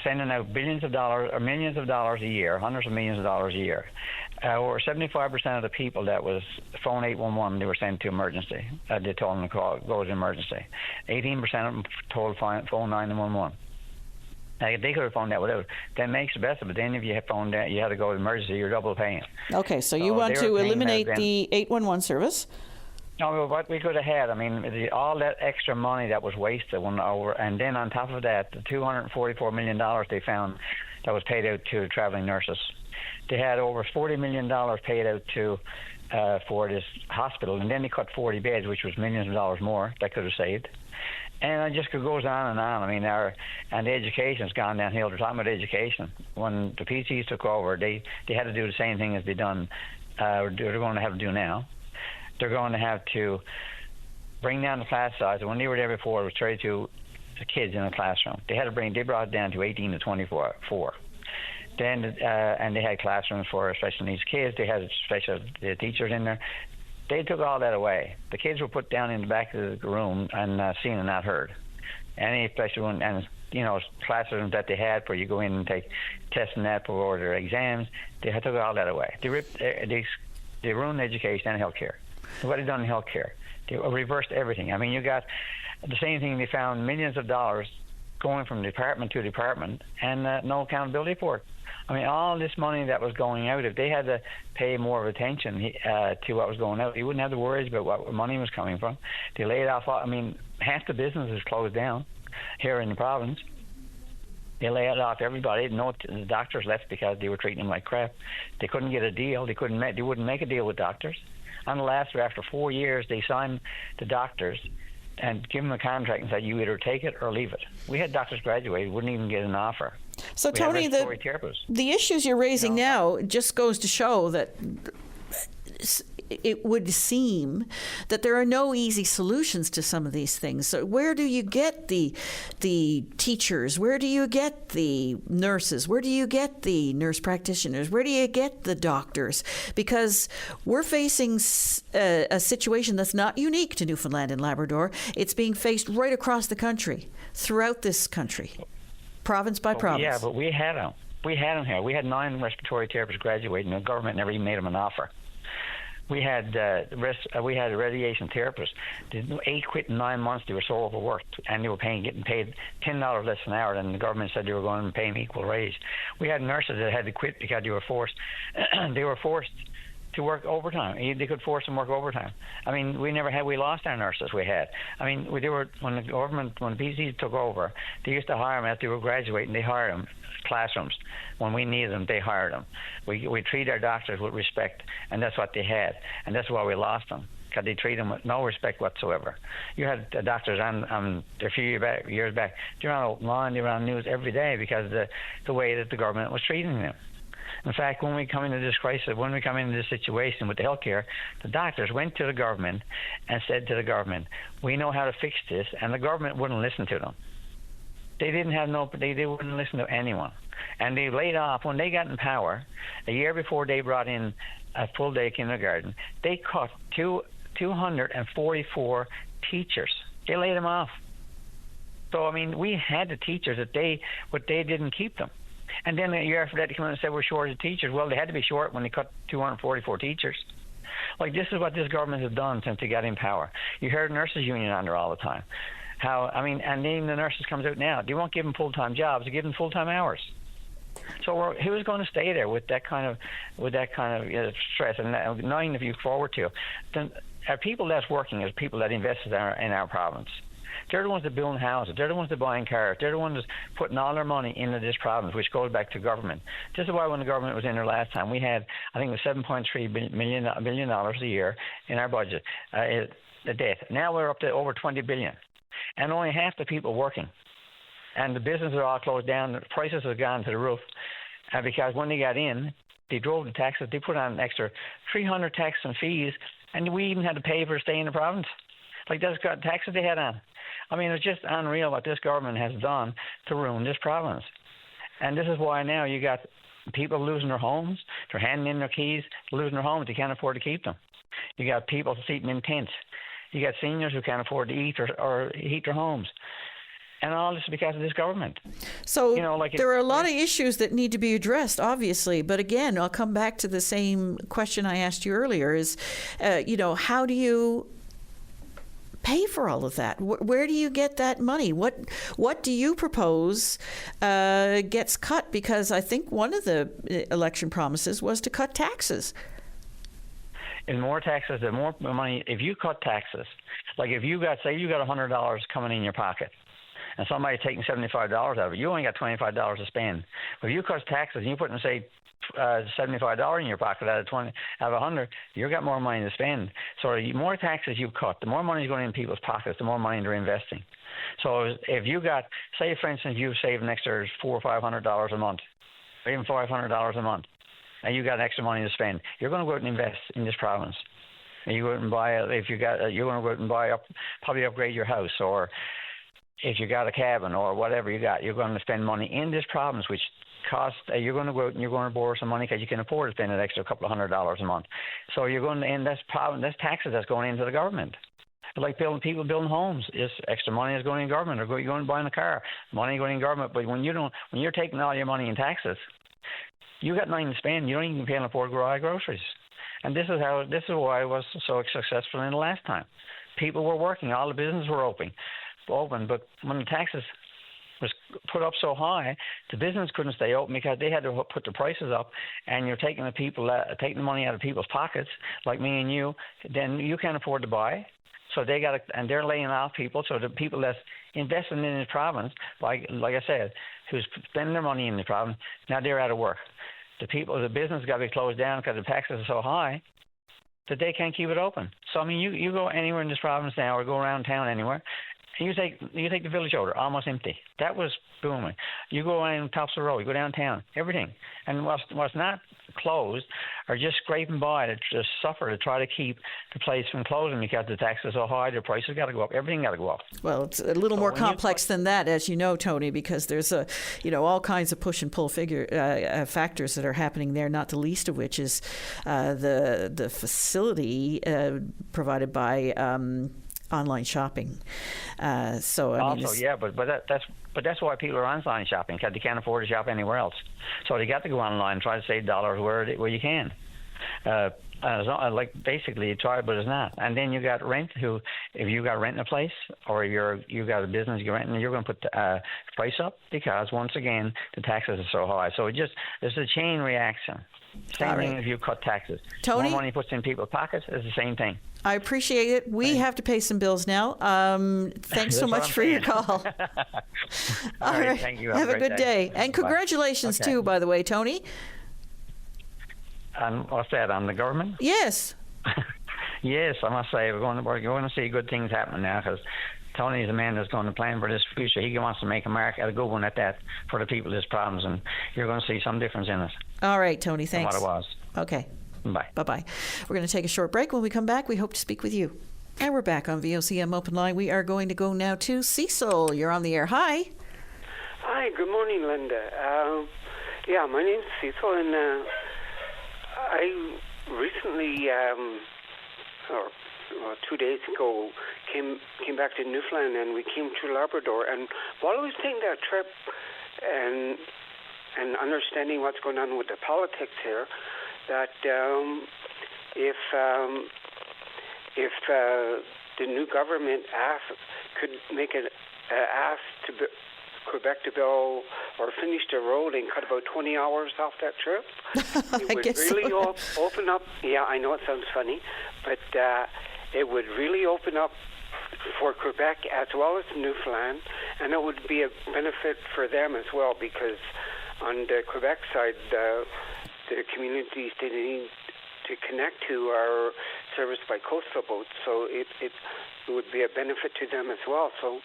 Speaker 17: sending out billions of dollars or millions of dollars a year, hundreds of millions of dollars a year. Over 75% of the people that was phone 811, they were sent to emergency. They told them to go to emergency. 18% of them told phone 911. They could have phoned that without. That makes the best of it. Then if you had phoned that, you had to go to emergency, you're double paying.
Speaker 2: Okay, so you want to eliminate the 811 service?
Speaker 17: No, what we could have had, I mean, all that extra money that was wasted went over, and then on top of that, the $244 million they found that was paid out to traveling nurses. They had over $40 million paid out to for this hospital, and then they cut 40 beds, which was millions of dollars more that could have saved. And it just goes on and on. I mean, the education's gone downhill. They're talking about education. When the PCs took over, they had to do the same thing as they've done. They're going to have to do now. They're going to have to bring down the class size. When they were there before, it was 32 kids in a classroom. They brought it down to 18 to 24. Then and they had classrooms for special needs kids. They had special teachers in there. They took all that away. The kids were put down in the back of the room and seen and not heard. Any special one, and classrooms that they had where you go in and take tests and that for their exams, they had took all that away. They ruined education and healthcare. What they done in healthcare? They reversed everything. I mean, you got the same thing. They found millions of dollars going from department to department and no accountability for it. I mean, all this money that was going out, if they had to pay more of attention to what was going out, you wouldn't have to worry about what money was coming from. They laid off, I mean, half the businesses closed down here in the province. They laid off everybody. The doctors left because they were treating them like crap. They couldn't get a deal. They wouldn't make a deal with doctors. After 4 years, they signed the doctors and give them a contract and said, you either take it or leave it. We had doctors graduate, wouldn't even get an offer.
Speaker 2: So, Tony, the issues you're raising now just goes to show that it would seem that there are no easy solutions to some of these things. So where do you get the teachers? Where do you get the nurses? Where do you get the nurse practitioners? Where do you get the doctors? Because we're facing a situation that's not unique to Newfoundland and Labrador. It's being faced right across the country, throughout this country, province by province.
Speaker 17: Yeah, but we had them. We had them here. We had 9 respiratory therapists graduate, and the government never even made them an offer. We had radiation therapists. 8 quit in 9 months. They were so overworked, and they were getting paid $10 less an hour than the government said they were going to pay them equal raise. We had nurses that had to quit because they were forced. They were forced to work overtime. They could force them to work overtime. I mean, we lost our nurses. We had. I mean, when the government, when PCs took over, they used to hire them after they were graduating. They hired them. Classrooms. When we needed them, they hired them. We treat our doctors with respect, and that's what they had, and that's why we lost them, because they treat them with no respect whatsoever. You had doctors on a few years back. They're on open line, they're on news every day because the way that the government was treating them. In fact, when we come into this crisis, when we come into this situation with the healthcare, the doctors went to the government and said to the government, "We know how to fix this," and the government wouldn't listen to them. They wouldn't listen to anyone. And they laid off, when they got in power, a year before they brought in a full-day kindergarten, they cut 244 teachers. They laid them off. So, I mean, we had the teachers but they didn't keep them. And then a year after that, they come in and said we're short of teachers. Well, they had to be short when they cut 244 teachers. Like, this is what this government has done since they got in power. You heard nurses union on there all the time. And then the nurses comes out now. They won't give them full-time jobs. They give them full-time hours. So who's going to stay there with that kind of stress and nothing to look forward to? Then our people that's working is people that invested in our province. They're the ones that build houses. They're the ones that buying cars. They're the ones that's putting all their money into this province, which goes back to government. This is why when the government was in there last time, we had, I think, it was $7.3 billion a year in our budget, the debt. Now we're up to over $20 billion. And only half the people working. And the businesses are all closed down. The prices have gone to the roof. Because when they got in, they drove the taxes. They put on an extra 300 taxes and fees. And we even had to pay for staying in the province. Like, those taxes they had on. I mean, it's just unreal what this government has done to ruin this province. And this is why now you got people losing their homes. They're handing in their keys, losing their homes. They can't afford to keep them. You got people sleeping in tents. You got seniors who can't afford to eat or heat their homes. And all this is because of this government.
Speaker 2: So there are a lot of issues that need to be addressed, obviously. But again, I'll come back to the same question I asked you earlier is, how do you pay for all of that? Where do you get that money? What do you propose gets cut? Because I think one of the election promises was to cut taxes.
Speaker 17: And more taxes, the more money. If you cut taxes, like if you got $100 coming in your pocket, and somebody's taking $75 out of it, you only got $25 to spend. But if you cut taxes and you put in, say, $75 in your pocket out of 100, you got more money to spend. So the more taxes you cut, the more money is going in people's pockets, the more money they're investing. So if you got, say, for instance, you save an extra $400 or $500 a month, or even $500 a month, and you got extra money to spend, you're going to go out and invest in this province. And you go out and buy you're going to go out and buy probably upgrade your house, or if you got a cabin or whatever you got, you're going to spend money in this province, which cost. You're going to go out and you're going to borrow some money because you can afford to spend an extra couple of $100 a month. So you're going to, and that's taxes that's going into the government. Like people building homes, it's extra money is going in government, or you're going to buying a car, money going in government. But when you're taking all your money in taxes, you got nothing to spend. You don't even pay afford to buy groceries. And this is why I was so successful in the last time. People were working, all the businesses were open, but when the taxes was put up so high, the business couldn't stay open because they had to put the prices up, and you're taking the money out of people's pockets, like me and you. Then you can't afford to buy. So and they're laying off people. So the people that's investing in the province, like I said, who's spending their money in the province, now they're out of work. The business got to be closed down because the taxes are so high that they can't keep it open. So I mean, you go anywhere in this province now, or go around town anywhere, and you take the village over, almost empty. That was booming. You go on tops of the road, you go downtown, everything, and what's not closed are just scraping by to just suffer to try to keep the place from closing because the taxes are so high, the prices got to go up, everything got to go up.
Speaker 2: Well, it's a little more complex than that, as you know, Tony, because there's all kinds of push and pull factors that are happening there. Not the least of which is the facility provided by online shopping. But that's why people are online shopping, because they can't afford to shop anywhere else. So they got to go online and try to save dollars where you can. Basically you try, but it's not. And then you got rent. If you got rent in a place, or you got a business you're renting, you're going to put the price up because once again the taxes are so high. So it's a chain reaction. Same thing if you cut taxes. Tony,
Speaker 17: more money puts in people's pockets, it's the same thing.
Speaker 2: I appreciate it. We have to pay some bills now. Thanks so much for your call. All right.
Speaker 17: Thank you.
Speaker 2: Have a good day. And congratulations, too, by the way, Tony.
Speaker 17: What's that, on the government?
Speaker 2: Yes.
Speaker 17: Yes, I must say, we're going to see good things happening now, because Tony's a man that's going to plan for this future. He wants to make America a good one at that for the people with problems, and you're going to see some difference in it.
Speaker 2: All right, Tony, thanks.
Speaker 17: From what it was.
Speaker 2: Okay.
Speaker 17: Bye.
Speaker 2: Bye-bye. We're going to take a short break. When we come back, we hope to speak with you. And we're back on VOCM Open Line. We are going to go now to Cecil. You're on the air. Hi.
Speaker 18: Hi, good morning, Linda. My name's Cecil, and I recently, 2 days ago, came back to Newfoundland, and we came to Labrador. And while I was taking that trip and understanding what's going on with the politics here, that if the new government could make an ask to Quebec to build or finish the road and cut about 20 hours off that trip, it would really open up. Yeah, I know it sounds funny, but it would really open up for Quebec as well as Newfoundland, and it would be a benefit for them as well, because on the Quebec side, the communities they need to connect to are serviced by coastal boats, so it would be a benefit to them as well. So,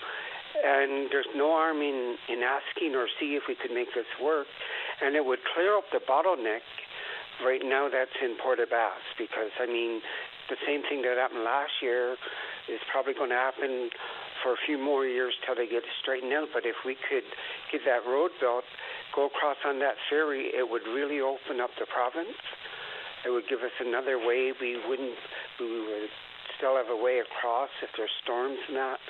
Speaker 18: and there's no harm in asking or see if we could make this work, and it would clear up the bottleneck right now that's in Port aux Basques, because I mean the same thing that happened last year is probably going to happen for a few more years till they get it straightened out. But if we could get that road built, go across on that ferry, it would really open up the province. It would give us another way. We would still have a way across if there's storms and that.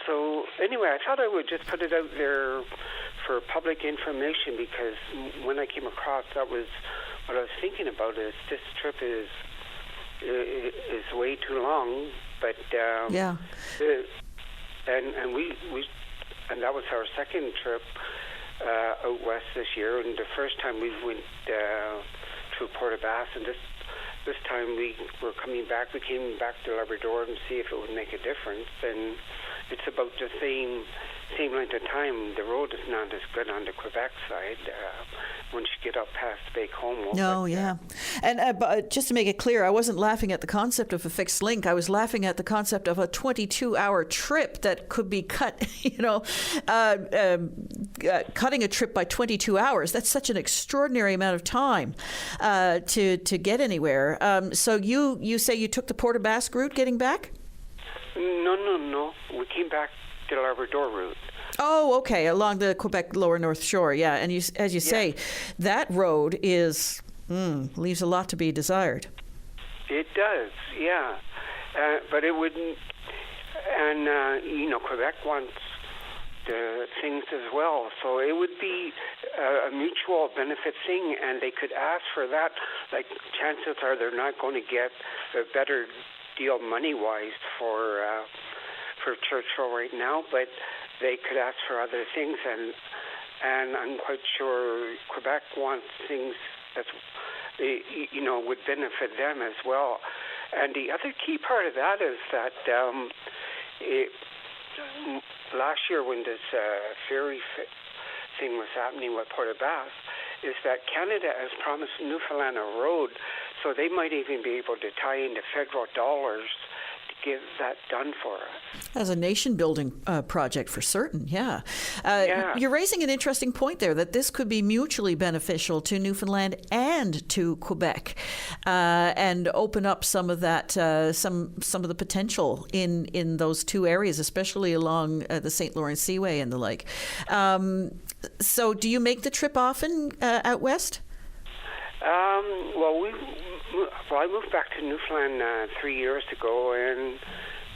Speaker 18: So anyway, I thought I would just put it out there for public information, because when I came across, that was what I was thinking about. Is this trip is way too long, but
Speaker 2: yeah.
Speaker 18: And that was our second trip out west this year, and the first time we went to Port aux Basques, and this time we were coming back. We came back to Labrador and see if it would make a difference, and it's about the same length of time. The road is not as good on the Quebec side once you get up past Baie-Comeau.
Speaker 2: No, yeah. And just to make it clear, I wasn't laughing at the concept of a fixed link. I was laughing at the concept of a 22-hour trip that could be cut, cutting a trip by 22 hours. That's such an extraordinary amount of time to get anywhere. So you say you took the Port aux Basques route getting back?
Speaker 18: No. We came back to the Labrador route.
Speaker 2: Oh, okay, along the Quebec Lower North Shore, yeah. And as you say, that road leaves a lot to be desired.
Speaker 18: It does, yeah. But it wouldn't, and Quebec wants the things as well, so it would be a mutual benefit thing, and they could ask for that. Like, chances are they're not going to get a better deal money-wise for Churchill right now, but they could ask for other things, and I'm quite sure Quebec wants things that would benefit them as well. And the other key part of that is that last year when this ferry thing was happening with Port aux Basques, is that Canada has promised Newfoundland a road, so they might even be able to tie into federal dollars to get that done for us.
Speaker 2: As a nation-building project, for certain, yeah. You're raising an interesting point there, that this could be mutually beneficial to Newfoundland and to Quebec, and open up some of that, some of the potential in those two areas, especially along the St. Lawrence Seaway and the like. So, do you make the trip often out west?
Speaker 18: I moved back to Newfoundland 3 years ago, and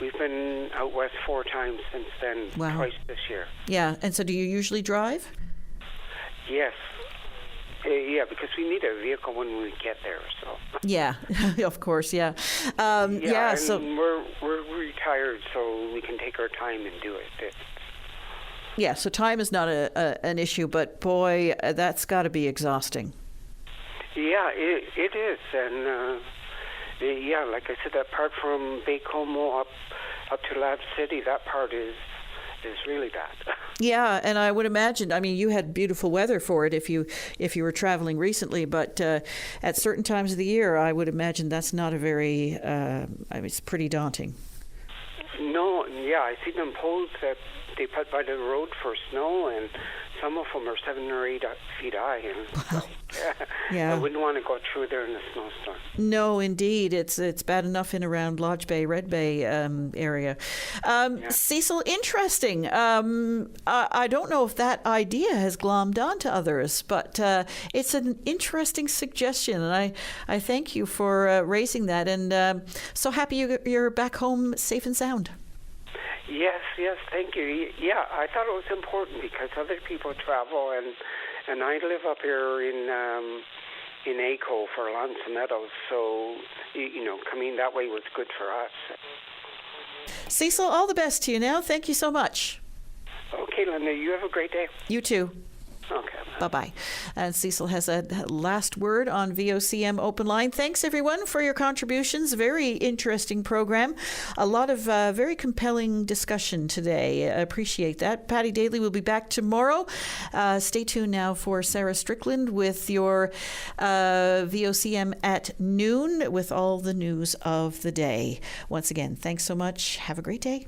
Speaker 18: we've been out west 4 times since then, twice this year.
Speaker 2: Yeah, and so do you usually drive?
Speaker 18: Yes. Because we need a vehicle when we get there, so.
Speaker 2: Yeah, of course, yeah.
Speaker 18: And
Speaker 2: so
Speaker 18: we're retired, so we can take our time and do it.
Speaker 2: Yeah, so time is not an issue, but boy, that's got to be exhausting.
Speaker 18: Yeah, it is, and like I said, that part from Baie-Comeau up to Lab City, that part is really bad.
Speaker 2: Yeah, and I would imagine. I mean, you had beautiful weather for it if you were traveling recently, but at certain times of the year, I would imagine that's not a very. It's pretty daunting.
Speaker 18: No, yeah, I see them poles that they put by the road for snow, and some of them are 7 or 8 feet high. And
Speaker 2: Yeah.
Speaker 18: I wouldn't want to go through there in a snowstorm.
Speaker 2: No, indeed. It's bad enough in around Lodge Bay, Red Bay area. Cecil, interesting. I don't know if that idea has glommed onto others, but it's an interesting suggestion, and I thank you for raising that. And so happy you're back home safe and sound.
Speaker 18: Yes, thank you. Yeah, I thought it was important because other people travel, and I live up here in ACO for L'Anse Meadows, so coming that way was good for us.
Speaker 2: Cecil, all the best to you now. Thank you so much.
Speaker 18: Okay, Linda, you have a great day.
Speaker 2: You too.
Speaker 18: Okay.
Speaker 2: Bye-bye. And Cecil has a last word on VOCM Open Line. Thanks, everyone, for your contributions. Very interesting program. A lot of very compelling discussion today. I appreciate that. Patty Daly will be back tomorrow. Stay tuned now for Sarah Strickland with your VOCM at noon with all the news of the day. Once again, thanks so much. Have a great day.